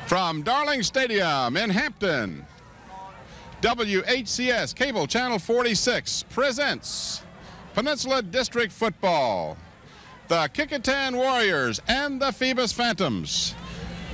From Darling Stadium in Hampton, WHCS Cable Channel 46 presents Peninsula District Football, the Kecoughtan Warriors and the Phoebus Phantoms.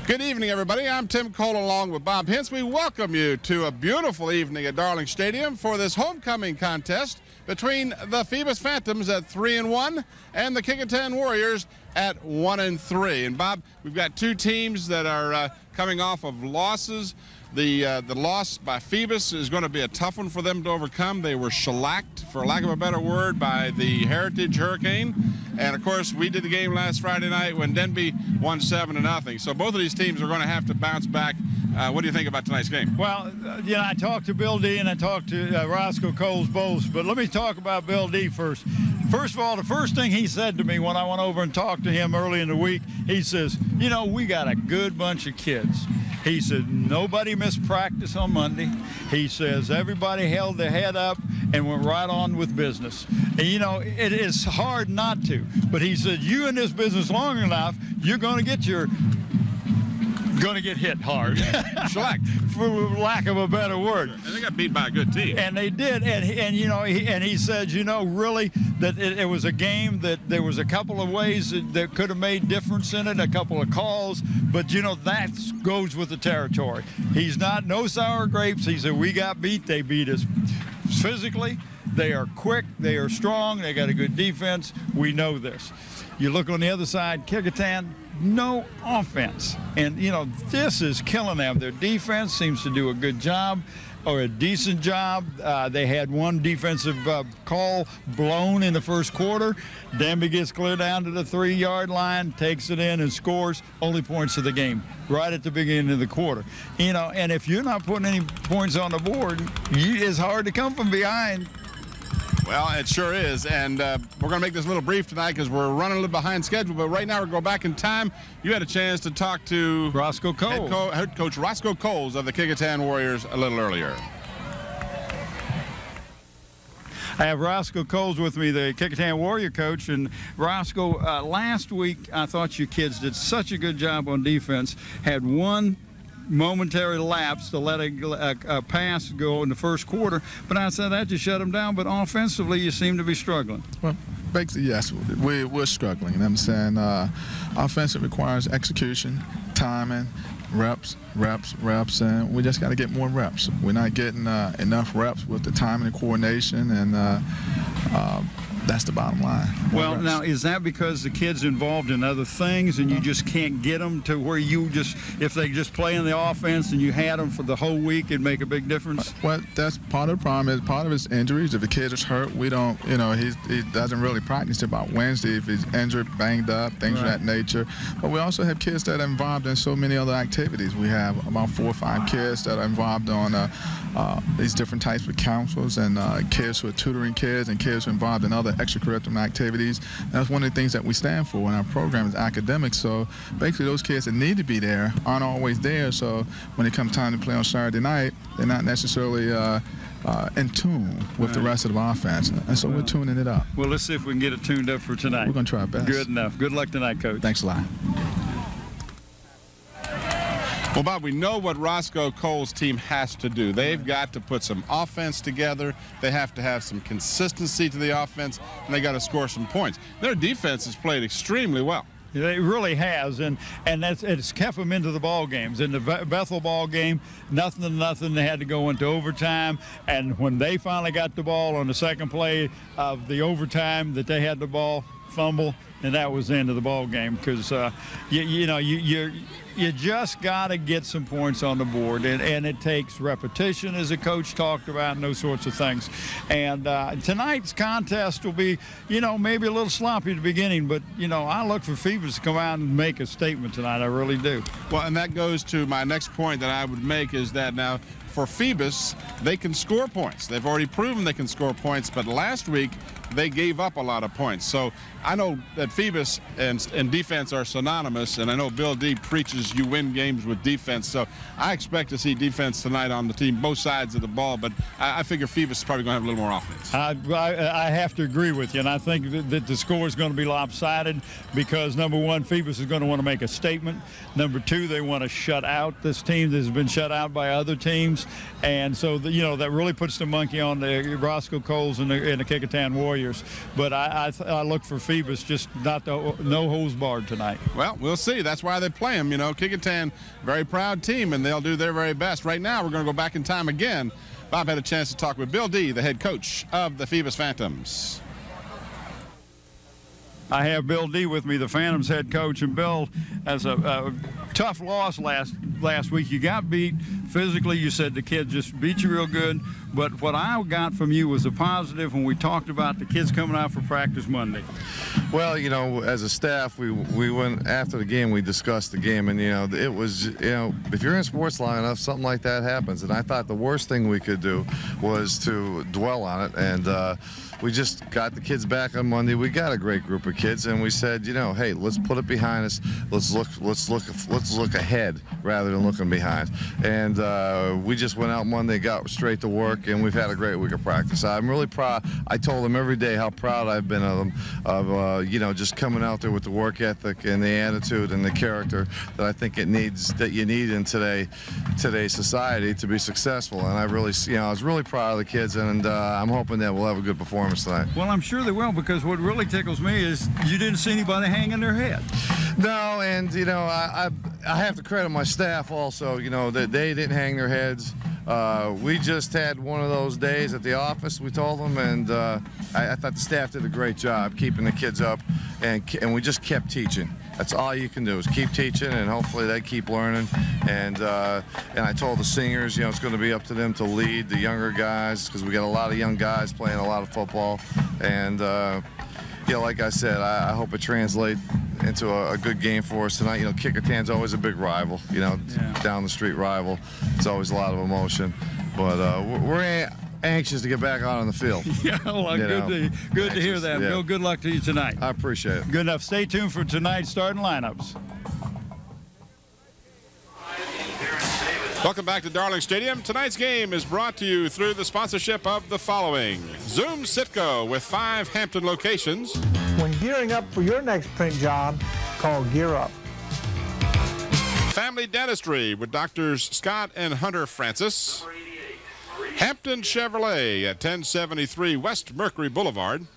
Good evening, everybody. I'm Tim Cole along with Bob Hintz. We welcome you to a beautiful evening at Darling Stadium for this homecoming contest between the Phoebus Phantoms at 3-1 and the Kecoughtan Warriors at 1-3. And Bob, we've got two teams that are coming off of losses. The loss by Phoebus is going to be a tough one for them to overcome. They were shellacked, for lack of a better word, by the Heritage Hurricane. And, of course, we did the game last Friday night when Denby won 7-0. So both of these teams are going to have to bounce back. What do you think about tonight's game? Well, you know, I talked to Bill D and I talked to Roscoe Coles both, but let me talk about Bill D first. First of all, the first thing he said to me when I went over and talked to him early in the week, he says, you know, we got a good bunch of kids. He said, nobody missed practice on Monday. He says, everybody held their head up and went right on with business. And, you know, it is hard not to. But he said, you in this business long enough, you're going to get hit hard. Shellacked. For lack of a better word. And they got beat by a good team. And they did. And you know, he said, you know, really, that it was a game that there was a couple of ways that could have made difference in it, a couple of calls. But, you know, that goes with the territory. He's not no sour grapes. He said, we got beat. They beat us physically. They are quick. They are strong. They got a good defense. We know this. You look on the other side, Kecoughtan, no offense. And, you know, this is killing them. Their defense seems to do a good job or a decent job. They had one defensive call blown in the first quarter. Denby gets clear down to the 3-yard line, takes it in and scores. Only points of the game right at the beginning of the quarter. You know, and if you're not putting any points on the board, it's hard to come from behind. Well, it sure is, and we're going to make this a little brief tonight because we're running a little behind schedule, but right now we're going back in time. You had a chance to talk to Roscoe Coles. Head coach Roscoe Coles of the Kecoughtan Warriors a little earlier. I have Roscoe Coles with me, the Kecoughtan Warrior coach. And Roscoe, last week I thought you kids did such a good job on defense, had one momentary lapse to let a pass go in the first quarter, but I said that just shut them down. But offensively, you seem to be struggling. Well, basically, yes, we're struggling. And I'm saying offensive requires execution, timing, reps, and we just got to get more reps. We're not getting enough reps with the timing and coordination, and that's the bottom line. Well, now, is that because the kid's involved in other things and you just can't get them to where you just, if they just play in the offense and you had them for the whole week, it'd make a big difference? Well, that's part of the problem. Is part of his injuries. If the kid is hurt, we don't, you know, he doesn't really practice till about Wednesday if he's injured, banged up, things of that nature. But we also have kids that are involved in so many other activities. We have about 4 or 5 kids that are involved on these different types of councils, and kids who are tutoring kids and kids who are involved in other extracurricular activities. That's one of the things that we stand for in our program is academics. So basically those kids that need to be there aren't always there. So when it comes time to play on Saturday night, they're not necessarily in tune with the rest of the offense. And so we're tuning it up. Well, let's see if we can get it tuned up for tonight. We're going to try our best. Good enough. Good luck tonight, Coach. Thanks a lot. Well, Bob, we know what Roscoe Coles' team has to do. They've got to put some offense together. They have to have some consistency to the offense, and they got to score some points. Their defense has played extremely well. It really has, and it's kept them into the ball games. In the Bethel ball game, 0-0, they had to go into overtime, and when they finally got the ball on the second play of the overtime that they had the ball, fumble, and that was the end of the ball game because you just got to get some points on the board, and it takes repetition, as the coach talked about, and those sorts of things. And tonight's contest will be, you know, maybe a little sloppy at the beginning, but, you know, I look for Phoebus to come out and make a statement tonight. I really do. Well, and that goes to my next point that I would make is that now for Phoebus, they can score points. They've already proven they can score points, but last week they gave up a lot of points. So I know that Phoebus and defense are synonymous, and I know Bill D preaches you win games with defense, so I expect to see defense tonight on the team, both sides of the ball, but I figure Phoebus is probably going to have a little more offense. I have to agree with you, and I think that the score is going to be lopsided because, number one, Phoebus is going to want to make a statement. Number two, they want to shut out this team that has been shut out by other teams, and so that really puts the monkey on the Roscoe Coles and the Kecoughtan Warriors. But I look for Phoebus, just no holds barred tonight. Well, we'll see. That's why they play them. Kecoughtan, very proud team, and they'll do their very best. Right now, we're going to go back in time again. Bob had a chance to talk with Bill D, the head coach of the Phoebus Phantoms. I have Bill D with me, the Phantoms head coach, and Bill, as a tough loss last week. You got beat physically. You said the kids just beat you real good. But what I got from you was a positive when we talked about the kids coming out for practice Monday. Well, as a staff, we went after the game. We discussed the game, and it was if you're in sports long enough, something like that happens. And I thought the worst thing we could do was to dwell on it. And we just got the kids back on Monday. We got a great group of kids, and we said, hey, let's put it behind us. Let's look ahead rather than looking behind. And we just went out Monday, got straight to work, and we've had a great week of practice. I'm really proud. I told them every day how proud I've been of them, of just coming out there with the work ethic and the attitude and the character that I think you need in today's society to be successful. And I was really proud of the kids, and I'm hoping that we'll have a good performance tonight. Well, I'm sure they will, because what really tickles me is you didn't see anybody hanging their head. No, and I have to credit my staff also. That they didn't hang their heads. We just had one of those days at the office, we told them, and I thought the staff did a great job keeping the kids up, and we just kept teaching. That's all you can do is keep teaching, and hopefully they keep learning. And I told the seniors, it's going to be up to them to lead the younger guys, because we got a lot of young guys playing a lot of football. And like I said, I hope it translates into a good game for us tonight. Kecoughtan's always a big rival, down the street rival. It's always a lot of emotion. But we're anxious to get back out on the field. Yeah, well, good to hear that. Yeah. Bill, good luck to you tonight. I appreciate it. Good enough. Stay tuned for tonight's starting lineups. Welcome back to Darling Stadium. Tonight's game is brought to you through the sponsorship of the following: Zoom Sitco with 5 Hampton locations. When gearing up for your next print job, call Gear Up. Family Dentistry with Doctors Scott and Hunter Francis. Hampton Chevrolet at 1073 West Mercury Boulevard.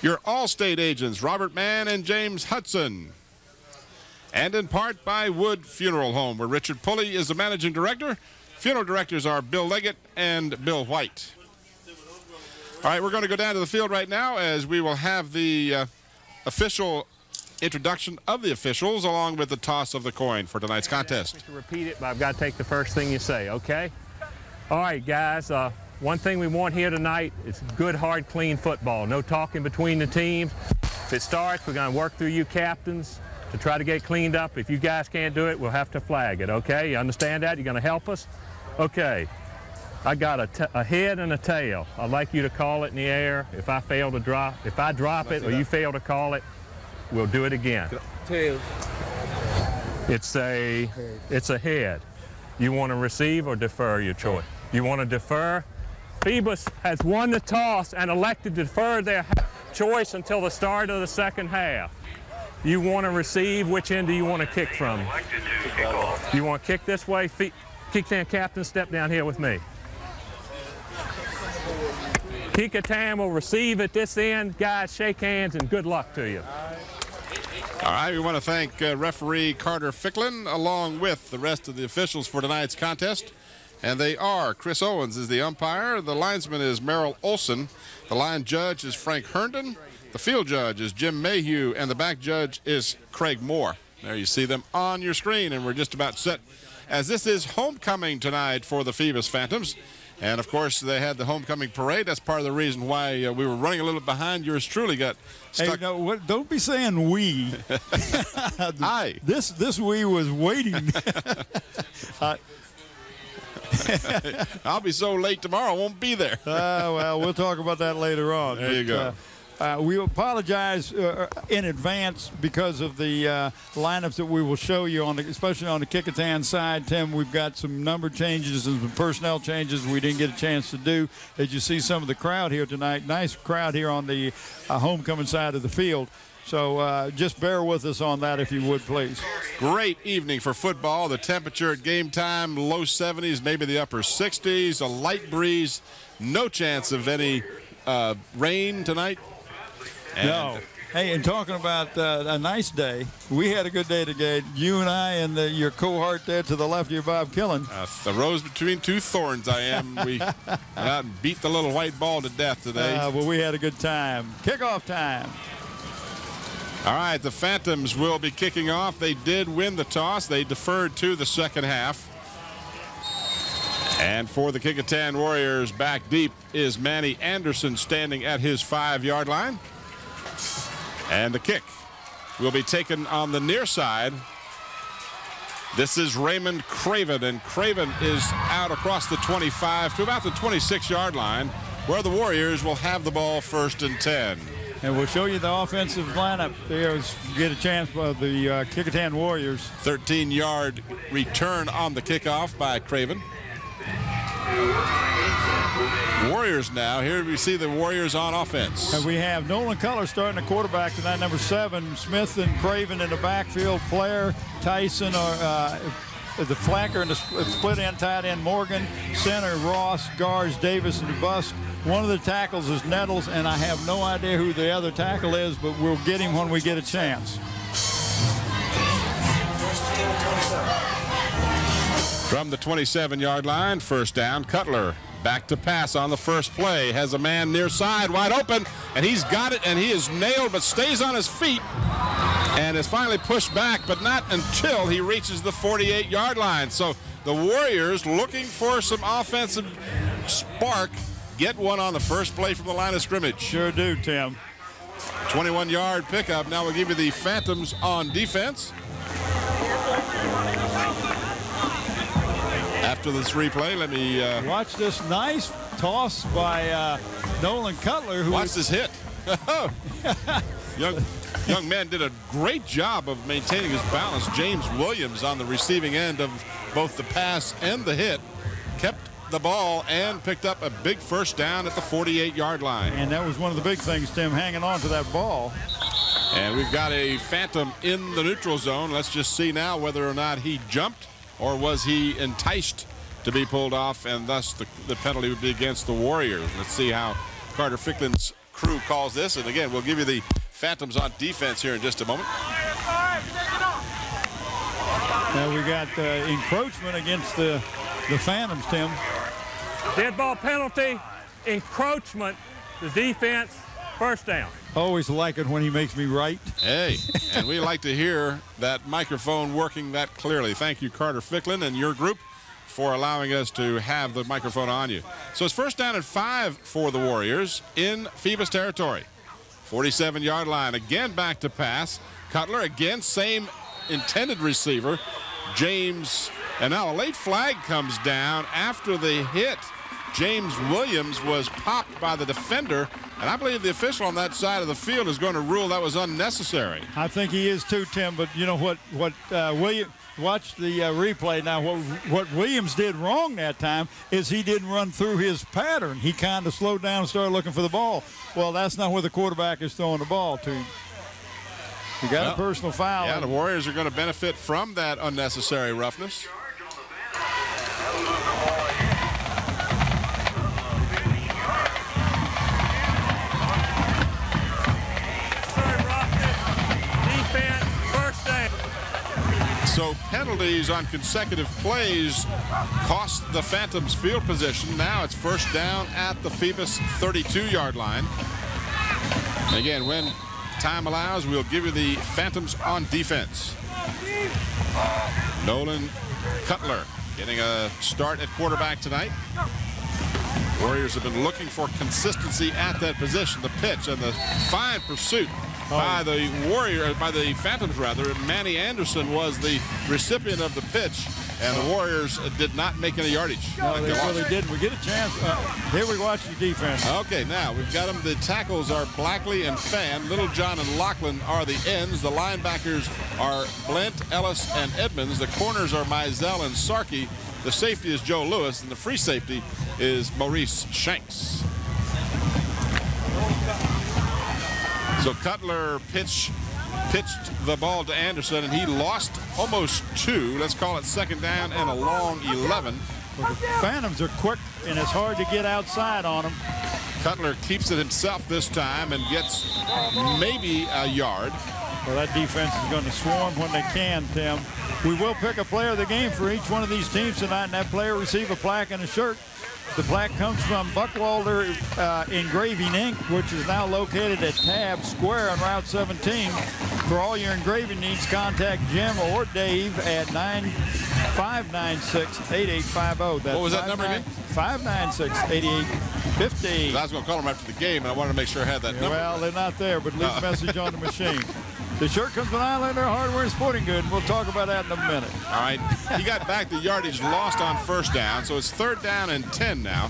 Your Allstate agents, Robert Mann and James Hudson. And in part by Wood Funeral Home, where Richard Pulley is the managing director. Funeral directors are Bill Leggett and Bill White. All right, we're going to go down to the field right now, as we will have the official introduction of the officials along with the toss of the coin for tonight's contest. To repeat it, but I've got to take the first thing you say, okay? All right, guys, one thing we want here tonight is good, hard, clean football. No talking between the teams. If it starts, we're going to work through you captains to try to get cleaned up. If you guys can't do it, we'll have to flag it, okay? You understand that? You're going to help us? Okay. I got a head and a tail. I'd like you to call it in the air. If I drop it or you fail to call it, we'll do it again. Tails. It's a head. You want to receive or defer your choice? You want to defer? Phoebus has won the toss and elected to defer their choice until the start of the second half. You want to receive? Which end do you want to kick from? You want to kick this way? Kecoughtan captain, step down here with me. Kecoughtan will receive at this end. Guys, shake hands and good luck to you. All right, we want to thank referee Carter Ficklin along with the rest of the officials for tonight's contest. And they are: Chris Owens is the umpire, the linesman is Merrill Olson, the line judge is Frank Herndon, the field judge is Jim Mayhew, and the back judge is Craig Moore. There you see them on your screen, and we're just about set, as this is homecoming tonight for the Phoebus Phantoms. And, of course, they had the homecoming parade. That's part of the reason why we were running a little behind. Yours truly got stuck. Hey, no, don't be saying we. I. This we was waiting. I'll be so late tomorrow, I won't be there. Well, we'll talk about that later on. There you go. we apologize in advance because of the lineups that we will show you, especially on the Kecoughtan side. Tim, we've got some number changes and some personnel changes we didn't get a chance to do. As you see some of the crowd here tonight, nice crowd here on the homecoming side of the field. So just bear with us on that if you would, please. Great evening for football. The temperature at game time, low 70s, maybe the upper 60s, a light breeze, no chance of any rain tonight. No. Hey, and talking about a nice day, we had a good day today. You and I and your cohort there to the left of you, Bob Killen. The rose between two thorns I am. We went out and beat the little white ball to death today. Well, we had a good time. Kickoff time. All right, the Phantoms will be kicking off. They did win the toss. They deferred to the second half. And for the Kecoughtan Warriors, back deep is Manny Anderson standing at his 5-yard line. And the kick will be taken on the near side. This is Raymond Craven, and Craven is out across the 25 to about the 26-yard line, where the Warriors will have the ball 1st and 10. And we'll show you the offensive lineup there as you get a chance for the Kecoughtan Warriors. 13-yard return on the kickoff by Craven. Warriors now. Here we see the Warriors on offense. And we have Nolan Cutler starting the quarterback tonight, number 7. Smith and Craven in the backfield. Blair, Tyson are the flanker and the split end tight end Morgan. Center Ross, guards Davis and DeBusk. One of the tackles is Nettles, and I have no idea who the other tackle is, but we'll get him when we get a chance. From the 27-yard line, 1st down, Cutler back to pass on the first play. Has a man near side wide open, and he's got it, and he is nailed, but stays on his feet and is finally pushed back, but not until he reaches the 48-yard line. So the Warriors, looking for some offensive spark, get one on the first play from the line of scrimmage. Sure do, Tim. 21-yard pickup. Now we'll give you the Phantoms on defense. After this replay, let me watch this nice toss by Nolan Cutler. Watch this hit. Young man did a great job of maintaining his balance. James Williams on the receiving end of both the pass and the hit kept the ball and picked up a big 1st down at the 48-yard line. And that was one of the big things, Tim, hanging on to that ball. And we've got a Phantom in the neutral zone. Let's just see now whether or not he jumped or was he enticed to be pulled off, and thus the penalty would be against the Warriors. Let's see how Carter Ficklen's crew calls this. And again, we'll give you the Phantoms on defense here in just a moment. Now we got encroachment against the Phantoms, Tim. Dead ball penalty, encroachment, the defense, 1st down. Always like it when he makes me right. Hey, and we like to hear that microphone working that clearly. Thank you, Carter Ficklen, and your group for allowing us to have the microphone on you. So it's 1st down and 5 for the Warriors in Phoebus territory. 47-yard line, again back to pass. Cutler, again, same intended receiver, James. And now a late flag comes down after the hit. James Williams was popped by the defender, and I believe the official on that side of the field is going to rule that was unnecessary. I think he is too, Tim, but you know what Williams, watch the replay now. What Williams did wrong that time is he didn't run through his pattern. He kind of slowed down and started looking for the ball. Well, that's not where the quarterback is throwing the ball to. You got a personal foul. Yeah, the Warriors are going to benefit from that unnecessary roughness. So penalties on consecutive plays cost the Phantoms field position. Now it's 1st down at the Phoebus 32-yard line. And again, when time allows, we'll give you the Phantoms on defense. Nolan Cutler getting a start at quarterback tonight. Warriors have been looking for consistency at that position. The pitch and the fine pursuit by the Phantoms rather. Manny Anderson was the recipient of the pitch, and the Warriors did not make any yardage. No, they really didn't. We get a chance. Here we watch the defense. Okay, now we've got them. The tackles are Blackley and Fan. Littlejohn and Lachlan are the ends. The linebackers are Blent, Ellis, and Edmonds. The corners are Mizell and Sarkey. The safety is Joe Lewis, and the free safety is Maurice Shanks. So Cutler pitched the ball to Anderson, and he lost almost 2. Let's call it second down and a long 11. Well, the Phantoms are quick, and it's hard to get outside on them. Cutler keeps it himself this time and gets maybe a yard. Well, that defense is going to swarm when they can, Tim. We will pick a player of the game for each one of these teams tonight, and that player will receive a plaque and a shirt. The plaque comes from Buckwalder Engraving, Inc., which is now located at Tab Square on Route 17. For all your engraving needs, contact Jim or Dave at 596-8850. What was that number again? 596-8850. I was going to call them after the game, and I wanted to make sure I had that number. Well, they're not there, but leave a message on the machine. The shirt comes from Islander Hardware and Sporting Goods, and we'll talk about that in a minute. All right. He got back the yardage lost on first down, so it's third down and 10 now.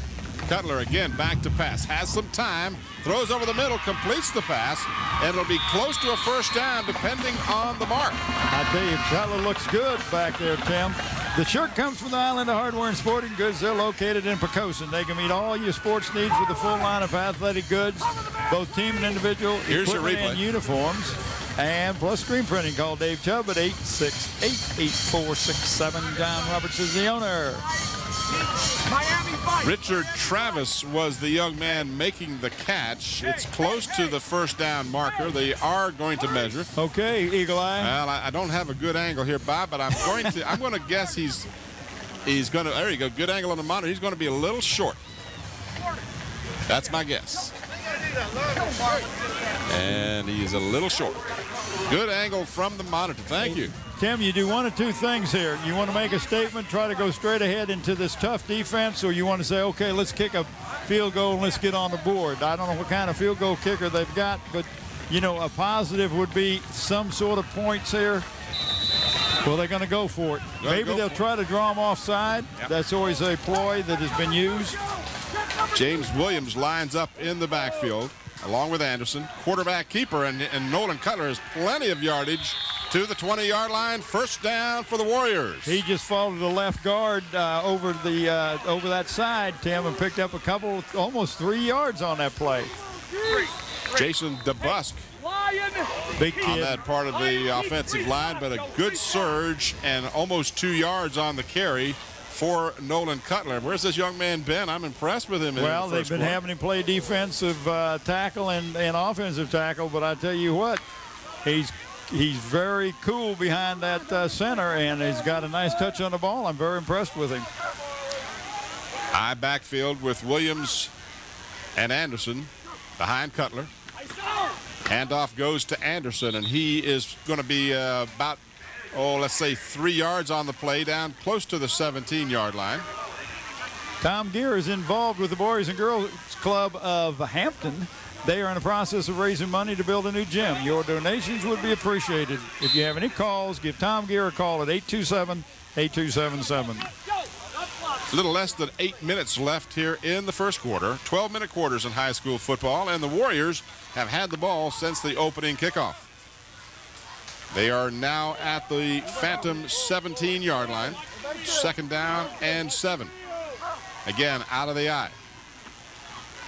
Cutler again back to pass. Has some time. Throws over the middle, completes the pass, and it'll be close to a first down depending on the mark. I tell you, Cutler looks good back there, Tim. The shirt comes from the Islander Hardware and Sporting Goods. They're located in Pecoughtan. They can meet all your sports needs with a full line of athletic goods, both team and individual, Here's your replay. and uniforms. And plus screen printing. Call Dave Chubb at 868-8467. John Roberts is the owner. Richard Travis was the young man making the catch. It's close to the first down marker. They are going to measure. Okay, Eagle Eye. Well, I don't have a good angle here, Bob, but I'm going to guess he's going to, there you go, good angle on the monitor. He's going to be a little short. That's my guess. And he's a little short. Good angle from the monitor. Thank you. Tim, you do one of two things here. You want to make a statement, try to go straight ahead into this tough defense, or you want to say, okay, let's kick a field goal and let's get on the board. I don't know what kind of field goal kicker they've got, but, you know, a positive would be some sort of points here. Well, they're going to go for it. Maybe they'll try to draw them offside. Yep. That's always a ploy that has been used. James Williams lines up in the backfield along with Anderson. Quarterback keeper, and Nolan Cutler has plenty of yardage to the 20-yard line. First down for the Warriors. He just followed the left guard over that side, Tim, and picked up a couple, almost 3 yards on that play. Jason DeBusk big kid on that part of the offensive line, but a good surge and almost 2 yards on the carry for Nolan Cutler. Where's this young man been? I'm impressed with him. Well, they've been having him play defensive tackle and offensive tackle, but I tell you what, he's very cool behind that center, and he's got a nice touch on the ball. I'm very impressed with him. High backfield with Williams and Anderson behind Cutler. Handoff goes to Anderson, and he is going to be about, let's say 3 yards on the play, down close to the 17-yard line. Tom Gear is involved with the Boys and Girls Club of Hampton. They are in the process of raising money to build a new gym. Your donations would be appreciated. If you have any calls, give Tom Gear a call at 827-8277. A little less than 8 minutes left here in the first quarter. 12-minute quarters in high school football, and the Warriors have had the ball since the opening kickoff. They are now at the Phantom 17-yard line. Second down and 7. Again, out of the eye.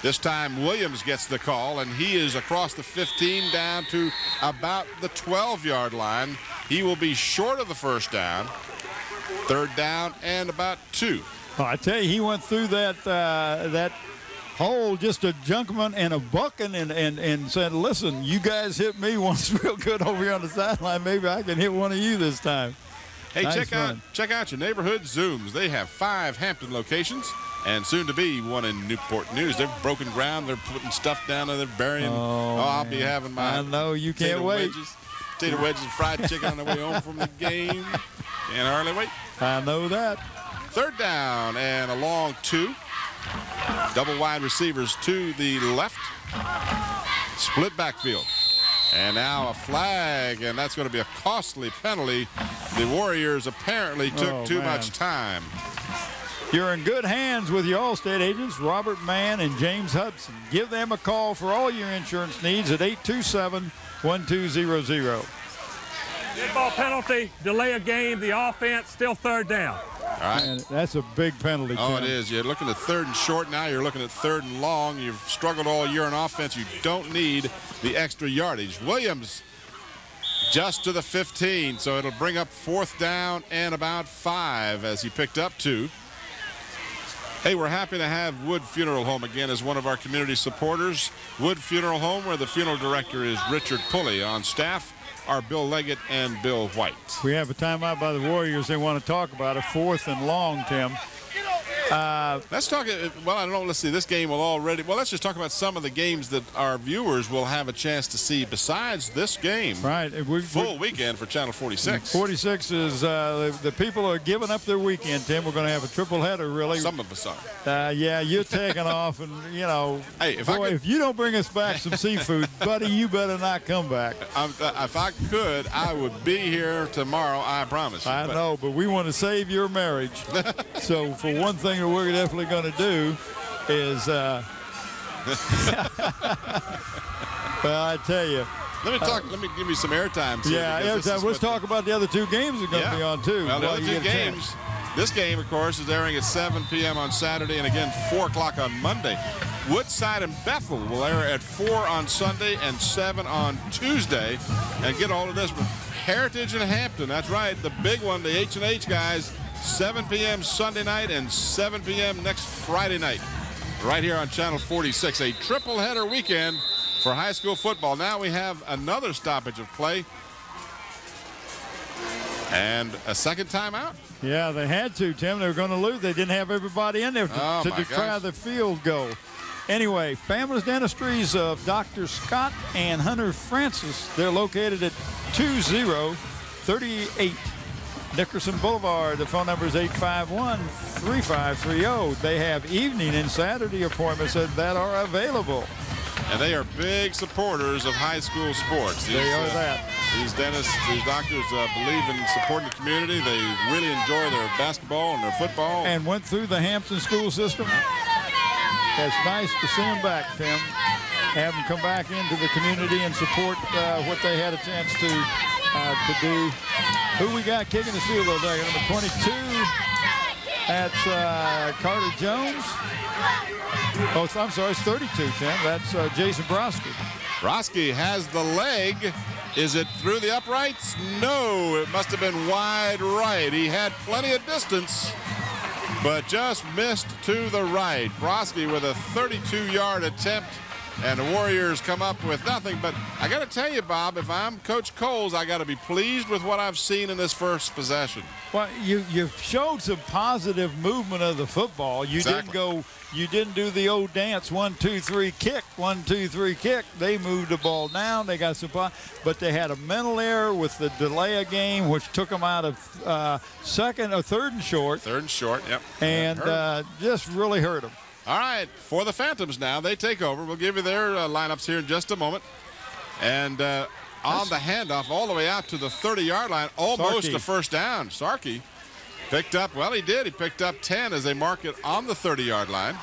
This time Williams gets the call, and he is across the 15 down to about the 12-yard line. He will be short of the first down. Third down and about 2. Well, I tell you, he went through that hole, just a junkman and a bucking, and said, listen, you guys hit me once real good over here on the sideline. Maybe I can hit one of you this time. Hey, nice check out your neighborhood Zooms. They have 5 Hampton locations and soon to be one in Newport News. They've broken ground. They're putting stuff down there. They're burying. I'll be having my I know, you can't wait. Potato wedges and fried chicken on the way home from the game. Can't hardly wait. I know that. Third down and a long 2. Double wide receivers to the left. Split backfield. And now a flag, and that's going to be a costly penalty. The Warriors apparently took too much time. You're in good hands with your Allstate agents, Robert Mann and James Hudson. Give them a call for all your insurance needs at 827-1200. Dead ball penalty, delay a game, the offense, still third down. All right. And that's a big penalty, Tim. Oh, it is. You're looking at 3rd and short now. You're looking at 3rd and long. You've struggled all year on offense. You don't need the extra yardage. Williams just to the 15, so it'll bring up 4th down and about 5 as he picked up 2. Hey, we're happy to have Wood Funeral Home again as one of our community supporters. Wood Funeral Home, where the funeral director is Richard Pulley. On staff are Bill Leggett and Bill White. We have a timeout by the Warriors. They want to talk about a 4th and long, Tim. Let's talk, well, I don't know, let's see, this game will already, well, let's just talk about some of the games that our viewers will have a chance to see besides this game. Right. Full weekend for Channel 46. 46 is, the people are giving up their weekend, Tim. We're going to have a triple header, really. Some of us are. Yeah, you're taking off, and, you know, hey, if you don't bring us back some seafood, buddy, you better not come back. If I could, I would be here tomorrow, I promise you. I know, but we want to save your marriage. So for one thing that we're definitely going to do is, well, I tell you. Let me give you some airtime. Yeah, airtime. Let's talk about the other 2 games that are going to be on, too. Well, the other 2 games. This game, of course, is airing at 7 p.m. on Saturday and again 4 o'clock on Monday. Woodside and Bethel will air at 4 on Sunday and 7 on Tuesday. And get all of this. Heritage and Hampton, that's right, the big one, the H&H guys, 7 p.m. Sunday night and 7 p.m. next Friday night. Right here on Channel 46, a triple header weekend for high school football. Now we have another stoppage of play and a second timeout. Yeah, they had to, Tim. They were going to lose. They didn't have everybody in there to try the field goal. Anyway, Families Dentistries of Dr. Scott and Hunter Francis. They're located at 2038 Nickerson Boulevard. The phone number is 851-3530. They have evening and Saturday appointments that are available. And they are big supporters of high school sports. They are that. These dentists, these doctors believe in supporting the community. They really enjoy their basketball and their football. And went through the Hampton school system. It's nice to see them back, Tim. Have them come back into the community and support what they had a chance to do. Who we got kicking the field goal there? Number 22. That's Carter Jones. Oh, I'm sorry, it's 32, Tim. That's Jason Broski. Broski has the leg. Is it through the uprights? No, it must have been wide right. He had plenty of distance, but just missed to the right. Broski with a 32-yard attempt, and the Warriors come up with nothing. But I got to tell you, Bob, if I'm Coach Coles, I got to be pleased with what I've seen in this first possession. Well, you showed some positive movement of the football. You didn't do the old dance 1, 2, 3 kick, 1, 2, 3 kick. They moved the ball down. They got some, but they had a mental error with the delay of game, which took them out of 3rd and short. 3rd and short, yep. And just really hurt them. All right, for the Phantoms now, they take over. We'll give you their lineups here in just a moment. And on the handoff all the way out to the 30-yard line, almost a first down. Sarkey picked up, well, he did. He picked up 10 as they mark it on the 30-yard line.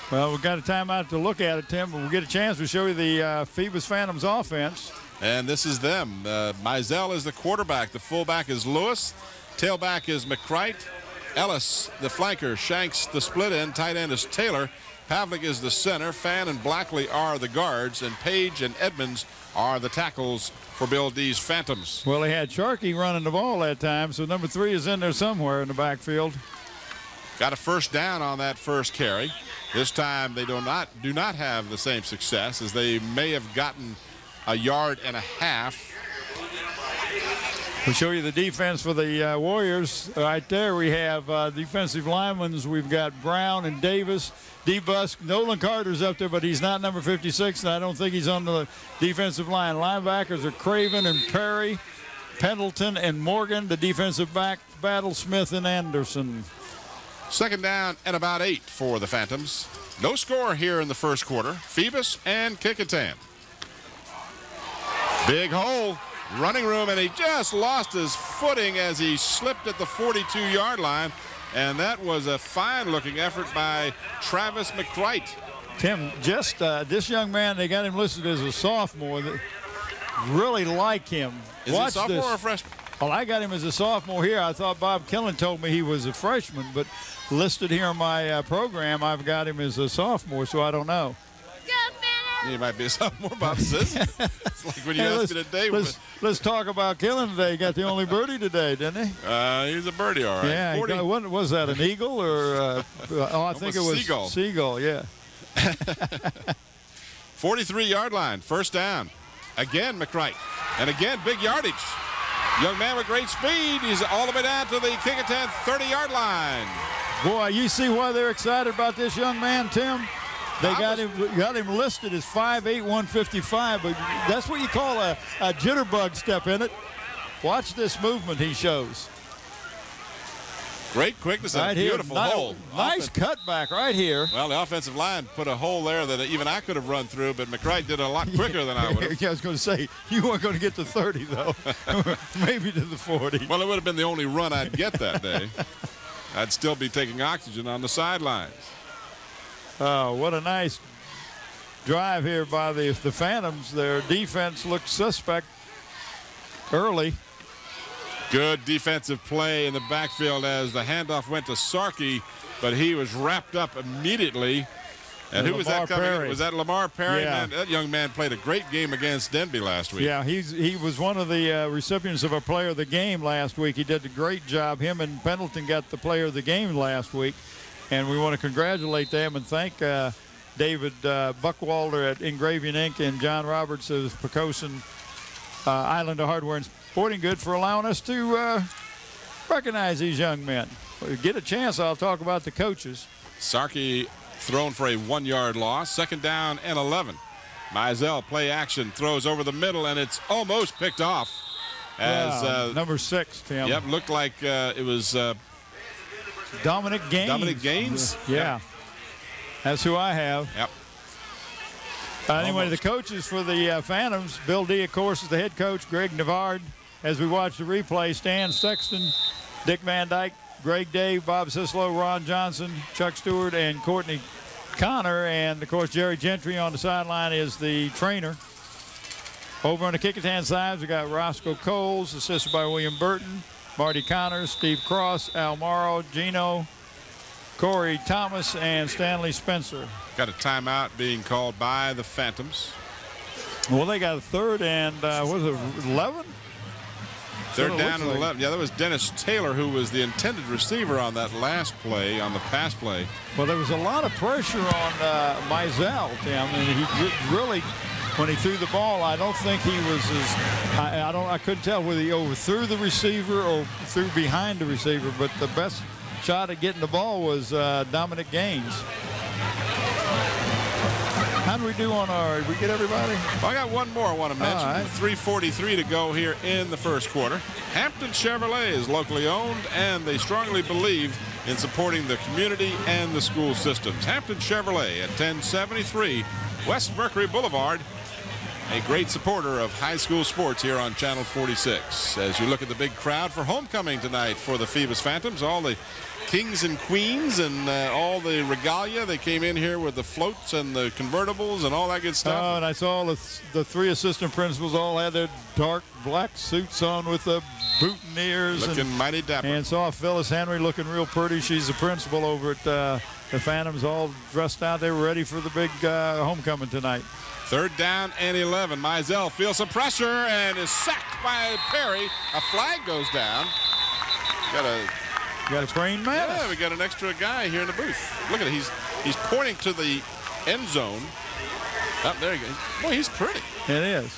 Well, we've got a timeout to look at it, Tim. When we get a chance, we'll show you the Phoebus Phantoms offense. And this is them. Mizell is the quarterback. The fullback is Lewis. Tailback is McCrite. Ellis, the flanker. Shanks, the split end. Tight end is Taylor. Pavlik is the center. Fan and Blackley are the guards. And Page and Edmonds are the tackles for Bill D's Phantoms. Well, he had Sharkey running the ball that time, so number 3 is in there somewhere in the backfield. Got a first down on that first carry. This time they do not have the same success, as they may have gotten a yard and a half. We'll show you the defense for the Warriors. Right there we have defensive linemen. We've got Brown and Davis. D-Bus, Nolan Carter's up there, but he's not number 56, and I don't think he's on the defensive line. Linebackers are Craven and Perry, Pendleton and Morgan. The defensive back, Battle, Smith and Anderson. Second down and about 8 for the Phantoms. No score here in the first quarter. Phoebus and Kecoughtan. Big hole, running room, and he just lost his footing as he slipped at the 42-yard line. And that was a fine-looking effort by Travis McCright. Tim, just this young man, they got him listed as a sophomore. Really like him. Is he a sophomore or a freshman? Well, I got him as a sophomore here. I thought Bob Killen told me he was a freshman, but listed here on my program, I've got him as a sophomore, so I don't know. He might be a sophomore, Bob says. It's like when you asked me today. Let's talk about Killen today. He got the only birdie today, didn't he? He's a birdie, all right. Yeah, what was that, an eagle or? I think it was seagull. Seagull, yeah. 43-yard line, first down. Again, McCright. And again, big yardage. Young man with great speed. He's all the way down to the Kecoughtan 30-yard line. Boy, you see why they're excited about this young man, Tim? They got him listed as 5'8", 155, but that's what you call a jitterbug step in it. Watch this movement he shows. Great quickness and right a beautiful hole. Nice cutback right here. Well, the offensive line put a hole there that even I could have run through, but McCright did it a lot quicker than I would have. Yeah, I was going to say, you weren't going to get to 30, though. Maybe to the 40. Well, it would have been the only run I'd get that day. I'd still be taking oxygen on the sidelines. Oh, what a nice drive here by the Phantoms. Their defense looked suspect early. Good defensive play in the backfield as the handoff went to Sarkey, but he was wrapped up immediately. And who was that coming in? Was that Lamar Perry? Yeah. Man, that young man played a great game against Denby last week. Yeah, he was one of the recipients of a player of the game last week. He did a great job. Him and Pendleton got the player of the game last week. And we want to congratulate them and thank David Buckwalder at Engraving Inc. and John Roberts of Pecoughtan Islander Hardware and Sporting Goods for allowing us to recognize these young men. If we get a chance, I'll talk about the coaches. Sarkey thrown for a 1-yard loss. Second down and 11. Mizell play action, throws over the middle, and it's almost picked off. As number 6, Tim. Yep, looked like it was Dominic Gaines. Dominic Gaines? Yeah. Yep. That's who I have. Yep. Anyway, the coaches for the Phantoms, Bill D, of course, is the head coach. Greg Navard, as we watch the replay, Stan Sexton, Dick Van Dyke, Greg Dave, Bob Sislow, Ron Johnson, Chuck Stewart, and Courtney Connor. And, of course, Jerry Gentry on the sideline is the trainer. Over on the Kecoughtan side, we got Roscoe Coles, assisted by William Burton, Marty Connors, Steve Cross, Al Morrow, Gino, Corey Thomas, and Stanley Spencer. Got a timeout being called by the Phantoms. Well, they got a third and, what was it, 11? Third down and 11. Yeah, that was Dennis Taylor, who was the intended receiver on that last play, on the pass play. Well, there was a lot of pressure on Mizell, Tim, and he really, when he threw the ball, I don't think he was as, I couldn't tell whether he overthrew the receiver or threw behind the receiver, but the best shot at getting the ball was Dominic Gaines. How do we do on our, did we get everybody? Well, I got one more I want to mention. Right. 3:43 to go here in the first quarter. Hampton Chevrolet is locally owned, and they strongly believe in supporting the community and the school systems. Hampton Chevrolet at 1073 West Mercury Boulevard. A great supporter of high school sports here on Channel 46. As you look at the big crowd for homecoming tonight for the Phoebus Phantoms, all the kings and queens and all the regalia. They came in here with the floats and the convertibles and all that good stuff. Oh, and I saw the 3 assistant principals all had their dark black suits on with the boutonnieres. Looking mighty dapper. And saw Phyllis Henry looking real pretty. She's the principal over at the Phantoms, all dressed out. They were ready for the big homecoming tonight. Third down and 11. Mizell feels some pressure and is sacked by Perry. A flag goes down. Got a praying man. Yeah, we got an extra guy here in the booth. Look at it. He's pointing to the end zone. Oh, there you go. Boy, he's pretty. It is.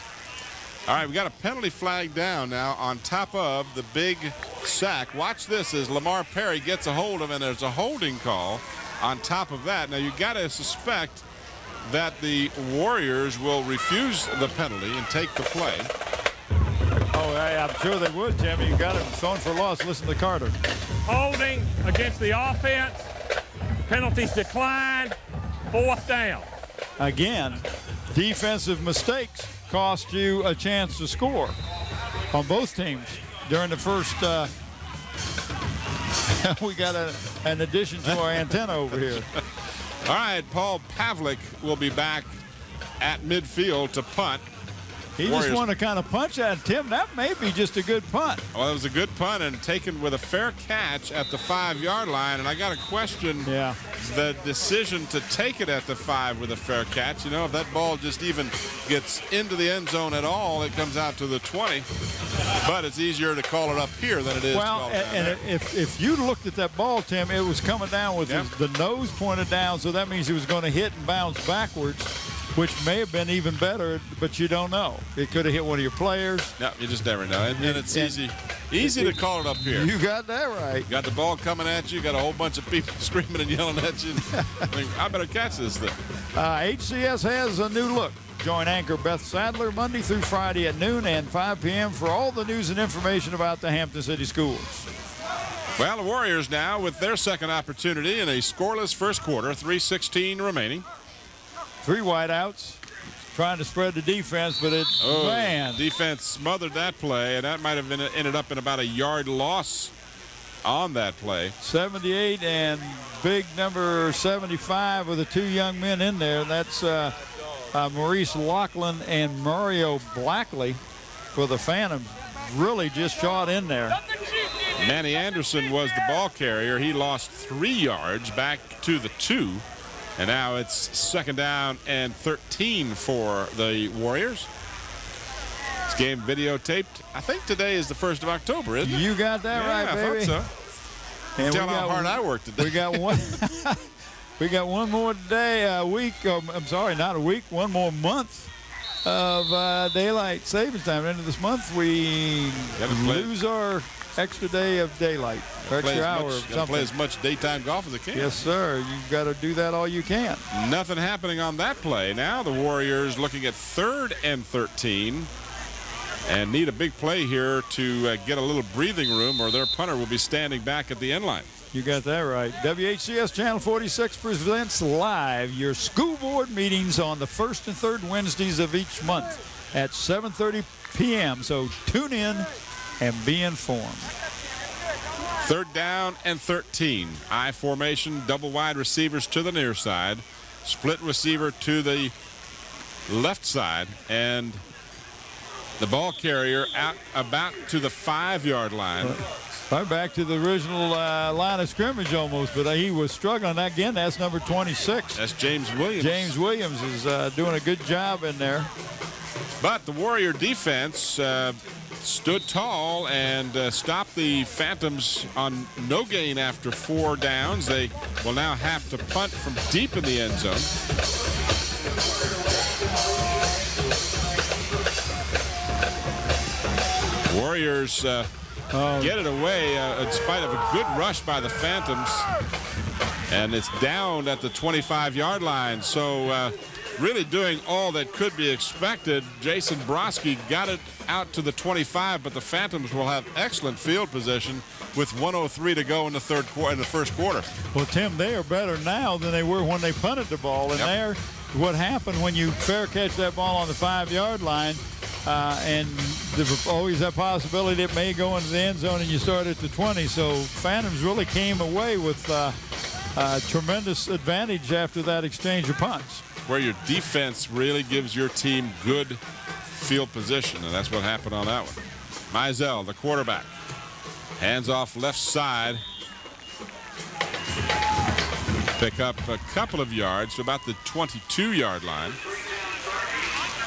All right, we got a penalty flag down now on top of the big sack. Watch this as Lamar Perry gets a hold of him, and there's a holding call on top of that. Now, you got to suspect that the Warriors will refuse the penalty and take the play. Oh, I'm sure they would, Jimmy. You got him thrown for loss. Listen to Carter. Holding against the offense. Penalties declined. 4th down. Again, defensive mistakes cost you a chance to score on both teams during the first. We got an addition to our antenna over here. All right, Paul Pavlik will be back at midfield to punt. He Warriors. just wanted to kind of punch at Tim. That may be just a good punt. Well, it was a good punt and taken with a fair catch at the 5-yard line. And I got to question the decision to take it at the 5 with a fair catch. You know, if that ball just even gets into the end zone at all, it comes out to the 20. But it's easier to call it up here than it is to call it down there. if you looked at that ball, Tim, it was coming down with the nose pointed down, so that means it was going to hit and bounce backwards, which may have been even better, but you don't know. It could have hit one of your players. No, you just never know. And it's easy to call it up here. You got that right. Got the ball coming at you. Got a whole bunch of people screaming and yelling at you. I better catch this thing. HCS has a new look. Join anchor Beth Sadler Monday through Friday at noon and 5 p.m. for all the news and information about the Hampton City Schools. Well, the Warriors now with their second opportunity in a scoreless first quarter, 3:16 remaining. 3 wideouts, trying to spread the defense, but man. Defense smothered that play, and that might have ended up in about a yard loss on that play. 78 and big number 75 with the 2 young men in there. And that's Maurice Laughlin and Mario Blackley for the Phantoms. Really just shot in there. Manny Anderson was the ball carrier. He lost 3 yards back to the 2. And now it's 2nd down and 13 for the Warriors. This game videotaped. I think today is the 1st of October, isn't it? You got that right, baby. I thought so. And Tell how hard I worked today. We got one. We got one more day, a week. I'm sorry, not a week. One more month of daylight savings time. At the end of this month, we lose our extra day of daylight, extra hour of something. Play as much daytime golf as I can. Yes, sir. You've got to do that all you can. Nothing happening on that play. Now the Warriors looking at 3rd and 13 and need a big play here to get a little breathing room, or their punter will be standing back at the end line. You got that right. WHCS Channel 46 presents live your school board meetings on the 1st and 3rd Wednesdays of each month at 7:30 p.m. So tune in and be informed. 3rd down and 13. I formation, double wide receivers to the near side, split receiver to the left side, and the ball carrier out about to the 5-yard line. Right back to the original line of scrimmage almost, but he was struggling. Again, that's number 26. That's James Williams. James Williams is doing a good job in there. But the Warrior defense stood tall and stopped the Phantoms on no gain after 4 downs. They will now have to punt from deep in the end zone. Warriors get it away in spite of a good rush by the Phantoms. And it's down at the 25-yard line. So really doing all that could be expected. Jason Broski got it out to the 25, but the Phantoms will have excellent field position with 1:03 to go in the first quarter. Well, Tim, they are better now than they were when they punted the ball. And there, what happened when you fair catch that ball on the 5-yard line, and there's always that possibility it may go into the end zone and you start at the 20. So Phantoms really came away with tremendous advantage after that exchange of punts. Where your defense really gives your team good field position, and that's what happened on that one. Mizell, the quarterback, hands off left side. Pick up a couple of yards to about the 22-yard line.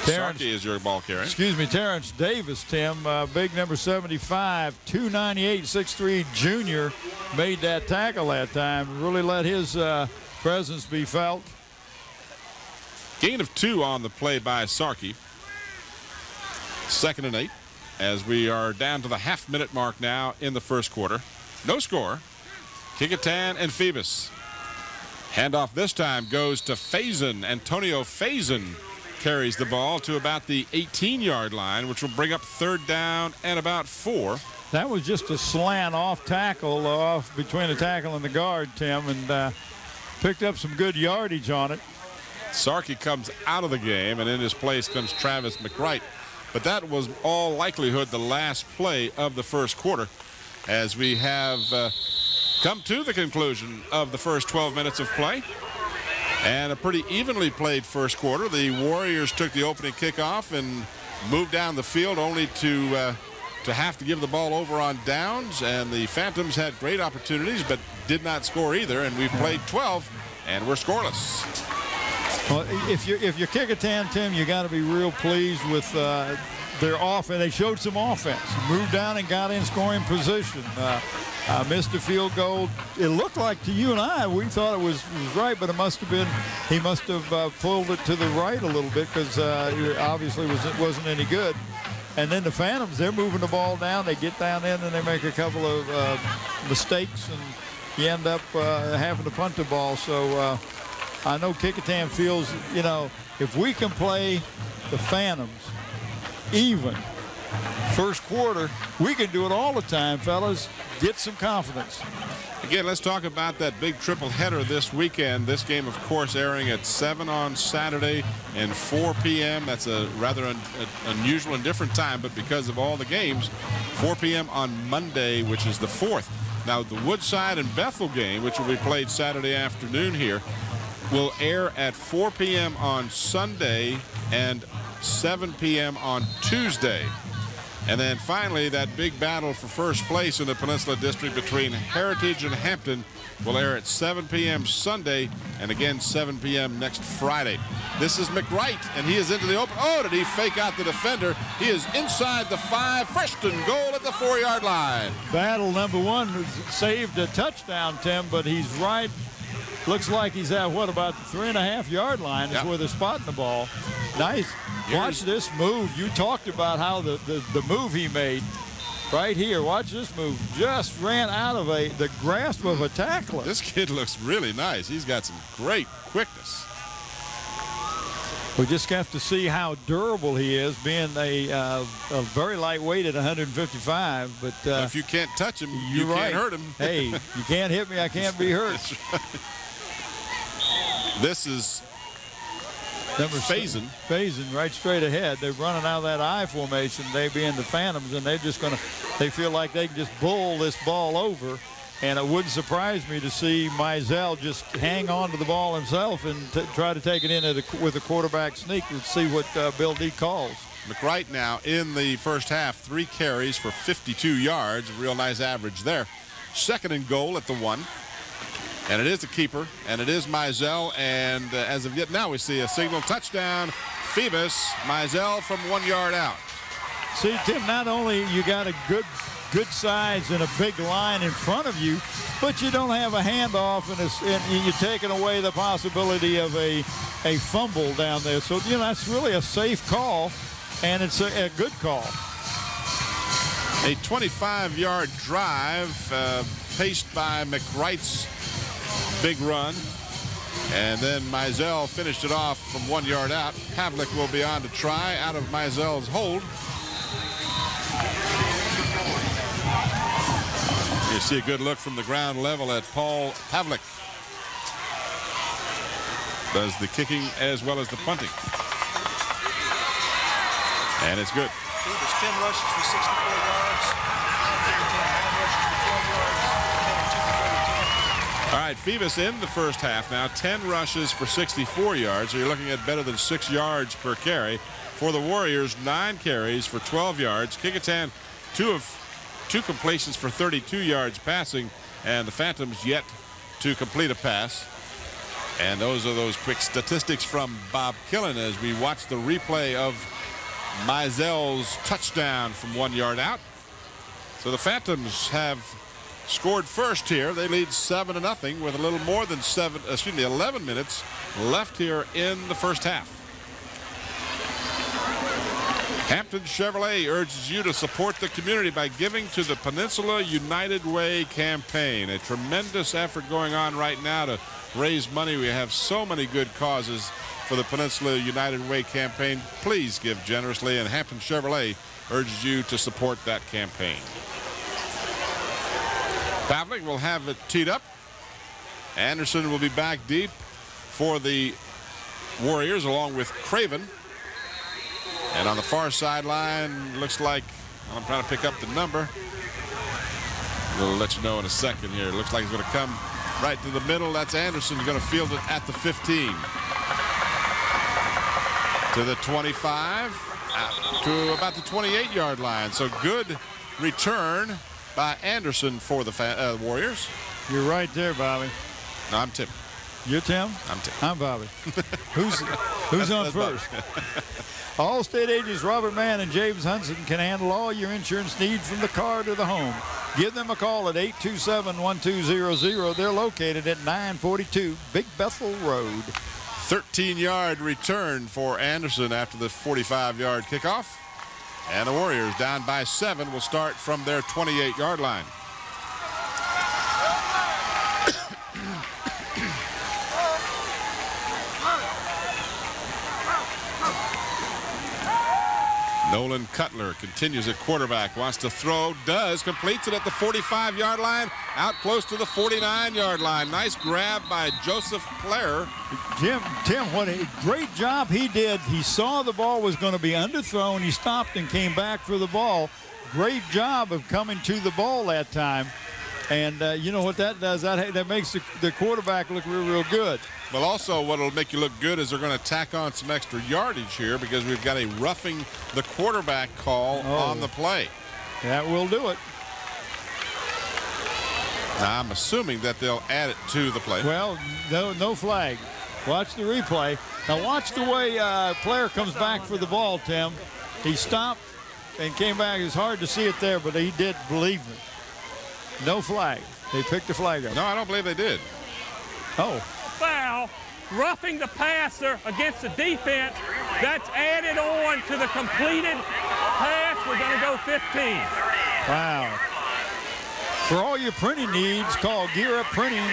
Sarkey is your ball carrier. Excuse me, Terrence Davis, Tim, big number 75, 298, 6'3" junior, made that tackle that time. Really let his presence be felt. Gain of 2 on the play by Sarkey. 2nd and 8 as we are down to the half-minute mark now in the first quarter. No score. Kecoughtan and Phoebus. Handoff this time goes to Faison. Antonio Faison carries the ball to about the 18-yard line, which will bring up 3rd down and about 4. That was just a slant off tackle, off between the tackle and the guard, Tim, and picked up some good yardage on it. Sarkey comes out of the game, and in his place comes Travis McWright. But that was all likelihood the last play of the first quarter, as we have come to the conclusion of the first 12 minutes of play. And a pretty evenly played first quarter. The Warriors took the opening kickoff and moved down the field, only to have to give the ball over on downs. And the Phantoms had great opportunities, but did not score either. And we've played 12, and we're scoreless. Well, if you're Kecoughtan, Tim, you got to be real pleased with their offense. They showed some offense, moved down and got in scoring position. Missed a field goal. It looked like to you and I, we thought it was right, but it must have been, he must have pulled it to the right a little bit, because obviously it wasn't any good. And then the Phantoms, they're moving the ball down. They get down in and they make a couple of mistakes, and you end up having to punt the ball. So I know Kecoughtan feels, you know, if we can play the Phantoms even first quarter, we can do it all the time, fellas. Get some confidence. Again, let's talk about that big triple header this weekend. This game, of course, airing at 7 on Saturday and 4 p.m. That's a rather unusual and different time, but because of all the games, 4 p.m. on Monday, which is the 4th. Now, the Woodside and Bethel game, which will be played Saturday afternoon here, will air at 4 p.m. on Sunday and 7 p.m. on Tuesday. And then finally, that big battle for first place in the Peninsula District between Heritage and Hampton will air at 7 p.m. Sunday and again 7 p.m. next Friday. This is McWright, and he is into the open. Oh, did he fake out the defender? He is inside the 5, first and goal at the 4-yard line. Battle number one saved a touchdown, Tim, but he's right. Looks like he's at, what, about the 3.5-yard line is where they're spotting the ball. Nice. Watch this move. You talked about how the move he made right here. Watch this move. Just ran out of the grasp of a tackler. This kid looks really nice. He's got some great quickness. We just have to see how durable he is, being a very lightweight at 155. But if you can't touch him, you can't hurt him. Hey, you can't hit me, I can't be hurt. That's right. This is Phasing right straight ahead. They're running out of that I formation, they being the Phantoms, and they're just they feel like they can just bull this ball over. And it wouldn't surprise me to see Mizell just hang on to the ball himself and try to take it in with a quarterback sneak. Let's see what Bill D calls. McWright now in the first half, 3 carries for 52 yards. Real nice average there. Second and goal at the 1. And it is a keeper, and it is Mizell, and as of yet now we see a signal touchdown. Phoebus, Mizell from 1 yard out. See, Tim, not only you got a good size and a big line in front of you, but you don't have a handoff, and you're taking away the possibility of a fumble down there. So, you know, that's really a safe call, and it's a good call. A 25-yard drive paced by McWright's big run, and then Mizell finished it off from 1 yard out. Pavlik will be on to try out of Mizell's hold. You see a good look from the ground level at Paul Pavlik. Does the kicking as well as the punting. And it's good. There's 10 rushes for 64 yards. All right, Phoebus in the first half now, 10 rushes for 64 yards. So you're looking at better than 6 yards per carry. For the Warriors, 9 carries for 12 yards. Kecoughtan, 2 completions for 32 yards passing, and the Phantoms yet to complete a pass. And those are those quick statistics from Bob Killen as we watch the replay of Mizell's touchdown from 1 yard out. So the Phantoms have scored first here. They lead 7-0 with a little more than 11 minutes left here in the first half. Hampton Chevrolet urges you to support the community by giving to the Peninsula United Way campaign. A tremendous effort going on right now to raise money. We have so many good causes for the Peninsula United Way campaign. Please give generously, and Hampton Chevrolet urges you to support that campaign. Pavlik will have it teed up. Anderson will be back deep for the Warriors along with Craven. And on the far sideline, looks like, I'm trying to pick up the number. We'll let you know in a second here. It looks like he's going to come right to the middle. That's Anderson. He's going to field it at the 15. To the 25. To about the 28-yard line. So good return by Anderson for the Warriors. You're right there, Bobby. No, I'm Tim. You're Tim? I'm Tim. I'm Bobby. Who's on first? All state agents Robert Mann and James Hunson can handle all your insurance needs from the car to the home. Give them a call at 827-1200. They're located at 942 Big Bethel Road. 13-yard return for Anderson after the 45-yard kickoff. And the Warriors down by 7 will start from their 28-yard line. Nolan Cutler continues at quarterback, wants to throw, does, completes it at the 45-yard line, out close to the 49-yard line. Nice grab by Joseph Clare. Tim, what a great job he did. He saw the ball was going to be underthrown. He stopped and came back for the ball. Great job of coming to the ball that time. And you know what that does? That makes the quarterback look real, real good. Well, also what will make you look good is they're going to tack on some extra yardage here because we've got a roughing the quarterback call on the play. That will do it. Now, I'm assuming that they'll add it to the play. Well, no flag. Watch the replay. Now watch the way player comes back for the ball, Tim. He stopped and came back. It's hard to see it there, but he did, believe me. No flag. They picked the flag up. No, I don't believe they did. Oh. Foul, roughing the passer against the defense. That's added on to the completed pass. We're going to go 15. Wow. For all your printing needs, call Gear Up Printing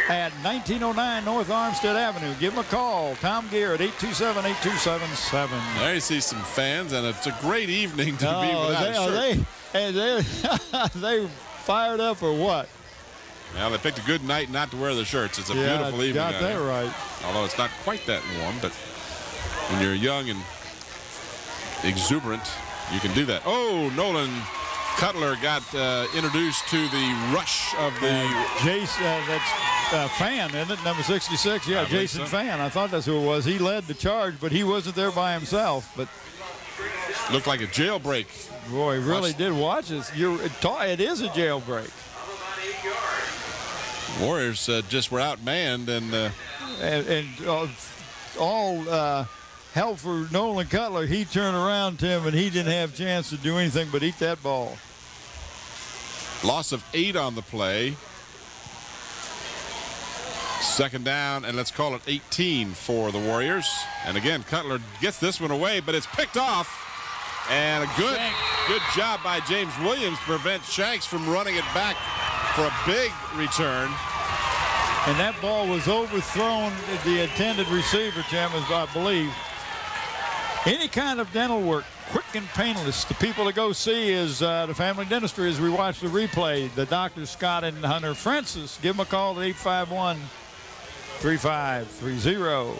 at 1909 North Armstead Avenue. Give them a call. Tom Gear at 827-8277. There you see some fans, and it's a great evening to be without a shirt. They fired up or what? Well, they picked a good night not to wear the shirts. It's a beautiful evening. Got that right. Although it's not quite that warm, but when you're young and exuberant, you can do that. Oh, Nolan Cutler got introduced to the rush of the... Jason, that's Fan, isn't it? Number 66. Yeah, Jason Fan. I thought that's who it was. He led the charge, but he wasn't there by himself. But looked like a jailbreak. Boy, he really did. Watch this. It is a jailbreak. Warriors just were outmanned, and all help for Nolan Cutler. He turned around, Tim, and he didn't have a chance to do anything but eat that ball. Loss of 8 on the play. Second down, and let's call it 18 for the Warriors. And again, Cutler gets this one away, but it's picked off. And a good job by James Williams to prevent Shanks from running it back for a big return. And that ball was overthrown the intended receiver, Tim, as I believe. Any kind of dental work, quick and painless. The people to go see is the family dentistry as we watch the replay. The doctors, Scott and Hunter Francis. Give them a call at 851-3530.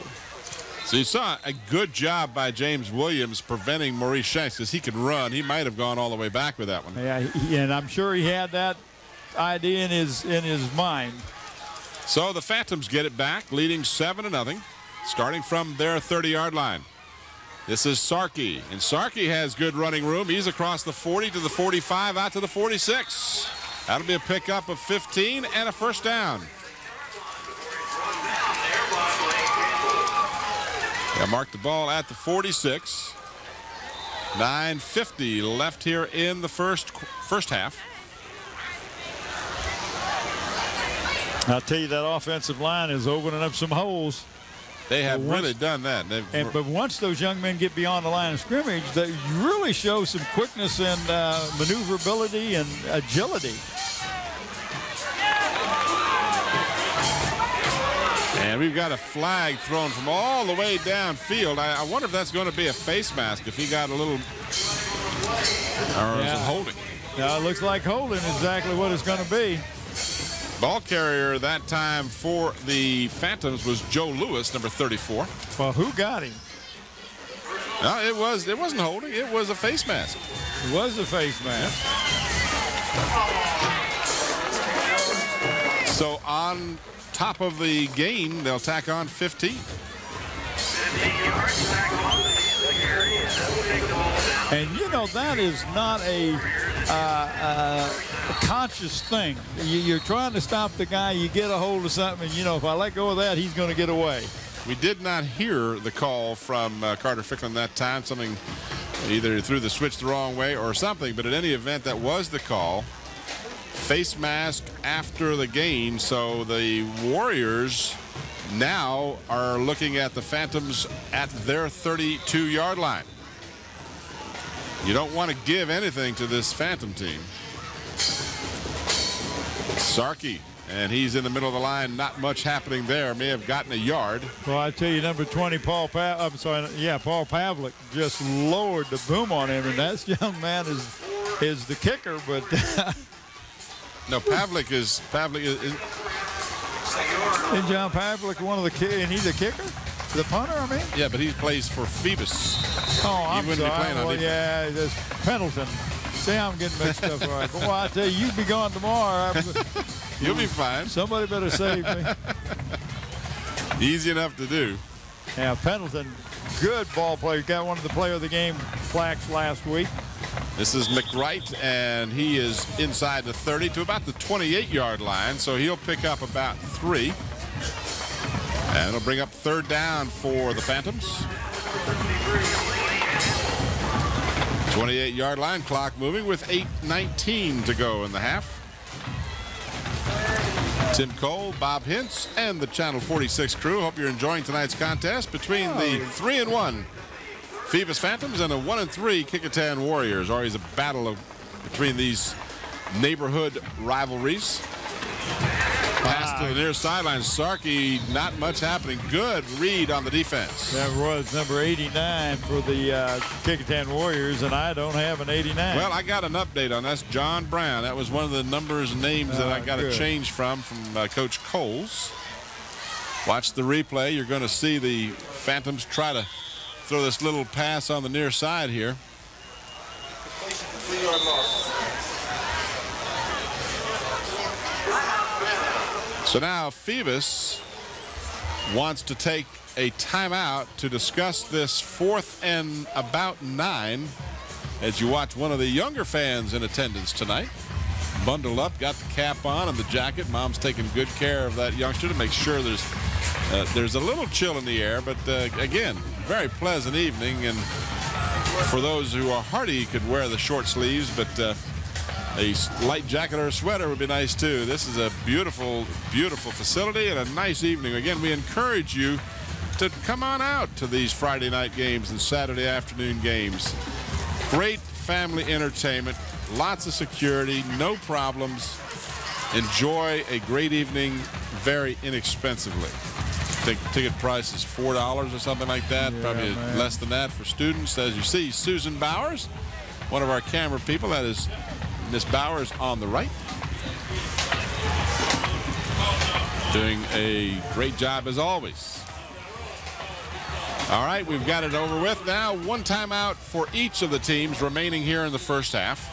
So you saw a good job by James Williams preventing Maurice Shanks because he could run. He might have gone all the way back with that one. Yeah, and I'm sure he had that idea in his mind. So the Phantoms get it back, leading 7-0, starting from their 30-yard line. This is Sarkey, and Sarkey has good running room. He's across the 40 to the 45, out to the 46. That'll be a pickup of 15 and a first down. They'll mark the ball at the 46. 9:50 left here in the first half. I'll tell you, that offensive line is opening up some holes. They have really done that. But once those young men get beyond the line of scrimmage, they really show some quickness and maneuverability and agility. And we've got a flag thrown from all the way downfield. I wonder if that's going to be a face mask, if he got a little, or is it holding? Yeah, it looks like holding, exactly what it's going to be. Ball carrier that time for the Phantoms was Joe Lewis, number 34. Well, who got him? No, it wasn't holding. It was a face mask. It was a face mask. So on top of the gain, they'll tack on 15. And you know, that is not a conscious thing. You're trying to stop the guy, you get a hold of something, and you know, if I let go of that, he's going to get away. We did not hear the call from Carter Ficklin that time. Something, either threw the switch the wrong way or something, but at any event, that was the call. Face mask after the gain, so the Warriors now are looking at the Phantoms at their 32-yard line. You don't want to give anything to this Phantom team. Sarkey, and he's in the middle of the line. Not much happening there. May have gotten a yard. Well, I tell you, number 20, Paul Pavlik just lowered the boom on him, and that young man is the kicker, but no, Pavlik is and John Pavlik, one of the kids, and he's a kicker? The punter, I mean? Yeah, but he plays for Phoebus. Oh, I'm sorry. Well, yeah, there's Pendleton. See, I'm getting mixed up. All right. But well, I tell you, you be gone tomorrow. You'll be fine. Somebody better save me. Easy enough to do. Yeah, Pendleton, good ball player. Got one of the player of the game plaques last week. This is McWright, and he is inside the 30 to about the 28-yard line, so he'll pick up about 3. And it'll bring up 3rd down for the Phantoms. 28-yard line, clock moving with 8:19 to go in the half. Tim Cole, Bob Hintz, and the Channel 46 crew. Hope you're enjoying tonight's contest between the 3-1 Phoebus Phantoms and the 1-3 Kecoughtan Warriors. Always a battle between these neighborhood rivalries. Pass to the near sideline. Sarkey, not much happening. Good read on the defense. That was number 89 for the Kecoughtan Warriors, and I don't have an 89. Well, I got an update on that. That's John Brown. That was one of the numbers and names that I got to change from Coach Coles. Watch the replay. You're going to see the Phantoms try to throw this little pass on the near side here. So now Phoebus wants to take a timeout to discuss this 4th and about 9 as you watch one of the younger fans in attendance tonight. Bundled up, got the cap on and the jacket. Mom's taking good care of that youngster to make sure there's a little chill in the air, but again, very pleasant evening, and for those who are hardy could wear the short sleeves, but a light jacket or a sweater would be nice too. This is a beautiful, beautiful facility and a nice evening. Again, we encourage you to come on out to these Friday night games and Saturday afternoon games. Great family entertainment, lots of security, no problems. Enjoy a great evening very inexpensively. I think ticket price is $4 or something like that, probably less than that for students. As you see, Susan Bowers, one of our camera people, that is Miss Bowers on the right, doing a great job as always. All right, we've got it over with now. One timeout for each of the teams remaining here in the first half,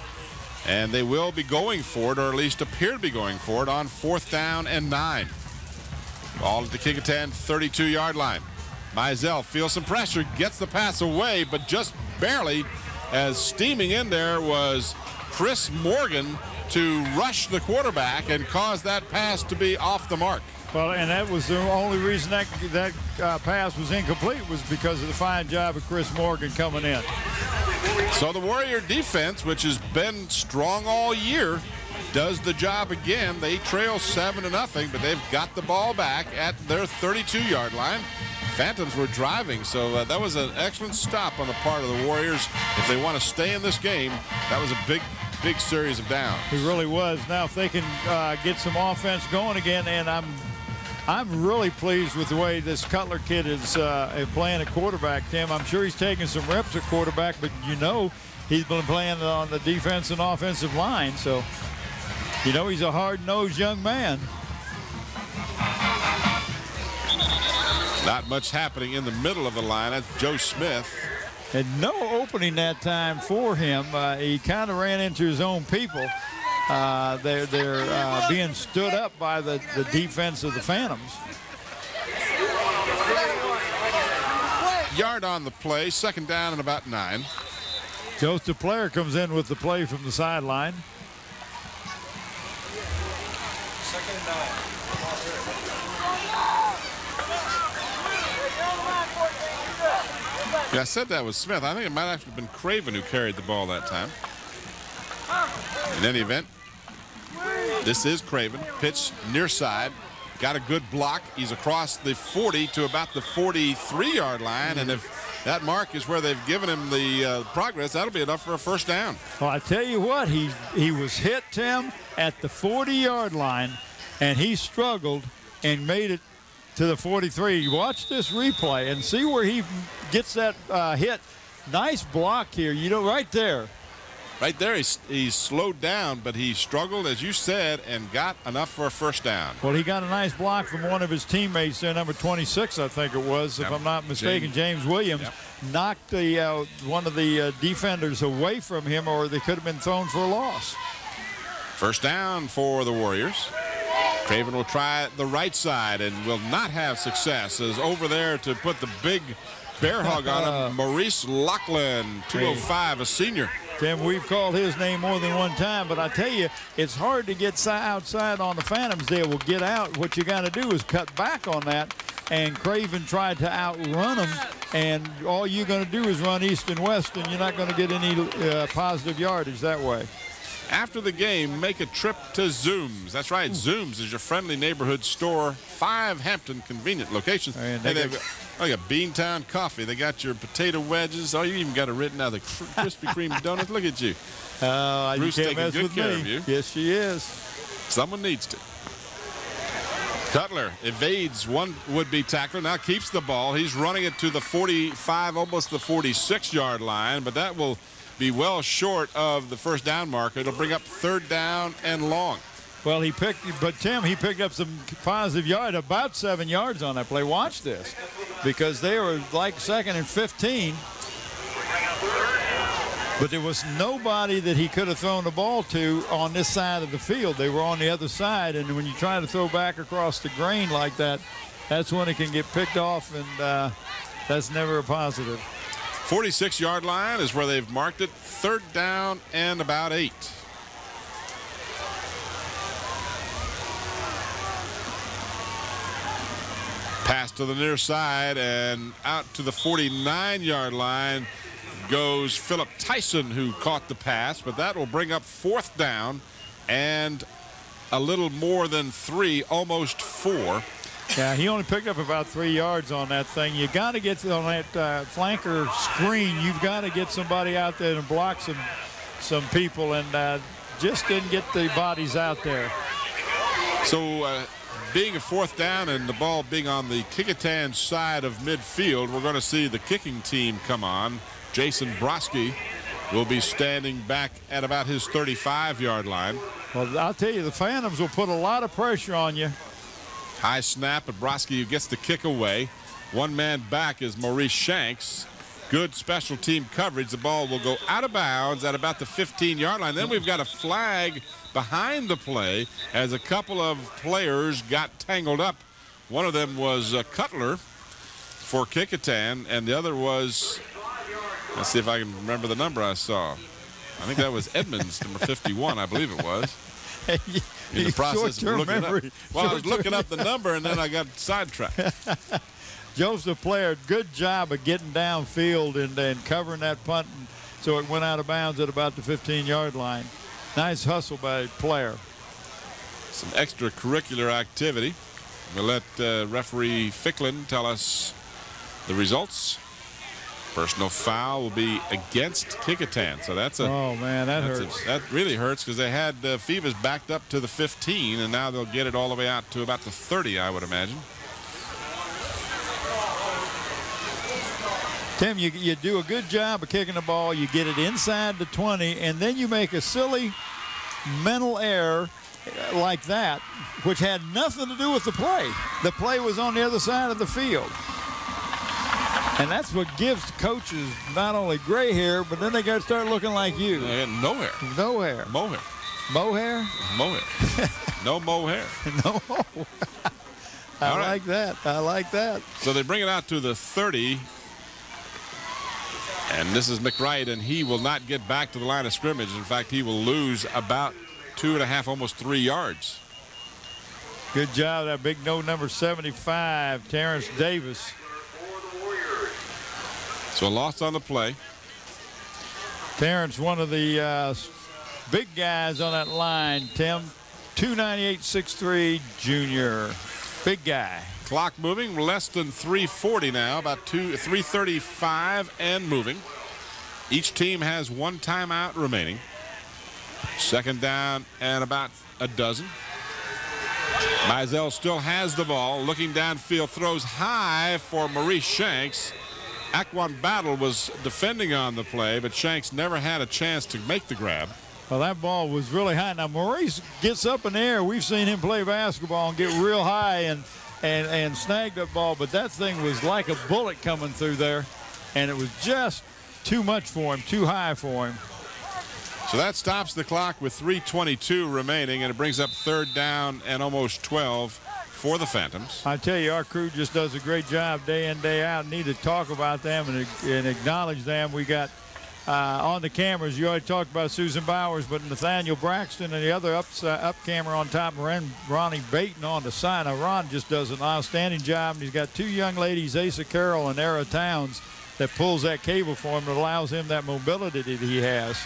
and they will be going for it, or at least appear to be going for it, on 4th down and 9. Ball at the Kecoughtan 32-yard line. Mizell feels some pressure, gets the pass away, but just barely, as steaming in there was Chris Morgan to rush the quarterback and cause that pass to be off the mark. Well, and that was the only reason that pass was incomplete, was because of the fine job of Chris Morgan coming in. So the Warrior defense, which has been strong all year, does the job again. They trail 7-0, but they've got the ball back at their 32-yard line. Phantoms were driving, so that was an excellent stop on the part of the Warriors. If they want to stay in this game, that was a big series of downs. It really was. Now, if they can get some offense going again, and I'm really pleased with the way this Cutler kid is playing at quarterback, Tim. I'm sure he's taking some reps at quarterback, but you know he's been playing on the defense and offensive line, so you know he's a hard-nosed young man. Not much happening in the middle of the line. That's Joe Smith. And no opening that time for him. He kind of ran into his own people. They're being stood up by the defense of the Phantoms. Yard on the play, second down and about 9. Joseph Player comes in with the play from the sideline. Second and 9. Yeah, I said that was Smith. I think it might actually have been Craven who carried the ball that time. In any event, this is Craven. Pitch near side. Got a good block. He's across the 40 to about the 43-yard line. And if that mark is where they've given him the progress, that'll be enough for a first down. Well, I tell you what, he was hit, Tim, at the 40-yard line, and he struggled and made it to the 43. Watch this replay and see where he gets that hit. Nice block here, you know, right there. Right there, he's slowed down, but he struggled, as you said, and got enough for a first down. Well, he got a nice block from one of his teammates there, number 26, I think it was, if I'm not mistaken, James Williams. Yep. Knocked the one of the defenders away from him, or they could have been thrown for a loss. First down for the Warriors. Craven will try the right side and will not have success. Is over there to put the big bear hug on him. Maurice Lachlan, 205, a senior. Tim, we've called his name more than one time, but I tell you, it's hard to get outside on the Phantoms. They will get out. What you got to do is cut back on that, and Craven tried to outrun them, and all you're going to do is run east and west, and you're not going to get any positive yardage that way. After the game, make a trip to Zoom's. That's right, Zoom's is your friendly neighborhood store. 5 Hampton convenient locations. And they've got Beantown coffee. They got your potato wedges. Oh, you even got it written out, the Krispy Kreme donuts. Look at you. Ruth's you can't taking mess good with care me. of you. Yes, she is. Someone needs to. Cutler evades one would-be tackler, now keeps the ball. He's running it to the 45, almost the 46-yard line, but that will be well short of the first down marker. It'll bring up third down and long. Well, Tim, he picked up some positive yard, about 7 yards on that play. Watch this, because they were like second and 15, but there was nobody that he could have thrown the ball to on this side of the field. They were on the other side, and when you try to throw back across the grain like that, that's when it can get picked off, and that's never a positive. 46-yard line is where they've marked it. Third down and about 8. Pass to the near side and out to the 49-yard line goes Philip Tyson, who caught the pass, but that will bring up fourth down and a little more than 3, almost 4. Yeah, he only picked up about 3 yards on that thing. You got to get on that flanker screen. You've got to get somebody out there and block some people, and just didn't get the bodies out there. So being a fourth down and the ball being on the Kecoughtan side of midfield, we're going to see the kicking team come on. Jason Broski will be standing back at about his 35-yard line. Well, I'll tell you, the Phantoms will put a lot of pressure on you. High snap, but Broski who gets the kick away. One man back is Maurice Shanks. Good special team coverage. The ball will go out of bounds at about the 15-yard line. Then we've got a flag behind the play as a couple of players got tangled up. One of them was Cutler for Kecoughtan, and the other was, let's see if I can remember the number I saw. I think that was Edmonds, number 51, I believe it was. In the process of looking up. Well, I was looking up the number, and then I got sidetracked. Joseph Player, good job of getting downfield and covering that punt, so it went out of bounds at about the 15-yard line. Nice hustle by Player. Some extracurricular activity. We'll let referee Ficklin tell us the results. Personal foul will be against Kecoughtan. So that's a. Oh, man, that hurts. That really hurts because they had Phoebus backed up to the 15, and now they'll get it all the way out to about the 30, I would imagine. Tim, you do a good job of kicking the ball. You get it inside the 20, and then you make a silly mental error like that, which had nothing to do with the play. The play was on the other side of the field. And that's what gives coaches not only gray hair, but then they got to start looking like you. No hair. No hair. Mohair. Mohair? Mohair. No mohair. No. I like that. I like that. So they bring it out to the 30. And this is McKnight, and he will not get back to the line of scrimmage. In fact, he will lose about 2.5, almost 3 yards. Good job, that big no number 75, Terrence Davis. So a loss on the play. Terrence, one of the big guys on that line, Tim. 298, 6'3", junior. Big guy. Clock moving, less than 3:40 now, about 3:35 and moving. Each team has one timeout remaining. Second down and about a dozen. Mizell still has the ball, looking downfield, throws high for Maurice Shanks. Aquan Battle was defending on the play, but Shanks never had a chance to make the grab. Well, that ball was really high. Now, Maurice gets up in the air. We've seen him play basketball and get real high and snag that ball, but that thing was like a bullet coming through there, and it was just too much for him, too high for him. So that stops the clock with 3:22 remaining, and it brings up third down and almost 12 for the Phantoms. I tell you, our crew just does a great job day in, day out. Need to talk about them and acknowledge them. We got on the cameras, you already talked about Susan Bowers, but Nathaniel Braxton and the other up camera on top, Ronnie Baton on the side. Now, Ron just does an outstanding job, and he's got two young ladies, Asa Carroll and Era Towns, that pulls that cable for him that allows him that mobility that he has.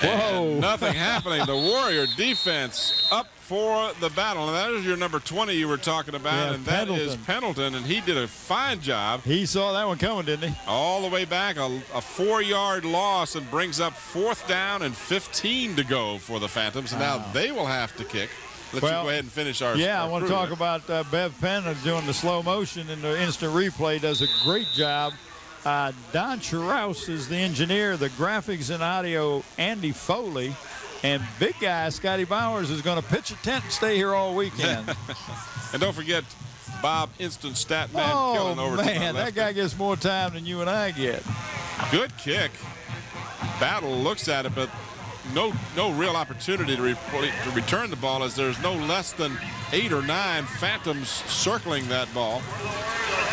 Whoa. And nothing happening. The Warrior defense up for the battle. And that is your number 20 you were talking about, yeah, and Pendleton. that is Pendleton, and he did a fine job. He saw that one coming, didn't he? All the way back, a 4-yard loss, and brings up 4th down and 15 to go for the Phantoms. And now they will have to kick. Let you go ahead and finish our Yeah, our I want to talk about Bev Penn doing the slow motion and the instant replay. Does a great job. Don Chiraus is the engineer, the graphics and audio, Andy Foley. And big guy, Scotty Bowers, is going to pitch a tent and stay here all weekend. And don't forget Bob Instant Stat Man killing over to my man, left. that guy gets more time than you and I get. Good kick. Battle looks at it, but no real opportunity to return the ball, as there's no less than 8 or 9 Phantoms circling that ball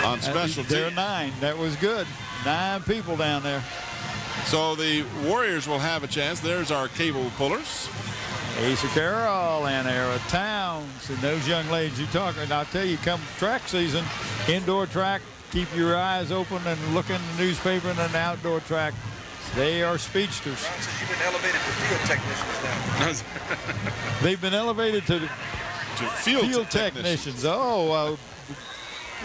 on special There are teams. 9. That was good. 9 people down there. So the Warriors will have a chance. There's our cable pullers. Asa Carroll and Era Towns and those young ladies you talk. And I'll tell you, come track season, indoor track, keep your eyes open and look in the newspaper, and an outdoor track. They are speedsters. You've been elevated to field technicians now. They've been elevated to field technicians. Oh,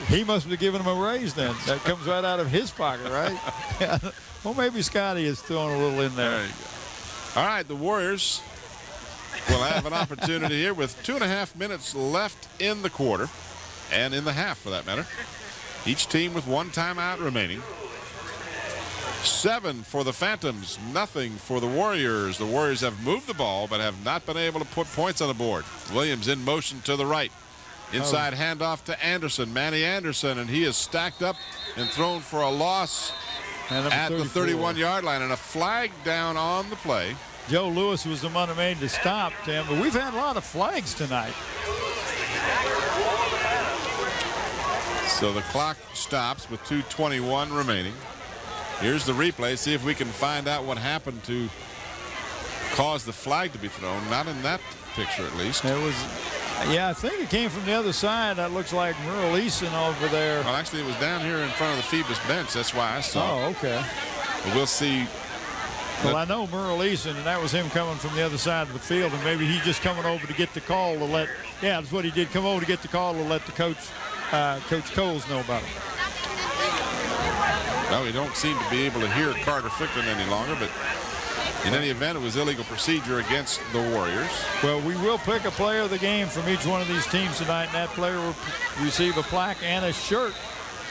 he must have given them a raise then. That comes right out of his pocket, right? Well, maybe Scotty is throwing a little in there. There you go. All right, the Warriors will have an opportunity here with 2.5 minutes left in the quarter, and in the half for that matter. Each team with one timeout remaining. 7 for the Phantoms, nothing for the Warriors. The Warriors have moved the ball but have not been able to put points on the board. Williams in motion to the right. Inside handoff to Anderson, Manny Anderson, and he is stacked up and thrown for a loss at the 31-yard line, and a flag down on the play. Joe Lewis was the one that made the stop, Tim, but we've had a lot of flags tonight. So the clock stops with 2:21 remaining. Here's the replay. See if we can find out what happened to cause the flag to be thrown. Not in that picture, at least. It was, yeah, I think it came from the other side. That looks like Merle Eason over there. Well, actually, it was down here in front of the Phoebus bench. That's why I saw it. Oh, okay. But we'll see. Well, I know Merle Eason, and that was him coming from the other side of the field, and maybe he's just coming over to get the call to let, yeah, that's what he did, come over to get the call to let the coach, Coach Coles, know about it. Well, we don't seem to be able to hear Carter Ficklin any longer, but in any event, it was illegal procedure against the Warriors. Well, we will pick a player of the game from each one of these teams tonight, and that player will receive a plaque and a shirt.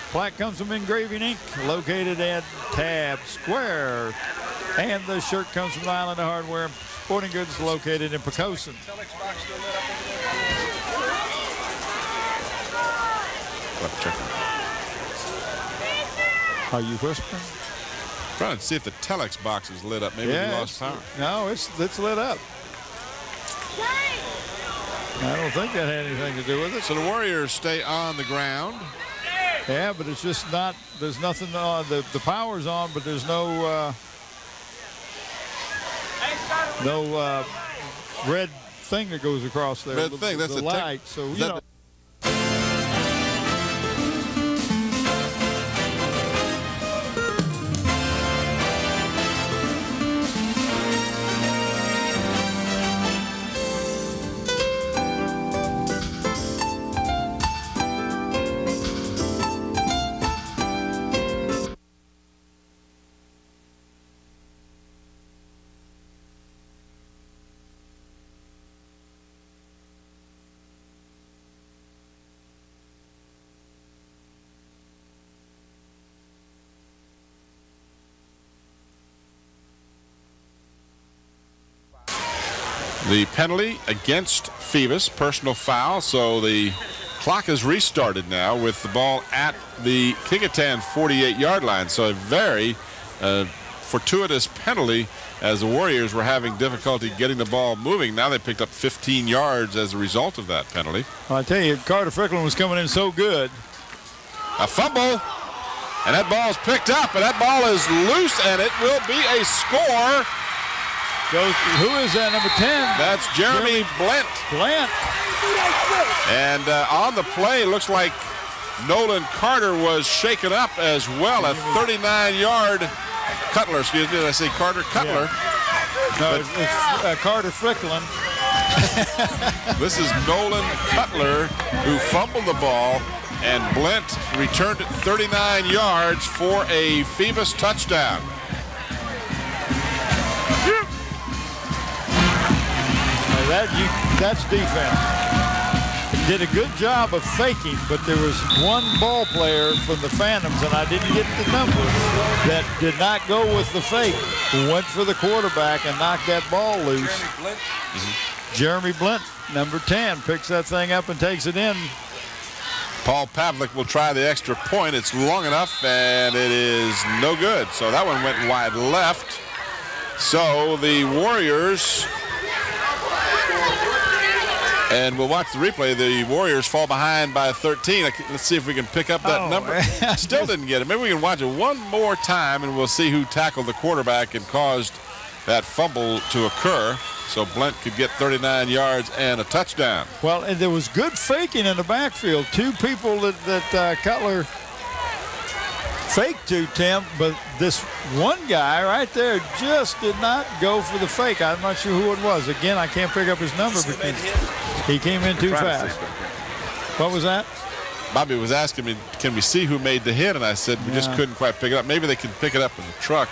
Plaque comes from Engraving Inc., located at Tab Square. And the shirt comes from Island of Hardware Sporting Goods, located in Pecoughtan. Are you whispering? Trying to see if the telex box is lit up. Maybe we lost power. No, it's lit up. I don't think that had anything to do with it. So the Warriors stay on the ground. Yeah, but it's just not. There's nothing. The power's on, but there's no red thing that goes across there. Red thing. That's the light. So you know. The penalty against Phoebus, personal foul, so the clock is restarted now with the ball at the Kecoughtan 48-yard line. So a very fortuitous penalty as the Warriors were having difficulty getting the ball moving. Now they picked up 15 yards as a result of that penalty. Well, I tell you, Carter Fricklin was coming in so good. A fumble, and that ball is picked up, and that ball is loose, and it will be a score. Who is that, number 10? That's Jeremy Blent. And on the play, looks like Nolan Carter was shaken up as well. A 39-yard Cutler, excuse me. Did I say Carter? Cutler. Yeah. No, it's Carter Fricklin. This is Nolan Cutler who fumbled the ball, and Blent returned it 39 yards for a Phoebus touchdown. That's defense. Did a good job of faking, but there was one ball player from the Phantoms, and I didn't get the number, that did not go with the fake. Went for the quarterback and knocked that ball loose. Jeremy Blent, number 10, picks that thing up and takes it in. Paul Pavlik will try the extra point. It's long enough, and it is no good. So that one went wide left. So the Warriors, and we'll watch the replay. The Warriors fall behind by 13. Let's see if we can pick up that number. Still didn't get it. Maybe we can watch it one more time, and we'll see who tackled the quarterback and caused that fumble to occur. So Blent could get 39 yards and a touchdown. Well, and there was good faking in the backfield. Two people that Cutler faked to, Tim, but this one guy right there just did not go for the fake. I'm not sure who it was. Again, I can't pick up his number because he came in too fast. What was that? Bobby was asking me, can we see who made the hit? And I said, we just couldn't quite pick it up. Maybe they can pick it up in the truck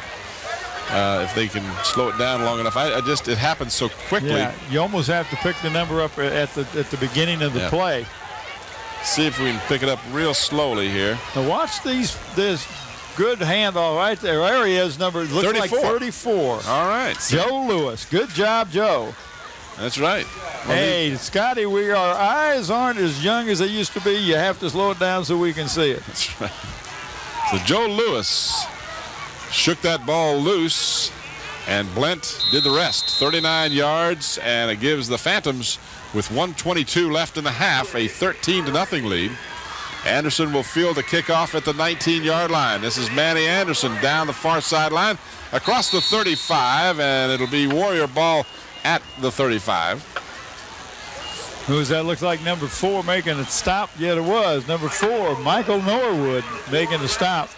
if they can slow it down long enough. It happens so quickly. Yeah, you almost have to pick the number up at the beginning of the play. See if we can pick it up real slowly here. Now watch this good handoff right there. There he is, looks 34. Like 34. All right. Joe Lewis. Good job, Joe. That's right. Well, hey, Scotty, our eyes aren't as young as they used to be. You have to slow it down so we can see it. That's right. So Joe Lewis shook that ball loose, and Blent did the rest. 39 yards, and it gives the Phantoms, with 1:22 left in the half, a 13-0 lead. Anderson will field a kickoff at the 19-yard line. This is Manny Anderson down the far sideline, across the 35, and it'll be Warrior ball at the 35. Who does that look like? Number 4 making a stop? Yeah, it was. Number 4, Michael Norwood, making a stop.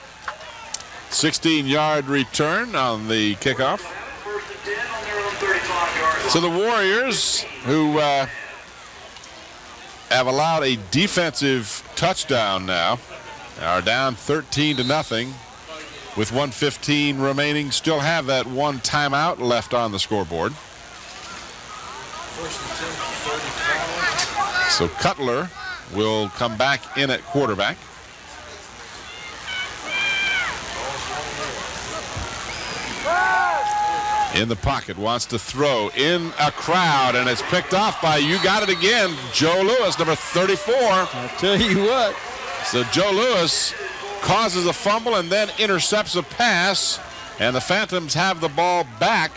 16-yard return on the kickoff. So the Warriors, who have allowed a defensive touchdown now, are down 13-0 with 1:15 remaining. Still have that one timeout left on the scoreboard. So Cutler will come back in at quarterback. In the pocket, wants to throw in a crowd, and it's picked off by, you got it again, Joe Lewis, number 34. I'll tell you what. So Joe Lewis causes a fumble and then intercepts a pass, and the Phantoms have the ball back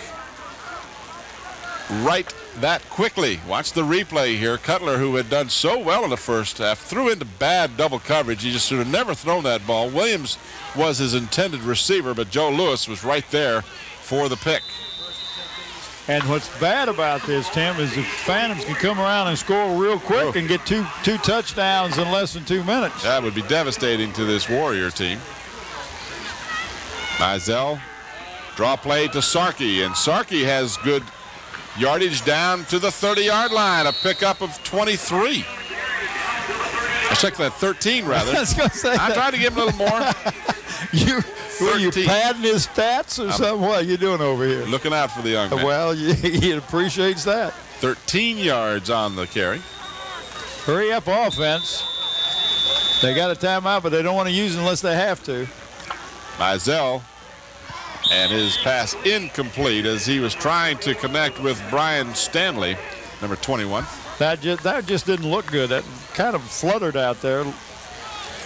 right that quickly. Watch the replay here. Cutler, who had done so well in the first half, threw into bad double coverage. He just should have never thrown that ball. Williams was his intended receiver, but Joe Lewis was right there for the pick. And what's bad about this, Tim, is the Phantoms can come around and score real quick and get two touchdowns in less than 2 minutes. That would be devastating to this Warrior team. Mizell, draw play to Sarkey, and Sarkey has good yardage down to the 30-yard line, a pickup of 23. I checked that 13 rather. I was going to say I tried to give him a little more. Were you padding his stats or something? What are you doing over here? Looking out for the young man. Well, he appreciates that. 13 yards on the carry. Hurry up offense. They got a timeout, but they don't want to use it unless they have to. Mizell, and his pass incomplete as he was trying to connect with Brian Stanley, number 21. That just didn't look good. That kind of fluttered out there.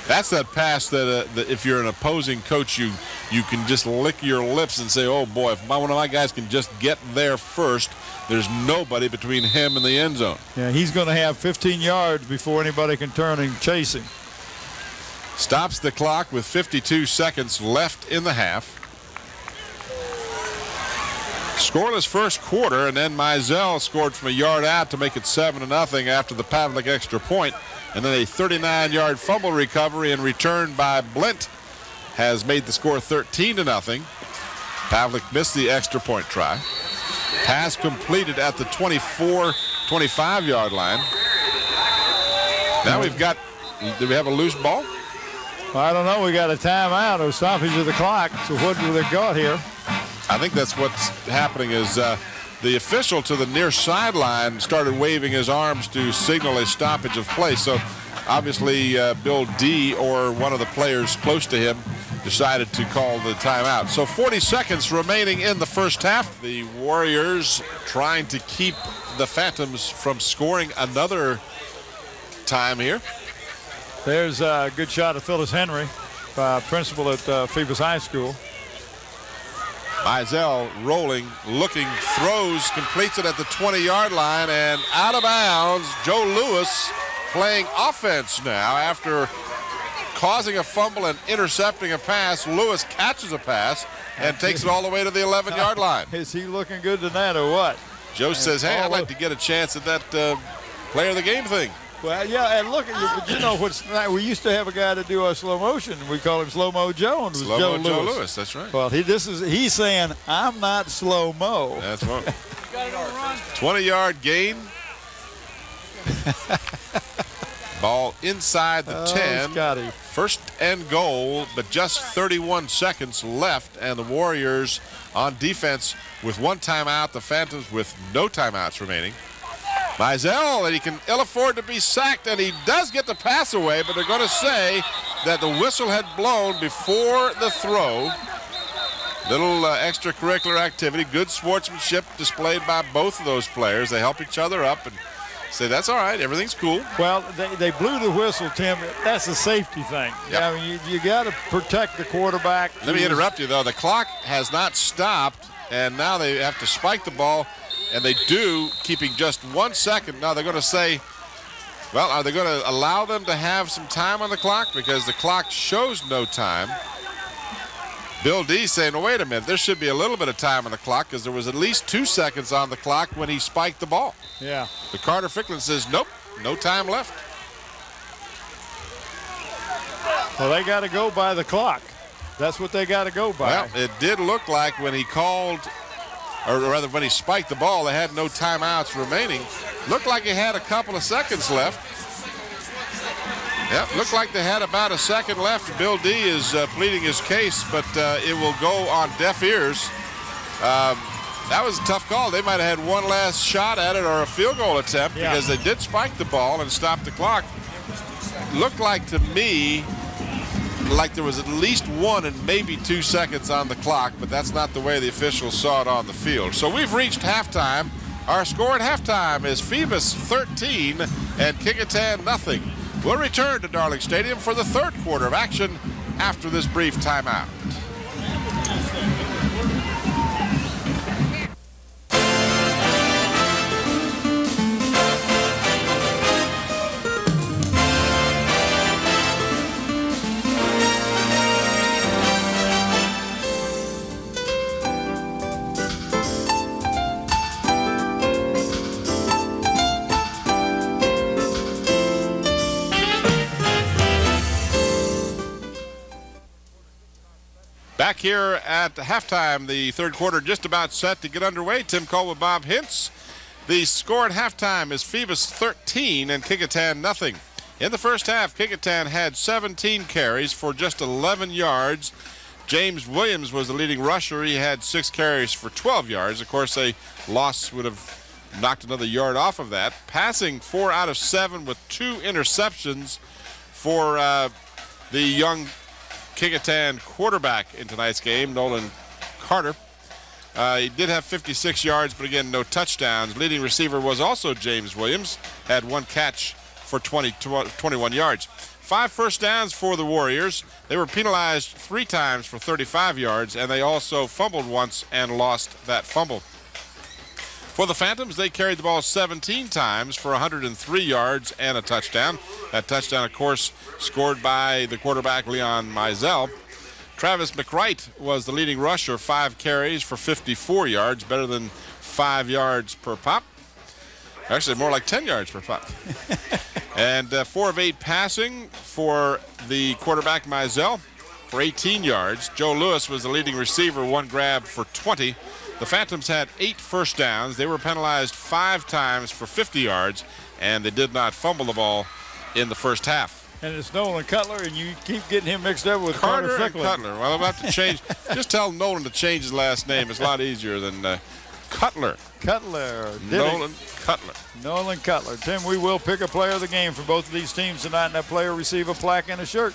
That's that pass that if you're an opposing coach, you can just lick your lips and say, oh boy, if one of my guys can just get there first, there's nobody between him and the end zone. Yeah, he's going to have 15 yards before anybody can turn and chase him. Stops the clock with 52 seconds left in the half. Scoreless first quarter, and then Mizell scored from a yard out to make it 7-0 after the Pavlik extra point. And then a 39-yard fumble recovery and return by Blint has made the score 13-0. Pavlik missed the extra point try. Pass completed at the 24-25-yard line. Now we've got, do we have a loose ball? Well, I don't know. We got a timeout or stoppage of the clock. So what do they got here? I think that's what's happening is the official to the near sideline started waving his arms to signal a stoppage of play. So obviously Bill D or one of the players close to him decided to call the timeout. So 40 seconds remaining in the first half. The Warriors trying to keep the Phantoms from scoring another time here. There's a good shot of Phyllis Henry, principal at Phoebus High School. Mizell rolling, looking, throws, completes it at the 20-yard line, and out of bounds. Joe Lewis playing offense now after causing a fumble and intercepting a pass. Lewis catches a pass and takes it all the way to the 11-yard line. Is he looking good tonight or what? Joe says, hey, I'd like to get a chance at that player of the game thing. Well, yeah, and look, you know what's nice? We used to have a guy to do our slow motion. We call him Slow-Mo Joe, and it was Joe Lewis. That's right. Well, he's saying, I'm not slow-mo. That's right. 20-yard gain. Ball inside the 10. Scotty. First and goal, but just 31 seconds left, and the Warriors on defense with one timeout. The Phantoms with no timeouts remaining. Mizell, and he can ill afford to be sacked, and he does get the pass away, but they're going to say that the whistle had blown before the throw. Little extracurricular activity, good sportsmanship displayed by both of those players. They help each other up and say, that's all right, everything's cool. Well, they blew the whistle, Tim. That's a safety thing. Yep. I mean, you got to protect the quarterback. Let me interrupt you, though. The clock has not stopped, and now they have to spike the ball. And they do, keeping just 1 second. Now they're going to say, well, are they going to allow them to have some time on the clock? Because the clock shows no time. Bill D saying, well, wait a minute, there should be a little bit of time on the clock because there was at least 2 seconds on the clock when he spiked the ball. Yeah. But Carter Ficklin says, nope, no time left. Well, they got to go by the clock. That's what they got to go by. Well, it did look like when he called, or rather when he spiked the ball, they had no timeouts remaining. Looked like he had a couple of seconds left. Yep, looked like they had about a second left. Bill D is pleading his case, but it will go on deaf ears. That was a tough call. They might have had one last shot at it or a field goal attempt because they did spike the ball and stop the clock. Looked like to me like there was at least 1 and maybe 2 seconds on the clock, but that's not the way the officials saw it on the field. So we've reached halftime. Our score at halftime is Phoebus 13 and Kecoughtan nothing. We'll return to Darling Stadium for the third quarter of action after this brief timeout. Back here at halftime, the third quarter just about set to get underway. Tim Cole with Bob Hintz. The score at halftime is Phoebus 13 and Kecoughtan nothing. In the first half, Kecoughtan had 17 carries for just 11 yards. James Williams was the leading rusher. He had 6 carries for 12 yards. Of course, a loss would have knocked another yard off of that. Passing 4 out of 7 with 2 interceptions for the young Kecoughtan quarterback in tonight's game, Nolan Carter. He did have 56 yards, but again, no touchdowns. Leading receiver was also James Williams, had 1 catch for 21 yards. 5 first downs for the Warriors. They were penalized 3 times for 35 yards, and they also fumbled once and lost that fumble. For the Phantoms, they carried the ball 17 times for 103 yards and a touchdown. That touchdown, of course, scored by the quarterback, Leon Mizell. Travis McWright was the leading rusher, 5 carries for 54 yards, better than 5 yards per pop. Actually, more like 10 yards per pop. And 4 of 8 passing for the quarterback, Mizell, for 18 yards. Joe Lewis was the leading receiver, 1 grab for 20. The Phantoms had 8 first downs. They were penalized 5 times for 50 yards, and they did not fumble the ball in the first half. And it's Nolan Cutler, and you keep getting him mixed up with Carter and Ficklin. Cutler. Well, I'm about to change. Just tell Nolan to change his last name. It's a lot easier than Cutler. Nolan Cutler. Nolan Cutler. Tim, we will pick a player of the game for both of these teams tonight, and that player will receive a plaque and a shirt.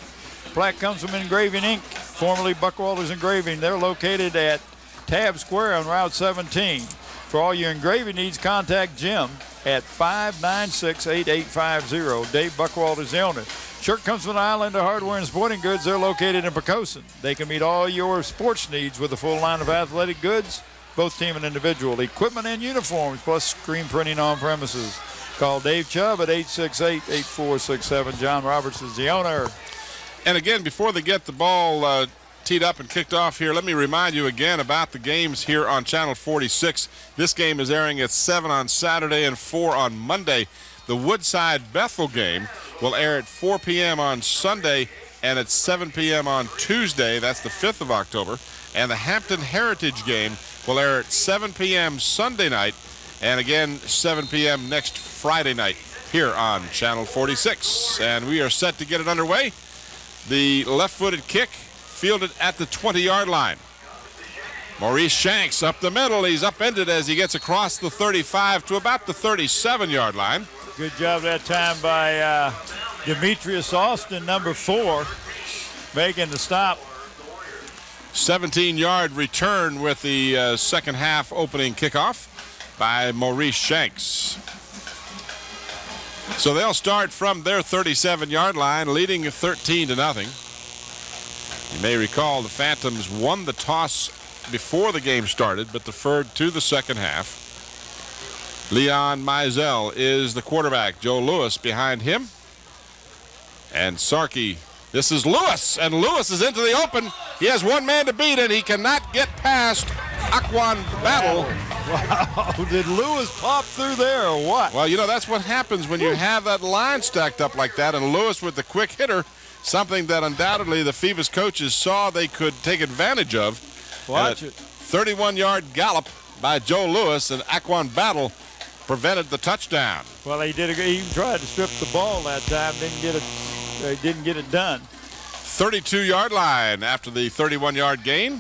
Plaque comes from Engraving Inc., formerly Buckwalter's Engraving. They're located at Tab Square on Route 17. For all your engraving needs, contact Jim at 596-8850. Dave Buckwalter is the owner. Shirt comes from Islander Hardware and Sporting Goods. They're located in Pecossin. They can meet all your sports needs with a full line of athletic goods, both team and individual, equipment and uniforms, plus screen printing on premises. Call Dave Chubb at 868-8467. John Roberts is the owner. And again, before they get the ball teed up and kicked off here, let me remind you again about the games here on Channel 46. This game is airing at 7 on Saturday and 4 on Monday. The Woodside-Bethel game will air at 4 p.m. on Sunday and at 7 p.m. on Tuesday. That's the 5th of October. And the Hampton Heritage game will air at 7 p.m. Sunday night and again 7 p.m. next Friday night here on Channel 46. And we are set to get it underway. The left-footed kick fielded at the 20-yard line. Maurice Shanks up the middle. He's upended as he gets across the 35 to about the 37-yard line. Good job that time by Demetrius Austin, number 4, making the stop. 17-yard return with the second half opening kickoff by Maurice Shanks. So they'll start from their 37-yard line, leading 13-0. You may recall the Phantoms won the toss before the game started, but deferred to the second half. Leon Mizell is the quarterback. Joe Lewis behind him. And Sarkey. This is Lewis, and Lewis is into the open. He has one man to beat, and he cannot get past Aquan Battle. Wow, did Lewis pop through there or what? Well, you know, that's what happens when you have that line stacked up like that, and Lewis with the quick hitter, something that undoubtedly the Phoebus coaches saw they could take advantage of. Watch it. 31-yard gallop by Joe Lewis, and Aquan Battle prevented the touchdown. Well, he tried to strip the ball that time, didn't get it done. 32-yard line after the 31-yard gain.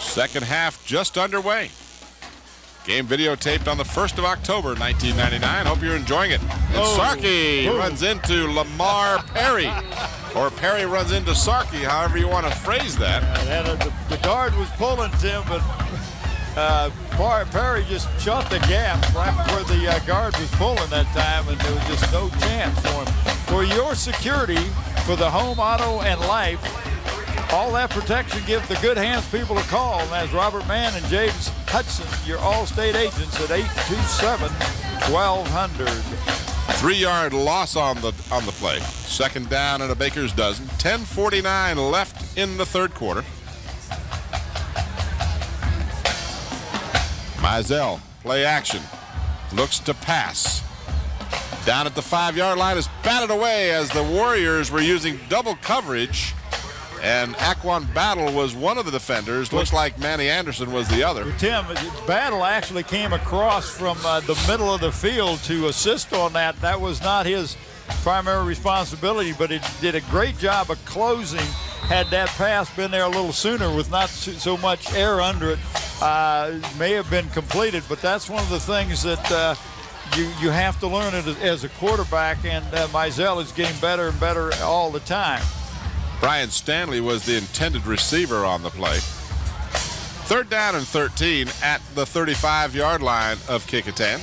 Second half just underway. Game videotaped on the 1st of October, 1999. Hope you're enjoying it. And Sarkey runs into Lamar Perry. Or Perry runs into Sarkey, however you want to phrase that. The guard was pulling, Tim, but Perry just shot the gap right where the guard was pulling that time, and there was just no chance for him. For your security, for the home, auto, and life, all that protection, give the Good Hands people a call. And that's Robert Mann and James Hudson, your All-State agents at 827-1200. 3-yard loss on the play. Second down and a baker's dozen. 10:49 left in the third quarter. Mizell, play action, looks to pass. Down at the 5-yard line, is batted away as the Warriors were using double coverage, and Aquan Battle was one of the defenders. Looks like Manny Anderson was the other. Tim, Battle actually came across from the middle of the field to assist on that. That was not his primary responsibility, but he did a great job of closing. Had that pass been there a little sooner with not so much air under it, may have been completed. But that's one of the things that you have to learn it as a quarterback, and Mizell is getting better and better all the time. Brian Stanley was the intended receiver on the play. Third down and 13 at the 35-yard line of Kecoughtan.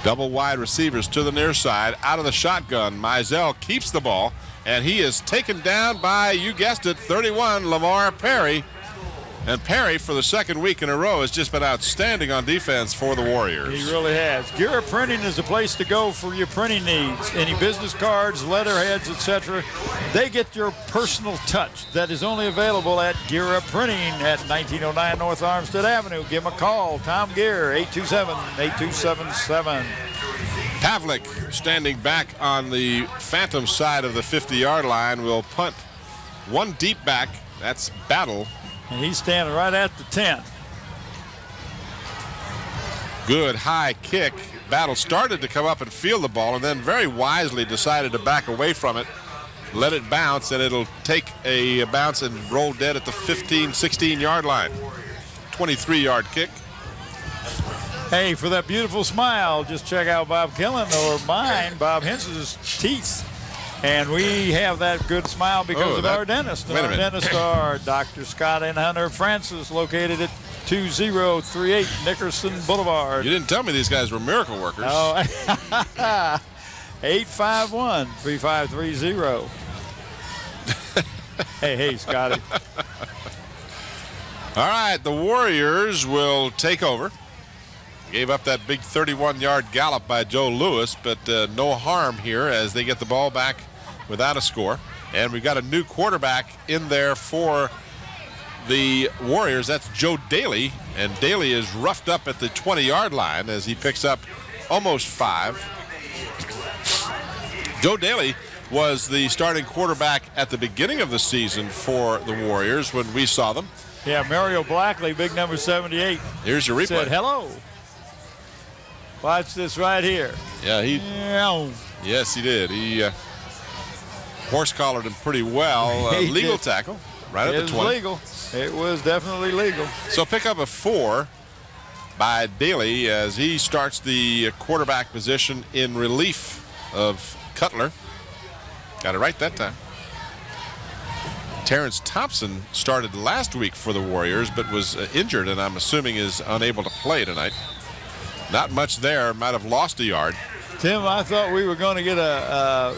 Double wide receivers to the near side. Out of the shotgun, Mizell keeps the ball, and he is taken down by, you guessed it, 31, Lamar Perry. And Perry, for the second week in a row, has just been outstanding on defense for the Warriors. He really has. Gira Printing is the place to go for your printing needs. Any business cards, letterheads, etc. They get your personal touch. That is only available at Gira Printing at 1909 North Armstead Avenue. Give them a call. Tom Gear, 827-8277. Pavlik, standing back on the Phantom side of the 50-yard line, will punt one deep back. That's Battle. And he's standing right at the 10. Good high kick. Battle started to come up and field the ball, and then very wisely decided to back away from it, let it bounce, and it'll take a bounce and roll dead at the 15, 16-yard line. 23-yard kick. Hey, for that beautiful smile, just check out Bob Killen or mine, Bob Hence's teeth. And we have that good smile because of our dentist. Wait a minute. Our dentists are Dr. Scott and Hunter Francis, located at 2038 Nickerson Boulevard. You didn't tell me these guys were miracle workers. Oh, 851-3530. Hey, Scotty. All right, the Warriors will take over. Gave up that big 31-yard gallop by Joe Lewis, but no harm here as they get the ball back without a score. And we've got a new quarterback in there for the Warriors. That's Joe Daly, and Daly is roughed up at the 20-yard line as he picks up almost 5. Joe Daly was the starting quarterback at the beginning of the season for the Warriors when we saw them. Yeah, Mario Blackley, big number 78. Here's your replay. Said hello. Watch this right here. Yeah, yes, he did. He horse-collared him pretty well. Legal tackle right at the 20. It was legal. It was definitely legal. So pick up a 4 by Daly as he starts the quarterback position in relief of Cutler. Got it right that time. Terrence Thompson started last week for the Warriors but was injured, and I'm assuming is unable to play tonight. Not much there. Might have lost a yard. Tim, I thought we were going to get a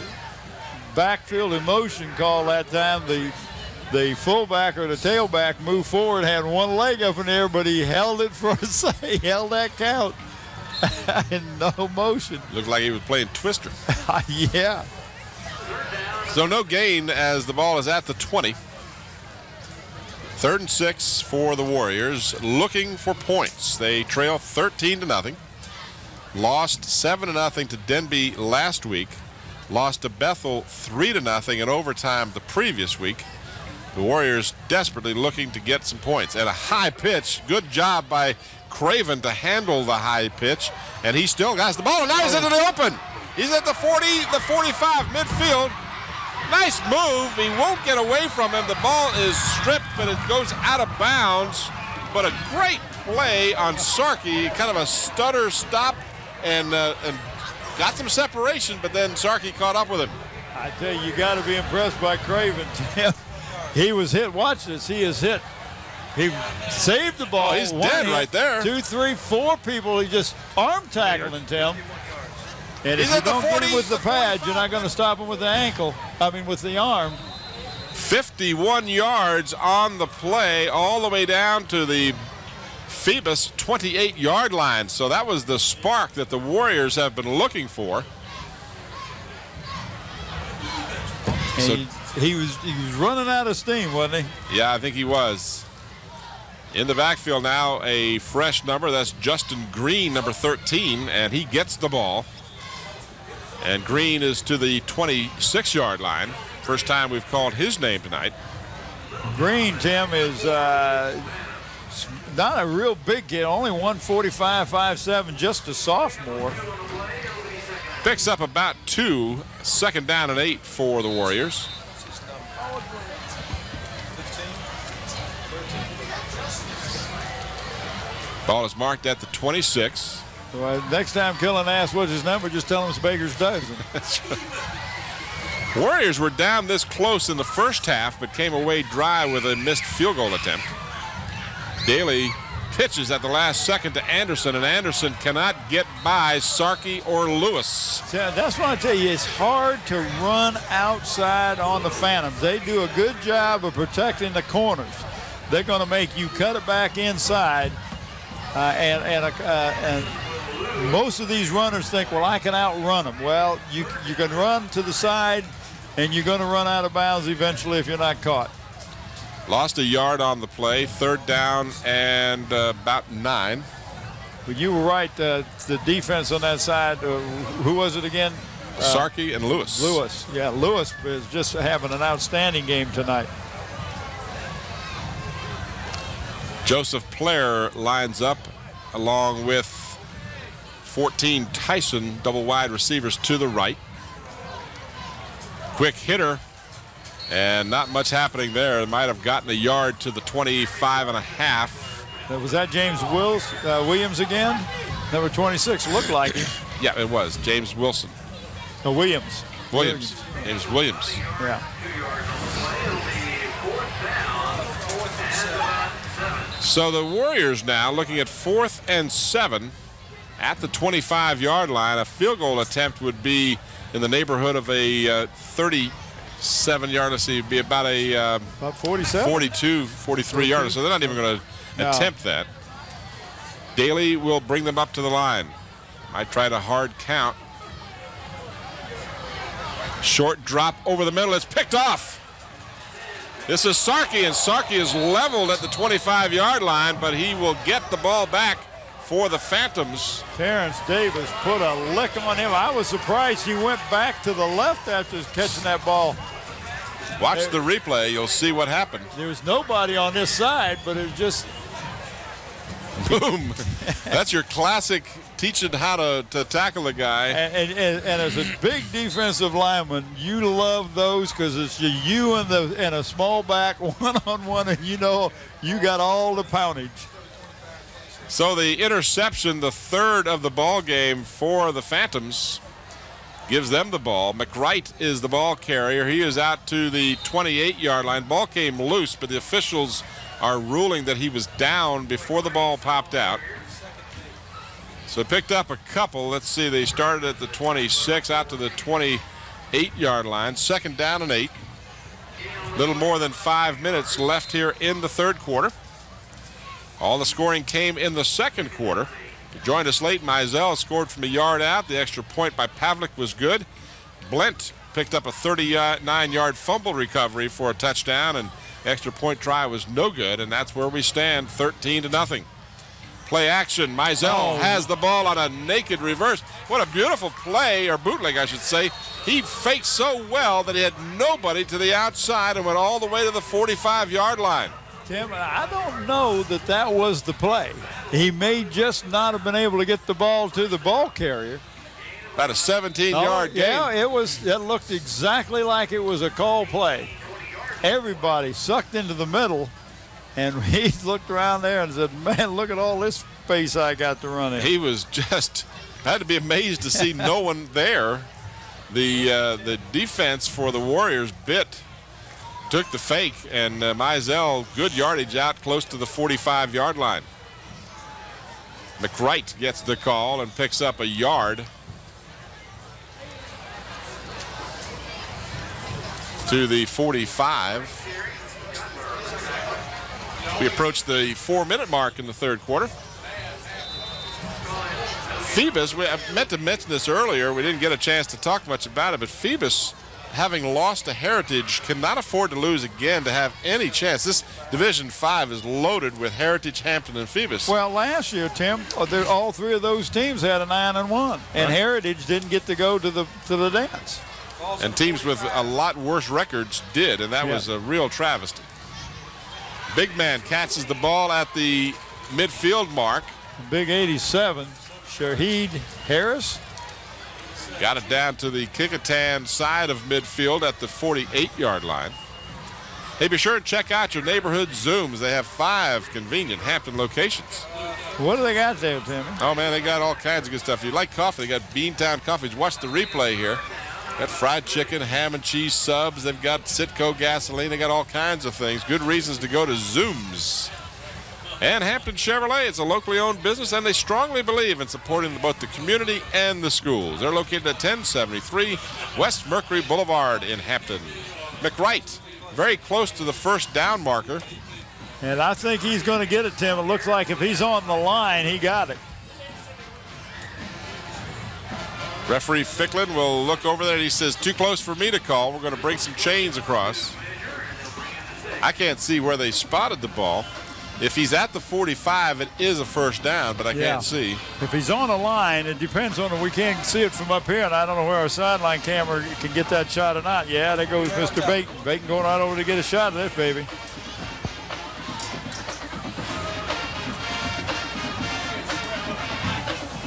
backfield in motion call that time. The fullback or the tailback moved forward, had one leg up in the air, but he held it for a second. He held that count in no motion. Looked like he was playing Twister. Yeah. So no gain as the ball is at the 20. 3rd and 6 for the Warriors, looking for points. They trail 13-0. Lost 7-0 to Denby last week. Lost to Bethel 3-0 in overtime the previous week. The Warriors desperately looking to get some points. And a high pitch. Good job by Craven to handle the high pitch. And he still has the ball. And now he's into the open. He's at the 40, the 45 midfield. Nice move. He won't get away from him. The ball is stripped, but it goes out of bounds. But a great play on Sarkey. Kind of a stutter stop and got some separation, but then Sarkey caught up with him. I tell you, you got to be impressed by Craven. He was hit. Watch this. He is hit. He saved the ball. Oh, he's dead right there. 2, 3, 4 people. He just arm tackling him. And if you don't get him with the pad, you're not going to stop him with the ankle. I mean, with the arm. 51 yards on the play, all the way down to the Phoebus 28-yard line. So that was the spark that the Warriors have been looking for. So he was running out of steam, wasn't he? Yeah, I think he was. In the backfield now, a fresh number. That's Justin Green, number 13, and he gets the ball. And Green is to the 26-yard line. First time we've called his name tonight. Green, Tim, is not a real big kid, only 145, 5'7", just a sophomore. Picks up about 2, 2nd down and 8 for the Warriors. Ball is marked at the 26. Well, next time Killen asks what's his number, just tell him it's Baker's dozen. Warriors were down this close in the first half, but came away dry with a missed field goal attempt. Daly pitches at the last second to Anderson, and Anderson cannot get by Sarkey or Lewis. Yeah, that's what I tell you. It's hard to run outside on the Phantoms. They do a good job of protecting the corners. They're going to make you cut it back inside. And most of these runners think, well, I can outrun them. Well, you can run to the side, and you're going to run out of bounds eventually if you're not caught. Lost a yard on the play, 3rd down and about 9. But you were right. The defense on that side, who was it again? Sarkey and Lewis. Lewis, yeah, Lewis is just having an outstanding game tonight. Joseph Player lines up along with 14 Tyson, double wide receivers to the right. Quick hitter, and not much happening there. It might have gotten a yard to the 25.5. Was that James Williams again? Number 26 looked like it. Yeah, it was James Wilson. No, Williams. James Williams. Yeah. So the Warriors now looking at 4th and 7 at the 25-yard line. A field goal attempt would be in the neighborhood of a 37-yard. Let's see, it'd be about a about 47, 42, 43 yards. So they're not even going to attempt that. Daly will bring them up to the line. Might try to hard count. Short drop over the middle. It's picked off. This is Sarkey, and Sarkey is leveled at the 25-yard line, but he will get the ball back for the Phantoms. Terrence Davis put a lick on him. I was surprised he went back to the left after catching that ball. Watch the replay. You'll see what happened. There was nobody on this side, but it was just... Boom. That's your classic teaching how to tackle a guy. And as a big defensive lineman, you love those because it's you and a small back one-on-one, and you know you got all the poundage. So the interception, the 3rd of the ball game for the Phantoms, gives them the ball. McWright is the ball carrier. He is out to the 28-yard line. Ball came loose, but the officials are ruling that he was down before the ball popped out. So picked up a couple. Let's see, they started at the 26 out to the 28-yard line. 2nd down and 8. Little more than 5 minutes left here in the 3rd quarter. All the scoring came in the 2nd quarter. Joined us late. Mizell scored from a yard out. The extra point by Pavlik was good. Blent picked up a 39-yard fumble recovery for a touchdown, and extra point try was no good, and that's where we stand, 13-0. Play action. Mizell has the ball on a naked reverse. What a beautiful play, or bootleg, I should say. He faked so well that he had nobody to the outside and went all the way to the 45-yard line. Tim, I don't know that was the play. He may just not have been able to get the ball to the ball carrier. About a 17-yard gain. Yeah, it looked exactly like it was a call play. Everybody sucked into the middle, and he looked around there and said, man, look at all this space I got to run in. He was just, had to be amazed to see no one there. The defense for the Warriors took the fake, and Mizell, good yardage out close to the 45-yard line. McWright gets the call and picks up a yard to the 45. We approach the 4-minute mark in the third quarter. Phoebus, I meant to mention this earlier. We didn't get a chance to talk much about it, but Phoebus, having lost to Heritage, cannot afford to lose again to have any chance. This Division 5 is loaded with Heritage, Hampton, and Phoebus. Well, last year, Tim, all three of those teams had a 9-1, and Heritage didn't get to go to the dance. And teams with a lot worse records did, and that was a real travesty. Big man catches the ball at the midfield mark. Big 87, Shahid Harris. Got it down to the Kecoughtan side of midfield at the 48-yard line. Hey, be sure to check out your neighborhood Zooms. They have 5 convenient Hampton locations. What do they got there, Timmy? Oh, man, they got all kinds of good stuff. If you like coffee, they got Beantown Coffees. Watch the replay here. Got fried chicken, ham and cheese subs. They've got Citgo gasoline. They got all kinds of things. Good reasons to go to Zooms. And Hampton Chevrolet, it's a locally owned business, and they strongly believe in supporting both the community and the schools. They're located at 1073 West Mercury Boulevard in Hampton. McWright, very close to the first down marker. And I think he's going to get it, Tim. It looks like if he's on the line, he got it. Referee Ficklin will look over there and he says, too close for me to call. We're going to bring some chains across. I can't see where they spotted the ball. If he's at the 45, it is a first down, but I can't see. If he's on a line, it depends on it. We can't see it from up here, and I don't know where our sideline camera can get that shot or not. Yeah, there goes Mr. Bacon. Bacon going right over to get a shot of this, baby.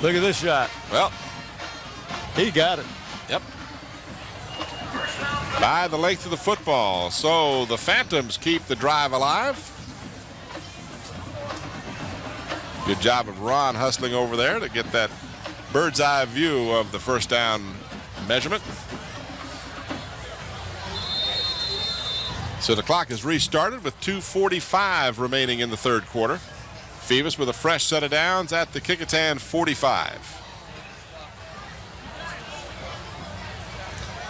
Look at this shot. Well, he got it. Yep. By the length of the football. So the Phantoms keep the drive alive. Good job of Ron hustling over there to get that bird's eye view of the first down measurement. So the clock is restarted with 2:45 remaining in the third quarter. Phoebus with a fresh set of downs at the Kecoughtan 45.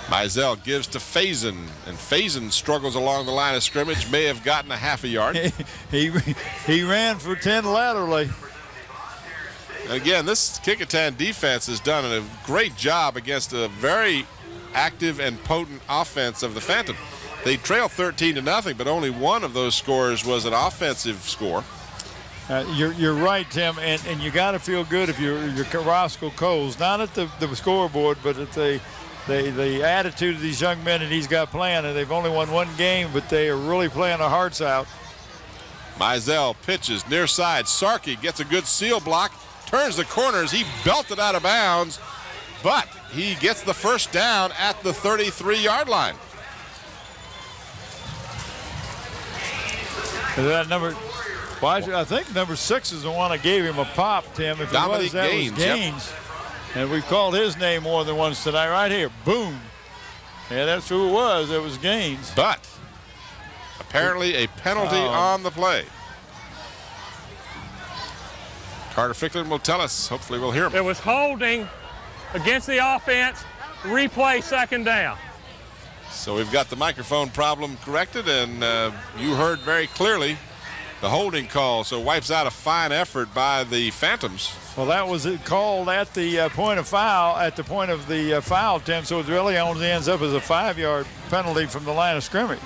Mizell gives to Faison, and Faison struggles along the line of scrimmage, may have gotten a half a yard. he ran for 10 laterally. Again, this Kecoughtan defense has done a great job against a very active and potent offense of the Phantom. They trail 13-0, but only one of those scores was an offensive score. You're right, Tim, and you got to feel good if you're Roscoe Coles, not at the scoreboard, but at the attitude of these young men that he's got playing. And they've only won one game, but they are really playing their hearts out. Mizell pitches near side. Sarkey gets a good seal block, turns the corners. He belted out of bounds, but he gets the first down at the 33-yard line. Is that number? I think number 6 is the one that gave him a pop, Tim. If it was, that was Gaines. Yep. And we've called his name more than once tonight. Right here, boom. Yeah, that's who it was. It was Gaines. But apparently a penalty on the play. Carter Ficklin will tell us. Hopefully we'll hear him. It was holding against the offense. Replay second down. So we've got the microphone problem corrected, and you heard very clearly the holding call. So wipes out a fine effort by the Phantoms. Well, that was called at the point of foul, at the point of the foul, Tim. So it really only ends up as a 5-yard penalty from the line of scrimmage.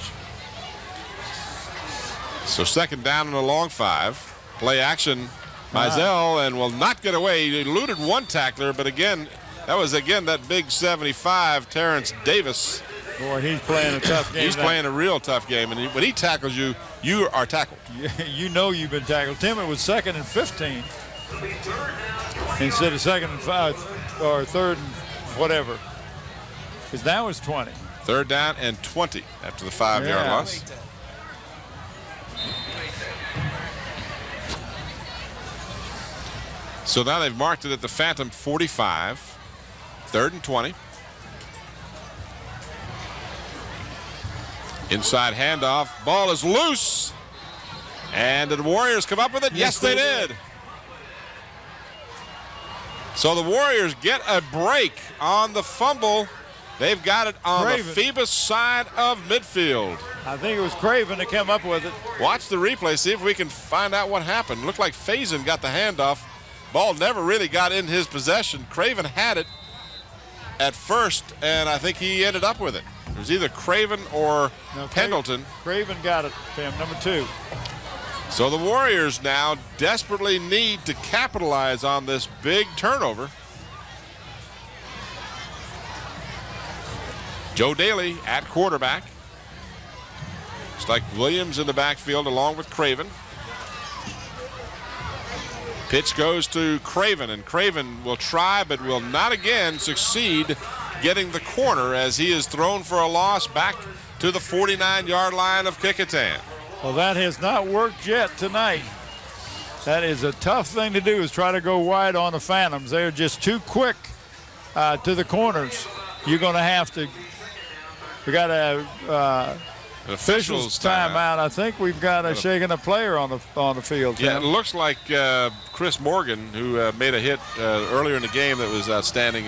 So second down and a long 5. Play action. Mizell and will not get away. He eluded one tackler, but again, that was that big 75, Terrence Davis. Boy, he's playing a tough game. He's playing a real tough game, and when he tackles you, you are tackled. You know you've been tackled. Tim, it was 2nd and 15 instead of 2nd and 5 or 3rd and whatever. Because now it's 20. 3rd down and 20 after the 5-yard loss. So now they've marked it at the Phantom 45, 3rd and 20. Inside handoff. Ball is loose. And did the Warriors come up with it? Yes, they did. So the Warriors get a break on the fumble. They've got it on the Phoebus side of midfield. I think it was Craven that came up with it. Watch the replay, see if we can find out what happened. Looked like Faison got the handoff. Ball never really got in his possession. Craven had it at first, and I think he ended up with it. It was either Craven or Pendleton. Craven got it, Tim, number 2. So the Warriors now desperately need to capitalize on this big turnover. Joe Daly at quarterback. It's like Williams in the backfield along with Craven. Pitch goes to Craven, and Craven will try but will not again succeed getting the corner as he is thrown for a loss back to the 49-yard line of Kecoughtan. Well, that has not worked yet tonight. That is a tough thing to do, is try to go wide on the Phantoms. They're just too quick to the corners. You're going to have to, we got a officials timeout. I think we've got a shaking a player on the field. Yeah, it looks like Chris Morgan, who made a hit earlier in the game that was outstanding,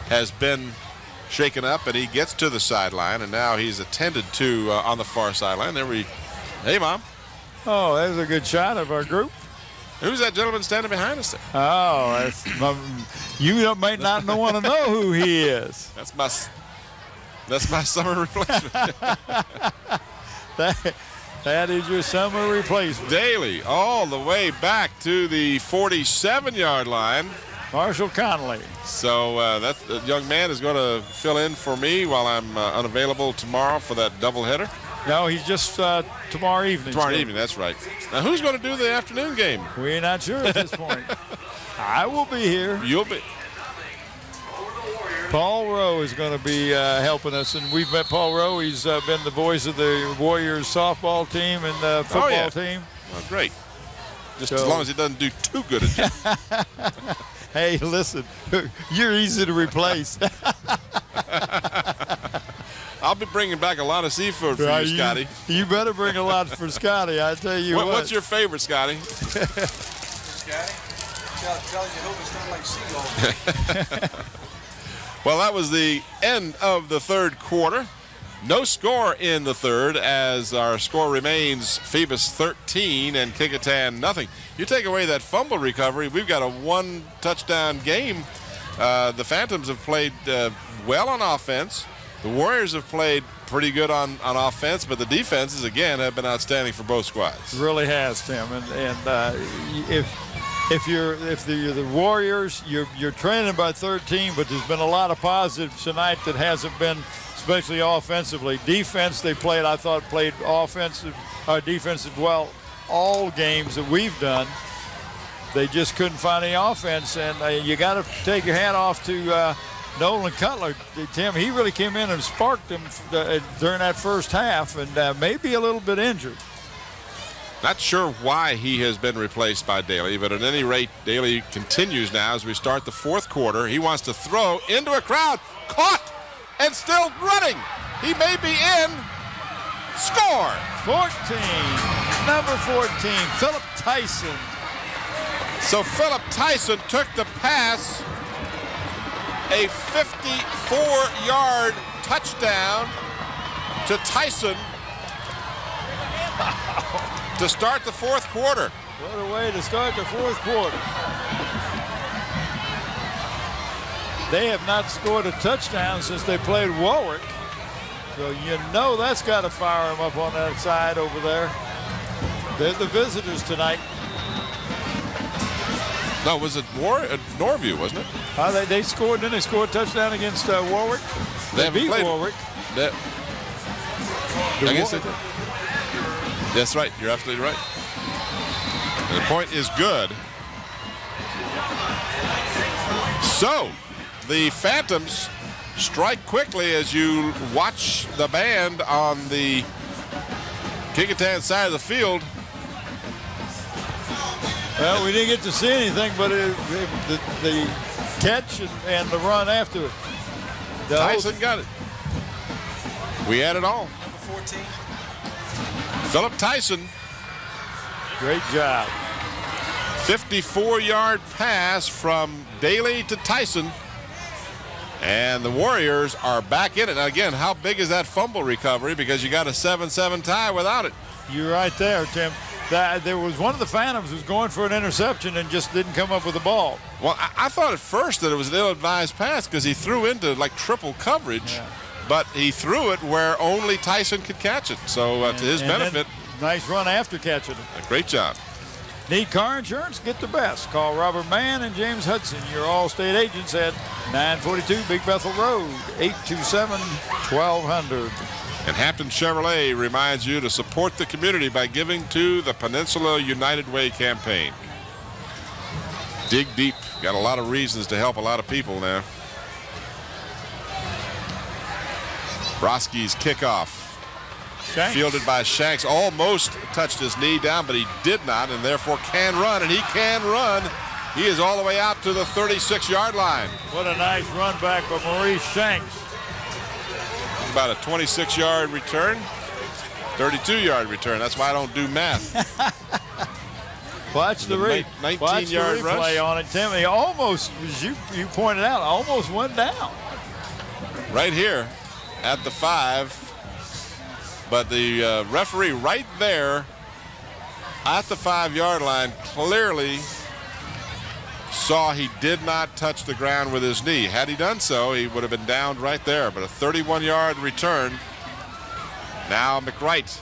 has been shaken up, and he gets to the sideline, and now he's attended to on the far sideline. Hey, Mom. Oh, there's a good shot of our group. Who's that gentleman standing behind us there? Oh, you might not want to know who he is. That's my summer replacement. That is your summer replacement. Daly all the way back to the 47-yard line. Marshall Connolly. So that young man is going to fill in for me while I'm unavailable tomorrow for that doubleheader. No, he's just tomorrow evening. Tomorrow evening, that's right. Now, who's going to do the afternoon game? We're not sure at this point. I will be here. You'll be. Paul Rowe is going to be helping us, and we've met Paul Rowe. He's been the voice of the Warriors softball team and the football team. Well, great. Just as long as he doesn't do too good a job. Hey, listen, you're easy to replace. I'll be bringing back a lot of seafood for you, Scotty. You better bring a lot for Scotty, I tell you what. What's your favorite, Scotty? Scotty? Tell you hope it's not like seagulls. Well, that was the end of the third quarter. No score in the third, as our score remains Phoebus 13 and Kecoughtan nothing. You take away that fumble recovery, we've got a one-touchdown game. The Phantoms have played well on offense. The Warriors have played pretty good on offense, but the defenses, again, have been outstanding for both squads. It really has, Tim. And if you're the Warriors, you're trailing by 13, but there's been a lot of positives tonight that hasn't been, especially offensively. Defense, I thought played defensive well all games that we've done. They just couldn't find any offense, and you got to take your hat off to Nolan Cutler. Tim, he really came in and sparked them during that first half, and maybe a little bit injured. Not sure why he has been replaced by Daly, but at any rate, Daly continues now as we start the fourth quarter. He wants to throw into a crowd. Caught and still running. He may be in. Score. 14. Number 14, Philip Tyson. So Philip Tyson took the pass. A 54-yard touchdown to Tyson to start the fourth quarter. What a way to start the fourth quarter. They have not scored a touchdown since they played Warwick. So you know that's got to fire them up on that side over there. They're the visitors tonight. No, was it Norview, wasn't it? They scored, didn't they score a touchdown against Warwick? They beat Warwick. That's right. You're absolutely right. And the point is good. So, the Phantoms strike quickly as you watch the band on the Kecoughtan side of the field. Well, we didn't get to see anything, but the catch and the run after it. Tyson got it. We had it all. Number 14. Philip Tyson. Great job. 54-yard pass from Daly to Tyson. And the Warriors are back in it. Now again, how big is that fumble recovery? Because you got a 7-7 tie without it. You're right there, Tim. There was one of the Phantoms who was going for an interception and just didn't come up with the ball. Well, I thought at first that it was an ill-advised pass because he threw into like triple coverage, but he threw it where only Tyson could catch it. So to his benefit. Nice run after catching it. Great job. Need car insurance? Get the best. Call Robert Mann and James Hudson, your Allstate agents at 942 Big Bethel Road, 827-1200. And Hampton Chevrolet reminds you to support the community by giving to the Peninsula United Way campaign. Dig deep. Got a lot of reasons to help a lot of people now. Broski's kickoff. Shanks. Fielded by Shanks. Almost touched his knee down, but he did not, and therefore can run, and he can run. He is all the way out to the 36-yard line. What a nice run back by Maurice Shanks. About a 26-yard return, 32-yard return. That's why I don't do math. Watch the 19-yard replay rush on it, Tim. He almost, as you pointed out, almost went down. Right here at the 5. But the referee right there at the 5-yard line clearly saw he did not touch the ground with his knee. Had he done so, he would have been downed right there. But a 31-yard return. Now McWright,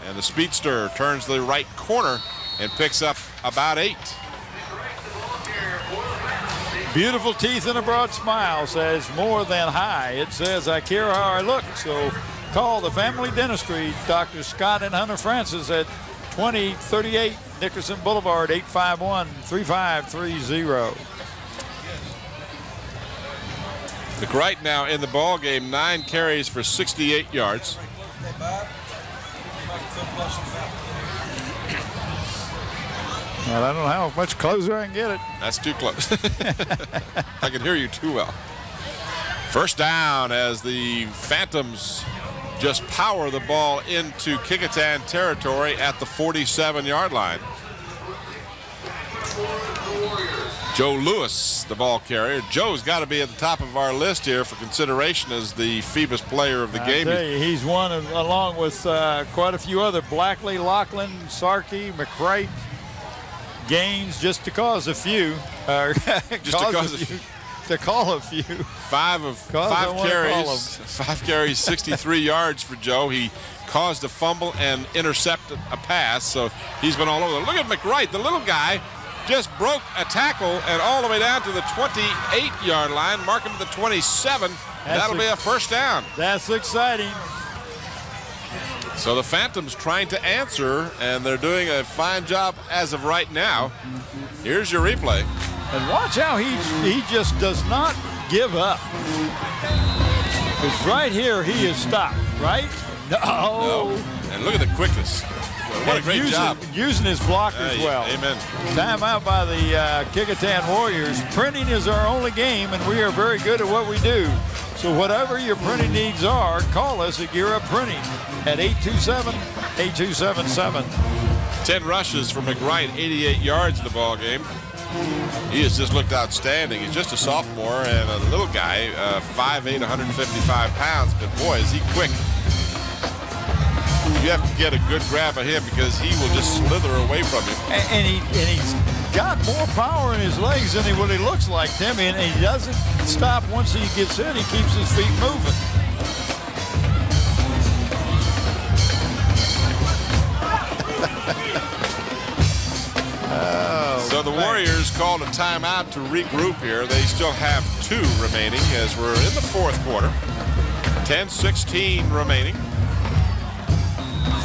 and the speedster turns the right corner and picks up about 8. Beautiful teeth and a broad smile says more than high. It says I care how I look. So call the Family Dentistry, Dr. Scott and Hunter Francis at 2038 Nickerson Boulevard, 851-3530. McWright now in the ball game, 9 carries for 68 yards. Well, I don't know how much closer I can get it. That's too close. I can hear you too well. First down as the Phantoms just power the ball into Kecoughtan territory at the 47-yard line. Joe Lewis, the ball carrier. Joe's got to be at the top of our list here for consideration as the Phoebus player of the game. I tell you, he's one along with quite a few other. Blackley, Lachlan, Sarkey, McWright, Gaines, just to cause a few. To call a few. 5 carries, 63 yards for Joe. He caused a fumble and intercepted a pass, so he's been all over. Look at McWright, the little guy, just broke a tackle and all the way down to the 28-yard line, mark him at the 27. That'll be a first down. That's exciting. So the Phantoms trying to answer, and they're doing a fine job as of right now. Here's your replay. And watch how he just does not give up. Because right here he is stopped, right? No. And look at the quickness. What a great job. Using his blockers well. Amen. Timeout by the Kecoughtan Warriors. Printing is our only game, and we are very good at what we do. So whatever your printing needs are, call us at Gear Up Printing at 827-8277. 10 rushes for McWright, 88 yards in the ball game. He has just looked outstanding. He's just a sophomore and a little guy, 5'8", 155 pounds, but boy, is he quick. You have to get a good grab of him because he will just slither away from you. And he's got more power in his legs than what he looks like, Timmy, and he doesn't stop once he gets in. He keeps his feet moving. So the Warriors called a timeout to regroup here. They still have 2 remaining as we're in the 4th quarter. 10-16 remaining.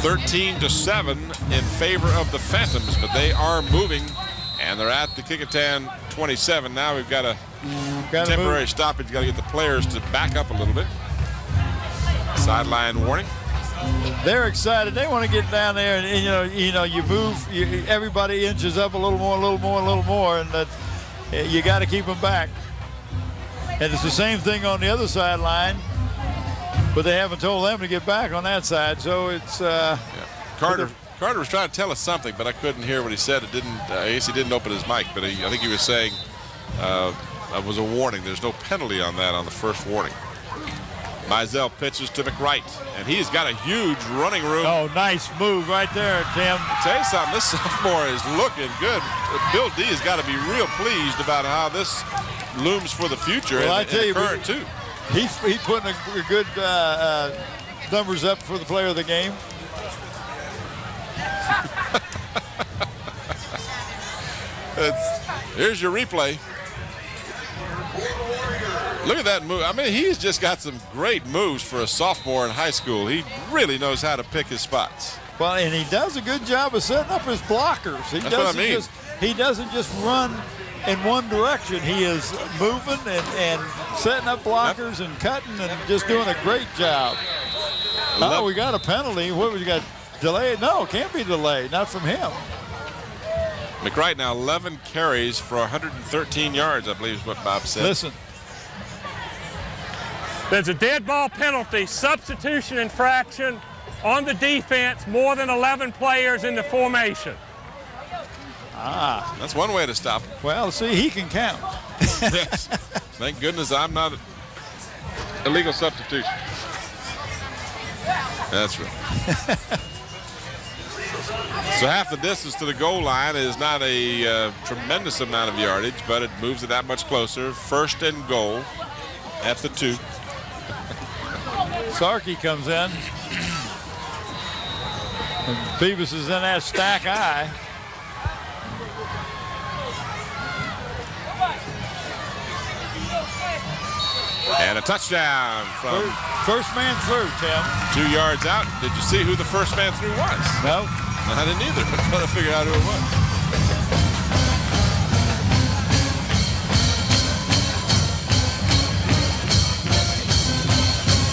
13-7 in favor of the Phantoms, but they are moving, and they're at the Kecoughtan 27. Now we've got a temporary stoppage. Got to get the players to back up a little bit. Sideline warning. They're excited. They want to get down there, and you move. Everybody inches up a little more, and you got to keep them back. And it's the same thing on the other sideline. but they haven't told them to get back on that side. So it's Carter was trying to tell us something, but I couldn't hear what he said. I guess he didn't open his mic, but I think he was saying it was a warning. There's no penalty on that on the first warning. Mizell pitches to McWright, and he's got a huge running room. Oh, nice move right there, Tim. I'll tell you something, this sophomore is looking good. Bill D has got to be real pleased about how this looms for the future. Well, and I tell you, current too. He's putting a good numbers up for the player of the game. Here's your replay. Look at that move. I mean, he's just got some great moves for a sophomore in high school. He really knows how to pick his spots. Well, and he does a good job of setting up his blockers. That's what I mean. He doesn't just run in one direction. He is moving and setting up blockers and cutting and just doing a great job. Oh, we got a penalty. What we got? Delay? No, it can't be delayed. Not from him. McWright now 11 carries for 113 yards, I believe is what Bob said. Listen. There's a dead ball penalty, substitution infraction on the defense, more than 11 players in the formation. Ah. That's one way to stop him. Well, see, he can count. Yes. Thank goodness I'm not an illegal substitution. That's right. So half the distance to the goal line is not a tremendous amount of yardage, but it moves it that much closer. First and goal at the 2. Sarkey comes in. And Phoebus is in that stack eye. And a touchdown from first man through, Tim. 2 yards out. Did you see who the first man through was? No. I didn't either. I'm trying to figure out who it was.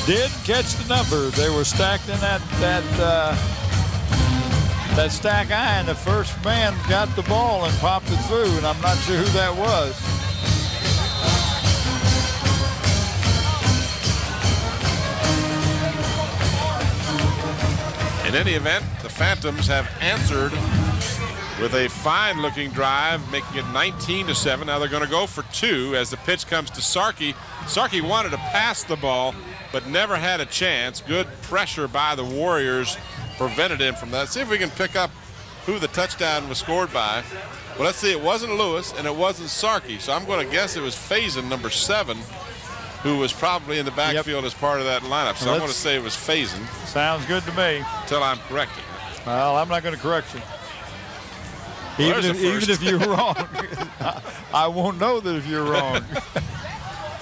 Didn't catch the number. They were stacked in that stack eye, and the first man got the ball and popped it through, and I'm not sure who that was. In any event, the Phantoms have answered with a fine-looking drive, making it 19-7. Now they're going to go for 2 as the pitch comes to Sarkey. Sarkey wanted to pass the ball, but never had a chance. Good pressure by the Warriors prevented him from that. See if we can pick up who the touchdown was scored by. Well, let's see. It wasn't Lewis, and it wasn't Sarkey, so I'm going to guess it was Faison, number 7, who was probably in the backfield as part of that lineup. So I'm going to say it was Faison. Sounds good to me. Until I'm corrected. Well, I'm not going to correct you. Well, even if you're wrong, I won't know that if you're wrong.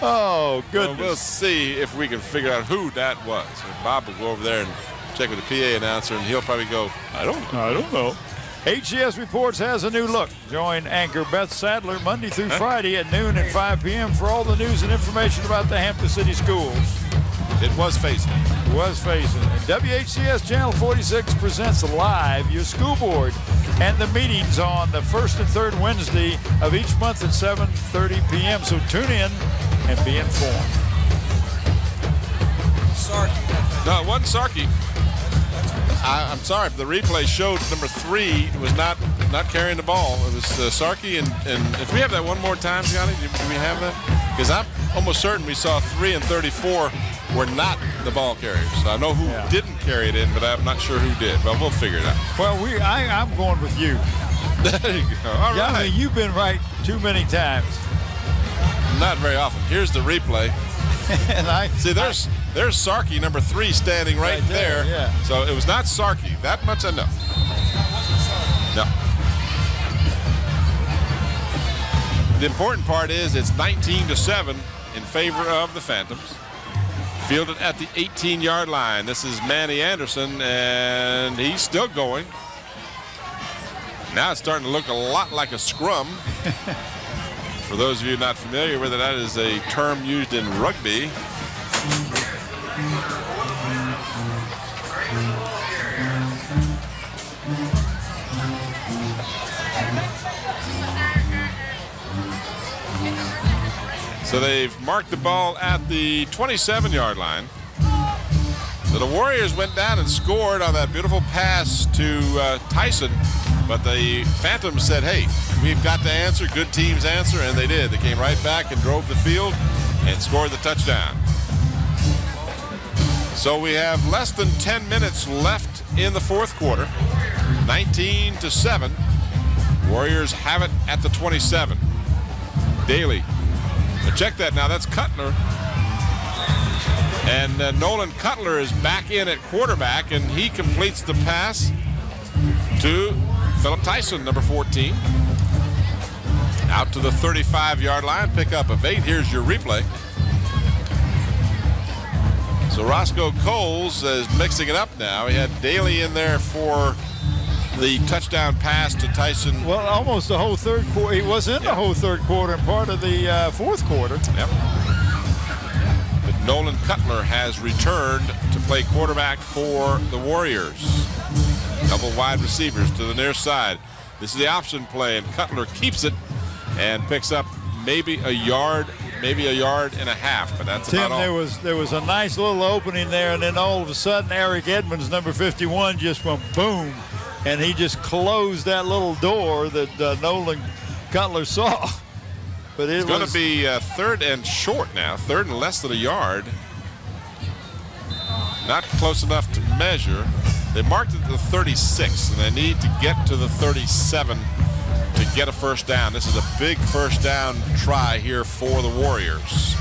Oh, goodness. Well, we'll see if we can figure out who that was. Bob will go over there and check with the PA announcer, and he'll probably go, I don't know. HCS Reports has a new look. Join anchor Beth Sadler Monday through Friday at noon and 5 p.m. for all the news and information about the Hampton City schools. It was Faison. It was Faison. And WHCS Channel 46 presents live your school board and the meetings on the first and third Wednesday of each month at 7:30 p.m. So tune in and be informed. Sarkey. No, it wasn't Sarkey. I'm sorry, the replay showed number 3 was not carrying the ball. It was Sarkey, and if we have that one more time, Johnny, do we have that? Because I'm almost certain we saw 3 and 34 were not the ball carriers. So I know who didn't carry it in, but I'm not sure who did. But we'll figure it out. Well, I'm going with you. There you go. All right. I mean, you've been right too many times. Not very often. Here's the replay. And see, there's Sarkey, number 3, standing right there. Yeah. So it was not Sarkey. That much I know. No. The important part is it's 19-7 in favor of the Phantoms. Fielded at the 18-yard line. This is Manny Anderson, and he's still going. Now it's starting to look a lot like a scrum. For those of you not familiar with it, that is a term used in rugby. So they've marked the ball at the 27-yard line. the Warriors went down and scored on that beautiful pass to Tyson, but the Phantoms said, hey, we've got to answer. Good teams answer, and they did. They came right back and drove the field and scored the touchdown. So we have less than 10 minutes left in the fourth quarter. 19-7. Warriors have it at the 27. Daly. But check that now. That's Cutler. And Nolan Cutler is back in at quarterback, and he completes the pass to Philip Tyson, number 14. Out to the 35-yard line, pickup of 8. Here's your replay. So Roscoe Coles is mixing it up now. He had Daly in there for the touchdown pass to Tyson. Well, almost the whole third quarter. He was in the whole third quarter and part of the fourth quarter. Yep. But Nolan Cutler has returned to play quarterback for the Warriors. Double wide receivers to the near side. This is the option play, and Cutler keeps it and picks up maybe a yard and a half, but that's Tim, about all. there was a nice little opening there, and then all of a sudden Eric Edmonds, number 51, just went boom, and he just closed that little door that Nolan Cutler saw. But it's going to be third and short now, third and less than a yard. Not close enough to measure. They marked it to the 36, and they need to get to the 37 to get a first down. This is a big first down try here for the Warriors.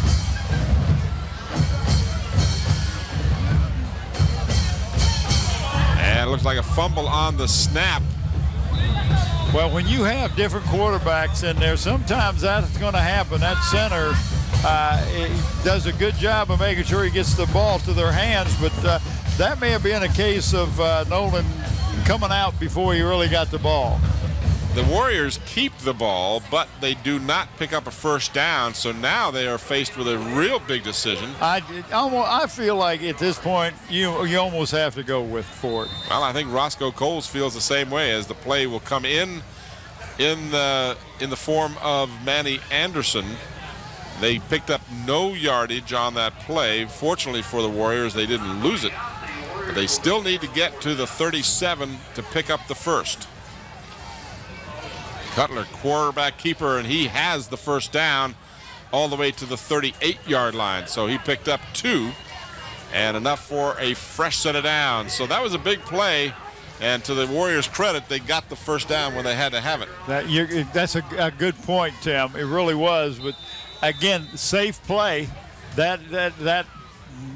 And it looks like a fumble on the snap. Well, when you have different quarterbacks in there, sometimes that's going to happen. That center does a good job of making sure he gets the ball to their hands, but that may have been a case of Nolan coming out before he really got the ball. The Warriors keep the ball, but they do not pick up a first down, so now they are faced with a real big decision. I feel like at this point you almost have to go for it. Well, I think Roscoe Coles feels the same way, as the play will come in the form of Manny Anderson. They picked up no yardage on that play. Fortunately for the Warriors, they didn't lose it, but they still need to get to the 37 to pick up the first. Cutler, quarterback keeper, and he has the first down all the way to the 38-yard line. So he picked up 2 and enough for a fresh set of downs. So that was a big play, and to the Warriors' credit, they got the first down when they had to have it. That's a good point, Tim. It really was. But again, safe play. That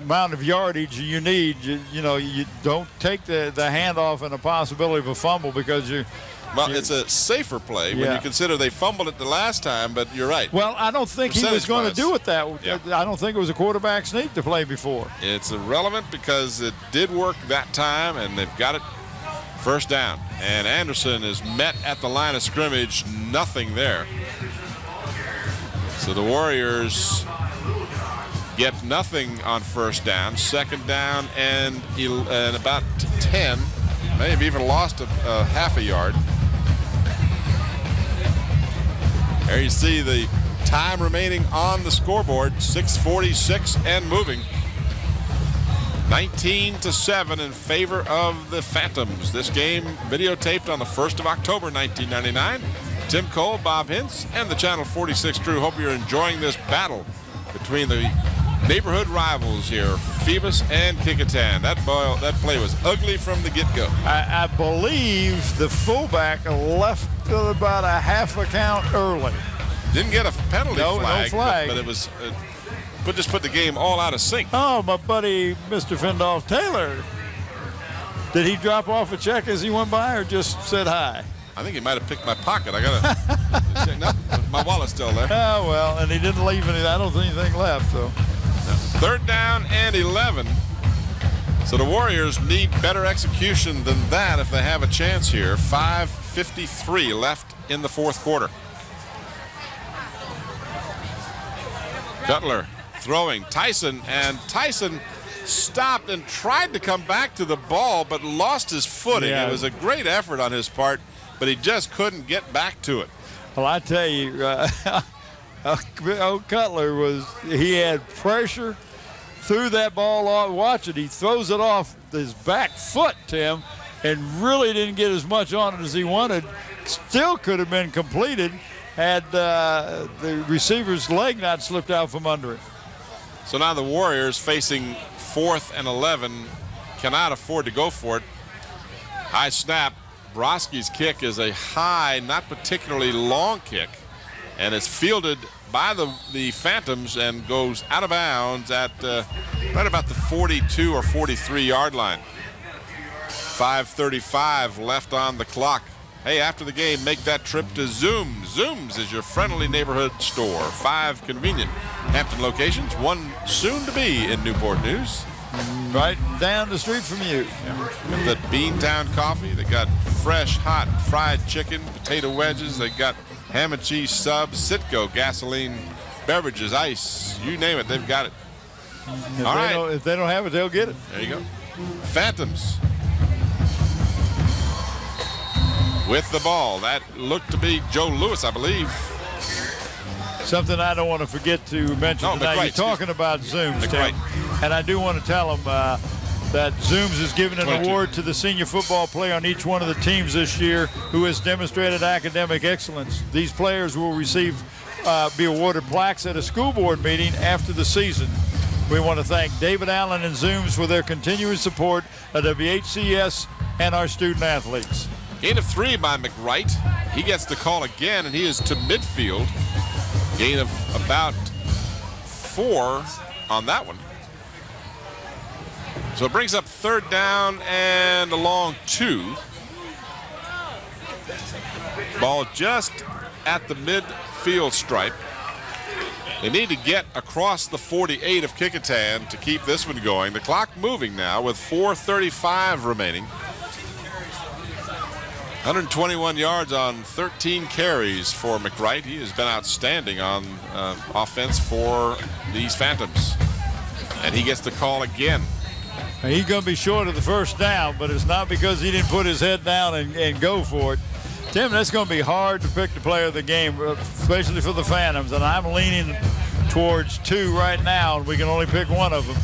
amount of yardage you need, you don't take the handoff and the possibility of a fumble, because it's a safer play when you consider they fumbled it the last time, but you're right. Well, I don't think he was going to do it that way. Yeah. I don't think it was a quarterback sneak to play before. It's irrelevant because it did work that time, and they've got it first down. And Anderson is met at the line of scrimmage, nothing there. So the Warriors get nothing on first down, second down and about 10. May have even lost a half a yard. There you see the time remaining on the scoreboard, 6:46 and moving. 19-7 in favor of the Phantoms. This game videotaped on the 1st of October, 1999. Tim Cole, Bob Hintz, and the Channel 46 crew hope you're enjoying this battle between the neighborhood rivals here, Phoebus and Kecoughtan. That play was ugly from the get-go. I believe the fullback left about a half a count early. Didn't get a penalty flag, no flag. But it was just put the game all out of sync. Oh, my buddy, Mr. Findolph Taylor. Did he drop off a check as he went by, or just said hi? I think he might have picked my pocket. I gotta check. No, my wallet's still there. Oh, well, and he didn't leave any. I don't think anything left. So. Third down and 11. So the Warriors need better execution than that if they have a chance here. 5:53 left in the fourth quarter. Cutler throwing. Tyson stopped and tried to come back to the ball, but lost his footing. Yeah. It was a great effort on his part, but he just couldn't get back to it. Well, I tell you, old Cutler he had pressure threw that ball off. Watch it. He throws it off his back foot, Tim, and really didn't get as much on it as he wanted. Still could have been completed had the receiver's leg not slipped out from under it. So now the Warriors facing 4th and 11 cannot afford to go for it. High snap. Broski's kick is a high, not particularly long kick, and it's fielded by the Phantoms and goes out of bounds at right about the 42 or 43-yard line. 5:35 left on the clock. Hey, after the game, make that trip to Zooms. Zooms is your friendly neighborhood store. 5 convenient Hampton locations, 1 soon to be in Newport News. Right down the street from you. With the Beantown coffee, they got fresh, hot, fried chicken, potato wedges. They got ham and cheese subs, Citgo, gasoline, beverages, ice, you name it, they've got it. All right. If they don't have it, they'll get it. There you go. Phantoms with the ball. That looked to be Joe Lewis, I believe. Something I don't want to forget to mention tonight. You're talking about Zooms, Tim, and I do want to tell them that Zooms is giving an award to the senior football player on each one of the teams this year who has demonstrated academic excellence. These players will be awarded plaques at a school board meeting after the season. We want to thank David Allen and Zooms for their continuing support of WHCS and our student athletes. Gain of 3 by McWright. He gets the call again, and he is to midfield. Gain of about 4 on that one. So it brings up 3rd down and a long 2. Ball just at the midfield stripe. They need to get across the 48 of Kecoughtan to keep this one going. The clock moving now with 4:35 remaining. 121 yards on 13 carries for McWright. He has been outstanding on offense for these Phantoms. And he gets the call again. He's going to be short of the 1st down, but it's not because he didn't put his head down and go for it. Tim, that's going to be hard to pick the player of the game, especially for the Phantoms. And I'm leaning towards 2 right now, and we can only pick one of them,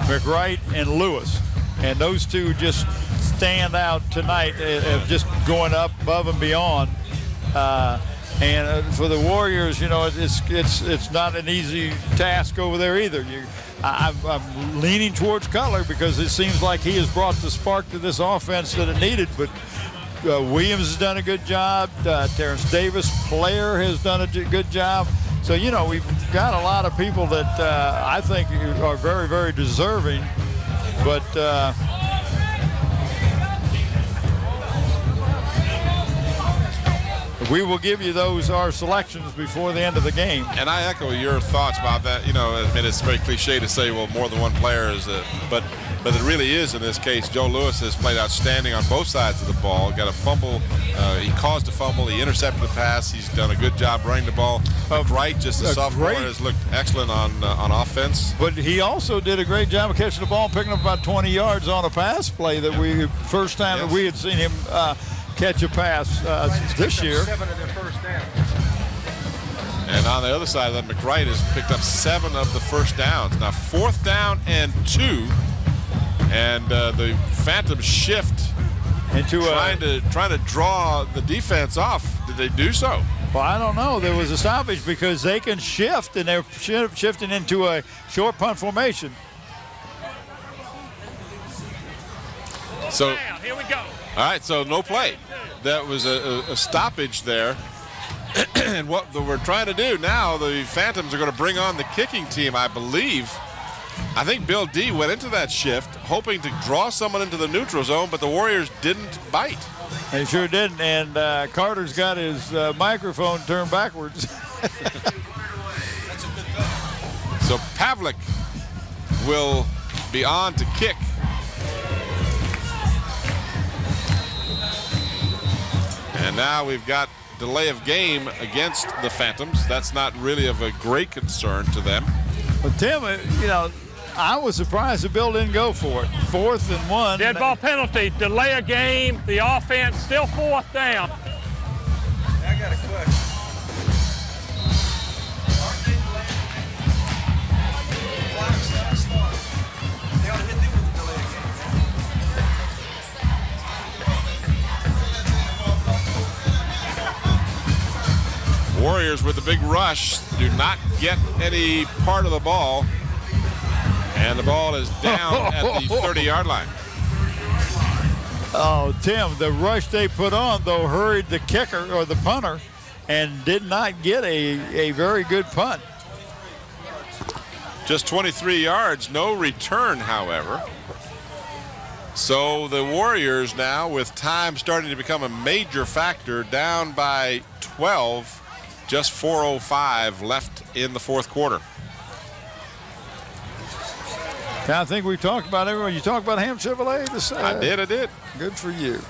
McWright and Lewis. And those 2 just stand out tonight, just going up above and beyond. And for the Warriors, you know, it's not an easy task over there either. I'm leaning towards Cutler because it seems like he has brought the spark to this offense that it needed. But Williams has done a good job. Terrence Davis, player, has done a good job. So, you know, we've got a lot of people that I think are very, very deserving. But we will give you our selections before the end of the game. And I echo your thoughts about that. You know, I mean, it's very cliche to say, well, more than one player is, but it really is in this case. Joe Lewis has played outstanding on both sides of the ball. Got a fumble. He caused a fumble. He intercepted the pass. He's done a good job running the ball. McWright, just a sophomore, has looked excellent on offense. But he also did a great job of catching the ball, picking up about 20 yards on a pass play that first time that we had seen him catch a pass this year. 7 of their 1st down. And on the other side of that, McWright has picked up 7 of the 1st downs. Now 4th down and 2, and the Phantoms shift into trying to draw the defense off. Did they do so? Well, I don't know. There was a stoppage because they can shift, and they're shifting into a short punt formation. So here we go. All right, so no play. That was a stoppage there. And what we're trying to do now, the Phantoms are going to bring on the kicking team, I believe. I think Bill D went into that shift hoping to draw someone into the neutral zone, but the Warriors didn't bite. They sure didn't, and Carter's got his microphone turned backwards. So Pavlik will be on to kick. And now we've got delay of game against the Phantoms. That's not really of a great concern to them. But Tim, you know, I was surprised the Bill didn't go for it. 4th and 1. Dead ball penalty, delay a game, the offense still 4th down. I got a question. Warriors with the big rush do not get any part of the ball. And the ball is down at the 30-yard line. Oh, Tim, the rush they put on, though, hurried the kicker or the punter and did not get a very good punt. Just 23 yards, no return, however. So the Warriors now, with time starting to become a major factor, down by 12, just 4:05 left in the fourth quarter. I think we talked about everyone. You talked about Ham Chevrolet this I did. Good for you.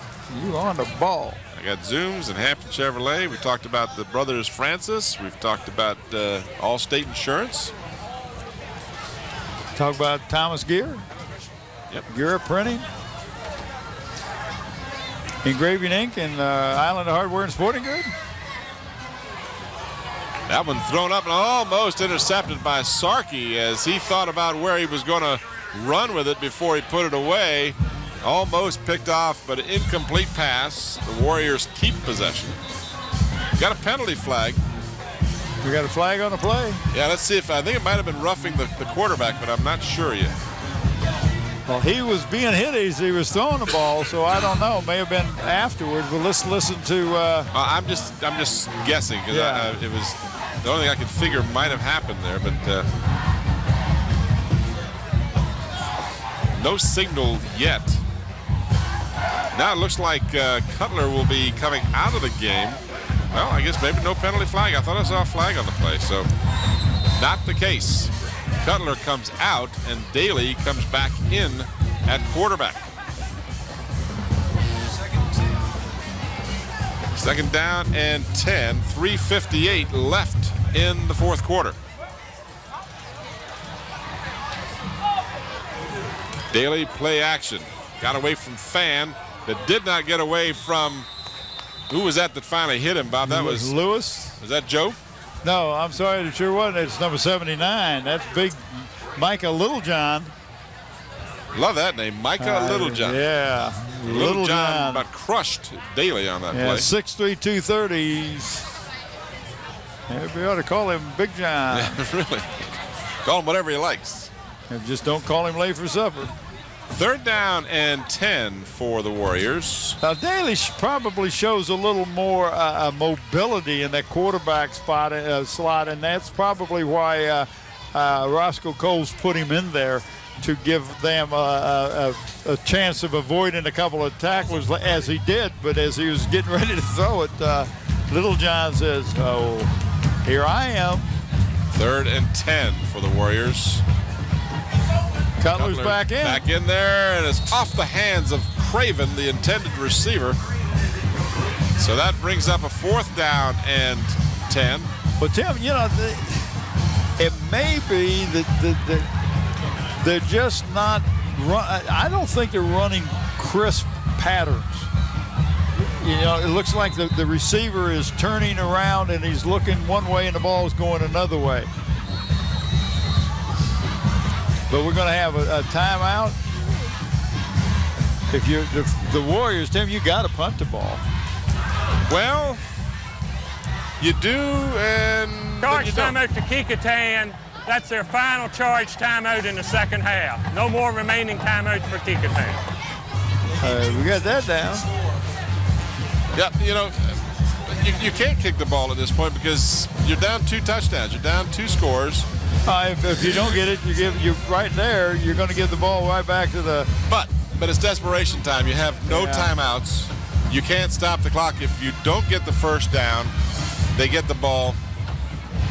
You on the ball. I got Zooms and Hampton Chevrolet. We talked about the brothers Francis. We've talked about Allstate Insurance. Talk about Thomas Gear. Yep. Gear Printing. Engraving Ink and Island Hardware and Sporting Goods. That one thrown up and almost intercepted by Sarkey as he thought about where he was going to run with it before he put it away. Almost picked off, but an incomplete pass. The Warriors keep possession. Got a penalty flag. We got a flag on the play. Yeah, let's see if I think it might have been roughing the quarterback, but I'm not sure yet. Well, he was being hit as he was throwing the ball, so I don't know. May have been afterwards, but let's listen to. I'm just guessing because it was the only thing I could figure might have happened there, but no signal yet. Now it looks like Cutler will be coming out of the game. Well, I guess maybe no penalty flag. I thought I saw a flag on the play, so not the case. Cutler comes out and Daly comes back in at quarterback. Second down and 10, 3:58 left in the fourth quarter. Daly play action. Got away from Fan, but did not get away from, who was that finally hit him, Bob? That was Lewis. Was that Joe? No, I'm sorry, it sure wasn't. It's number 79. That's big Micah Littlejohn. Love that name, Micah Littlejohn. Yeah, Littlejohn about crushed Daly on that play. 6'3", 230. Maybe ought to call him Big John. Yeah, really. Call him whatever he likes. And just don't call him late for supper. Third down and 10 for the Warriors. Now, Daly probably shows a little more mobility in that quarterback slot, and that's probably why Roscoe Coles put him in there to give them a chance of avoiding a couple of tackles as he did. But as he was getting ready to throw it, Littlejohn says, "Oh, here I am." Third and 10 for the Warriors. Cutler's back in. Back in there, and it's off the hands of Craven, the intended receiver. So that brings up a fourth down and 10. But Tim, you know, it may be that they're just not. I don't think they're running crisp patterns. You know, it looks like the receiver is turning around and he's looking one way and the ball is going another way. But we're going to have a timeout. If you're the Warriors, Tim, you got to punt the ball. Well, you do, and Charge timeout to Kecoughtan. That's their final charge timeout in the second half. No more remaining timeouts for Kecoughtan. We got that down. Yeah, you know, you can't kick the ball at this point because you're down 2 touchdowns. You're down 2 scores. If you don't get it, you're right there. You're going to give the ball right back to the. But it's desperation time. You have no timeouts. You can't stop the clock. If you don't get the first down, they get the ball,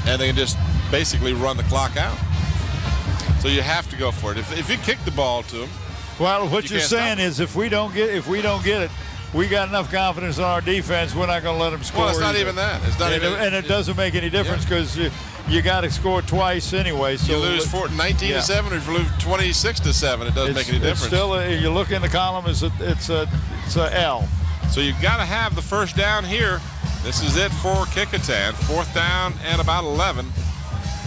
and they can just basically run the clock out. So you have to go for it. If you kick the ball to them. Well, what you're saying is if we don't get it, we got enough confidence in our defense. We're not going to let them score. Well, it's not even that. It's not even. And it doesn't make any difference because you got to score twice anyway. So you lose 19-7, or if you lose 26-7, it doesn't make any difference. Still, you look in the column, it's a L. So you've got to have the first down here. This is it for Kecoughtan. Fourth down and about 11.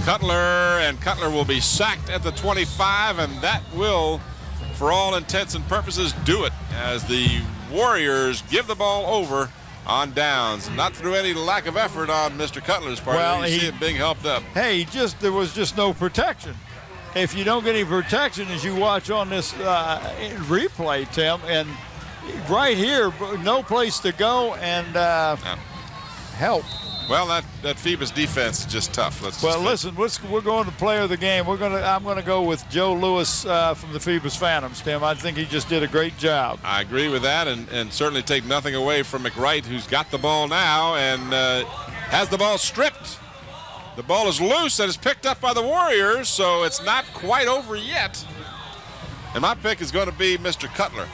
Cutler will be sacked at the 25, and that will, for all intents and purposes, do it as the Warriors give the ball over on downs. Not through any lack of effort on Mr. Cutler's part. Well, You see it being helped up. Hey, there was just no protection. If you don't get any protection, as you watch on this replay, Tim, and right here, no place to go and help. Well, that Phoebus defense is just tough. Listen, we're going to player of the game. I'm going to go with Joe Lewis from the Phoebus Phantoms, Tim. I think he just did a great job. I agree with that, and certainly take nothing away from McWright, who's got the ball now and has the ball stripped. The ball is loose and is picked up by the Warriors, so it's not quite over yet. And my pick is going to be Mr. Cutler.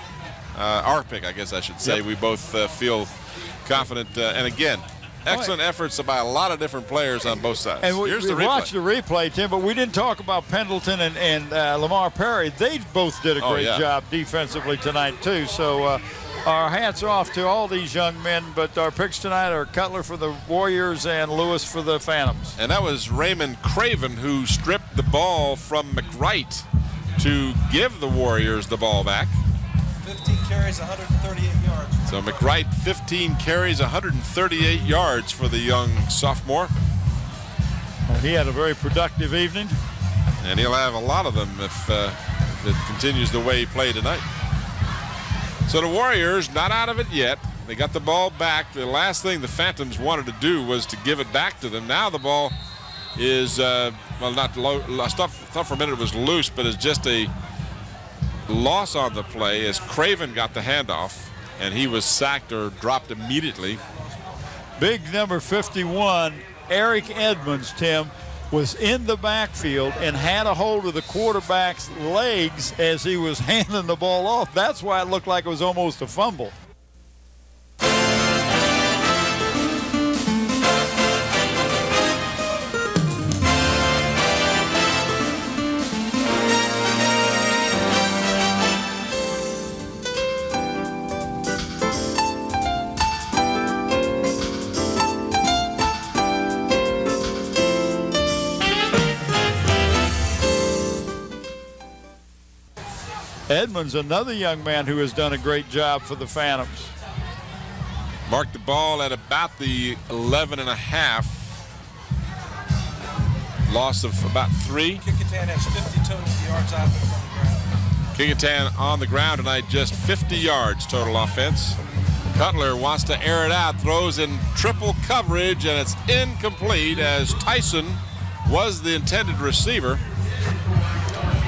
Our pick, I guess I should say. Yep. We both feel confident. And again, excellent efforts by a lot of different players on both sides. And we watched the replay, Tim, but we didn't talk about Pendleton and Lamar Perry. They both did a great job defensively tonight, too. So our hats are off to all these young men, but our picks tonight are Cutler for the Warriors and Lewis for the Phantoms. And that was Raymond Craven who stripped the ball from McWright to give the Warriors the ball back. 15 carries, 138 yards. So McWright, 15 carries, 138 yards for the young sophomore. Well, he had a very productive evening. And he'll have a lot of them if it continues the way he played tonight. So the Warriors not out of it yet. They got the ball back. The last thing the Phantoms wanted to do was to give it back to them. Now the ball is, not low. I thought for a minute it was loose, but it's just a loss on the play as Craven got the handoff, and he was sacked or dropped immediately. Big number 51, Eric Edmonds, Tim, was in the backfield and had a hold of the quarterback's legs as he was handing the ball off. That's why it looked like it was almost a fumble. Edmonds, another young man who has done a great job for the Phantoms. Marked the ball at about the 11.5. Loss of about 3. Kecoughtan has 50 total yards out there on the ground. Kecoughtan on the ground tonight, just 50 yards total offense. Cutler wants to air it out, throws in triple coverage, and it's incomplete as Tyson was the intended receiver.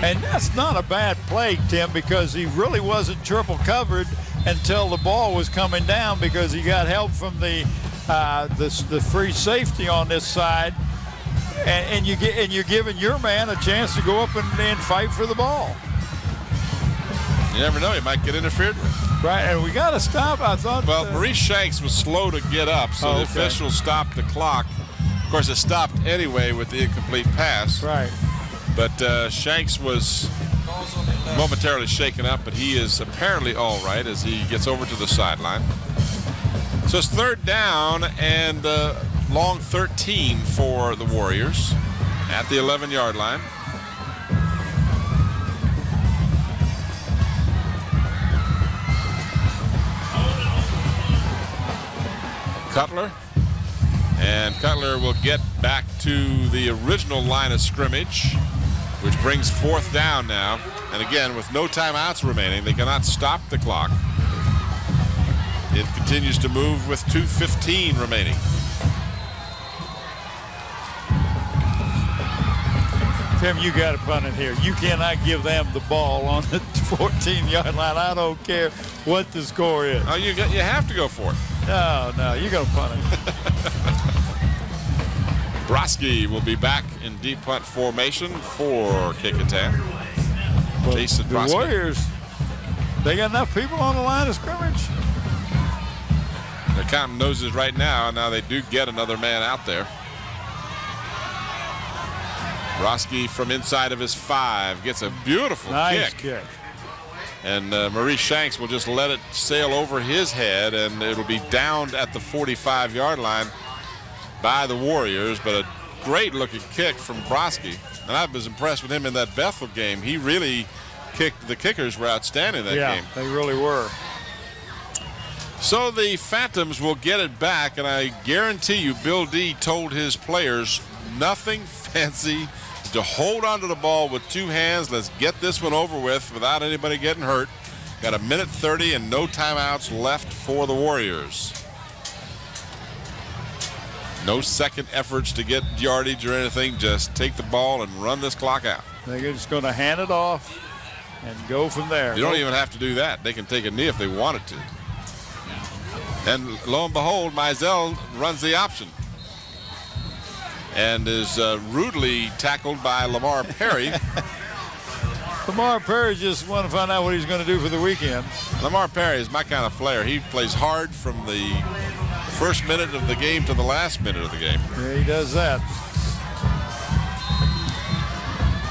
And that's not a bad play, Tim, because he really wasn't triple covered until the ball was coming down because he got help from the free safety on this side, and you're giving your man a chance to go up and fight for the ball. You never know, he might get interfered with. Right, and we got to stop. I thought. Well, Maurice Shanks was slow to get up, so the official stopped the clock. Of course, it stopped anyway with the incomplete pass. Right. But Shanks was momentarily shaken up, but he is apparently all right as he gets over to the sideline. So it's third down and long 13 for the Warriors at the 11-yard line. Cutler. And Cutler will get back to the original line of scrimmage, which brings fourth down now. And again, with no timeouts remaining, they cannot stop the clock. It continues to move with 2:15 remaining. Tim, you got to punt it here. You cannot give them the ball on the 14-yard line. I don't care what the score is. Oh, you have to go for it. No, you're going to punt it. Broski will be back in deep punt formation for Kecoughtan. Jason Broski. The Warriors, they got enough people on the line of scrimmage. They're counting noses right now. Now they do get another man out there. Broski from inside of his 5 gets a beautiful kick. And Maurice Shanks will just let it sail over his head, and it'll be downed at the 45-yard line by the Warriors, but a great-looking kick from Broski. And I was impressed with him in that Bethel game. He really kicked. The kickers were outstanding that game. Yeah, they really were. So the Phantoms will get it back, and I guarantee you Bill D told his players nothing fancy, to hold onto the ball with two hands. Let's get this one over with without anybody getting hurt. Got a minute 30 and no timeouts left for the Warriors. No second efforts to get yardage or anything. Just take the ball and run this clock out. They're just going to hand it off and go from there. You don't even have to do that. They can take a knee if they wanted to. And lo and behold, Mizell runs the option and is rudely tackled by Lamar Perry. Lamar Perry just want to find out what he's going to do for the weekend. Lamar Perry is my kind of player. He plays hard from the first minute of the game to the last minute of the game. Yeah, he does that.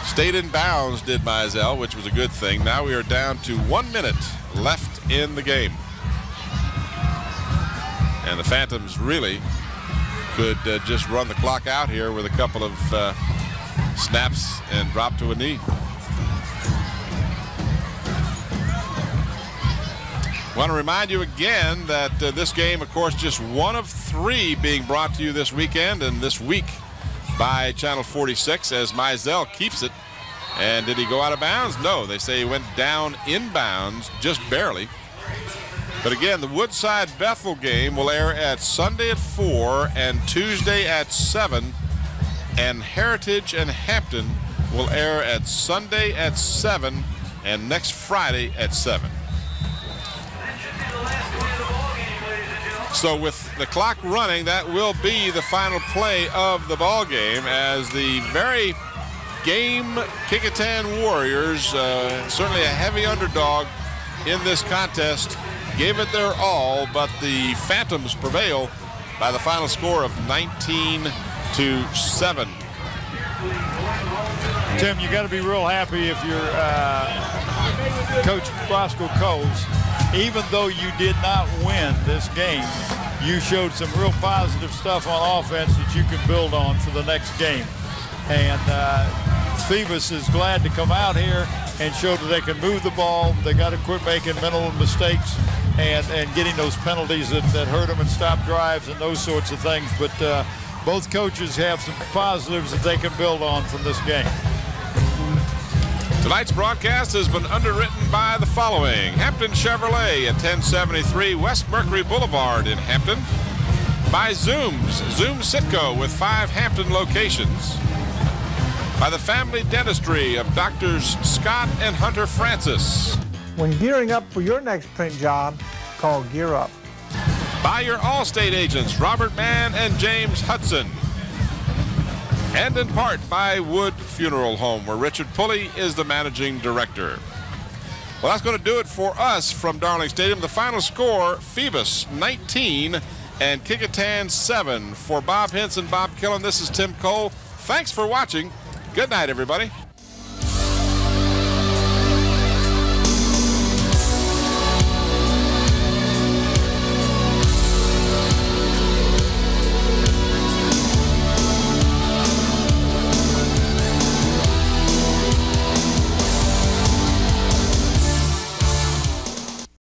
Stayed in bounds, did Mizell, which was a good thing. Now we are down to 1 minute left in the game. And the Phantoms really could just run the clock out here with a couple of snaps and drop to a knee. Want to remind you again that this game, of course, just one of 3 being brought to you this weekend and this week by Channel 46 as Mizell keeps it. And did he go out of bounds? No, they say he went down in bounds, just barely. But again, the Woodside Bethel game will air at Sunday at 4 and Tuesday at 7. And Heritage and Hampton will air at Sunday at 7 and next Friday at 7. So with the clock running, that will be the final play of the ball game as the very game Kecoughtan Warriors, certainly a heavy underdog in this contest, gave it their all, but the Phantoms prevail by the final score of 19-7. Tim, you got to be real happy if you're Coach Roscoe Coles. Even though you did not win this game, you showed some real positive stuff on offense that you can build on for the next game. And Phoebus is glad to come out here and show that they can move the ball. They got to quit making mental mistakes and getting those penalties that hurt them and stop drives and those sorts of things. But both coaches have some positives that they can build on from this game. Tonight's broadcast has been underwritten by the following: Hampton Chevrolet at 1073 West Mercury Boulevard in Hampton. By Zoom Sitco with 5 Hampton locations. By the Family Dentistry of Doctors Scott and Hunter Francis. When gearing up for your next print job, call Gear Up. By your Allstate agents, Robert Mann and James Hudson. And in part by Wood Funeral Home, where Richard Pulley is the managing director. Well, that's going to do it for us from Darling Stadium. The final score, Phoebus 19 and Kecoughtan 7. For Bob Hintz and Bob Killen, this is Tim Cole. Thanks for watching. Good night, everybody.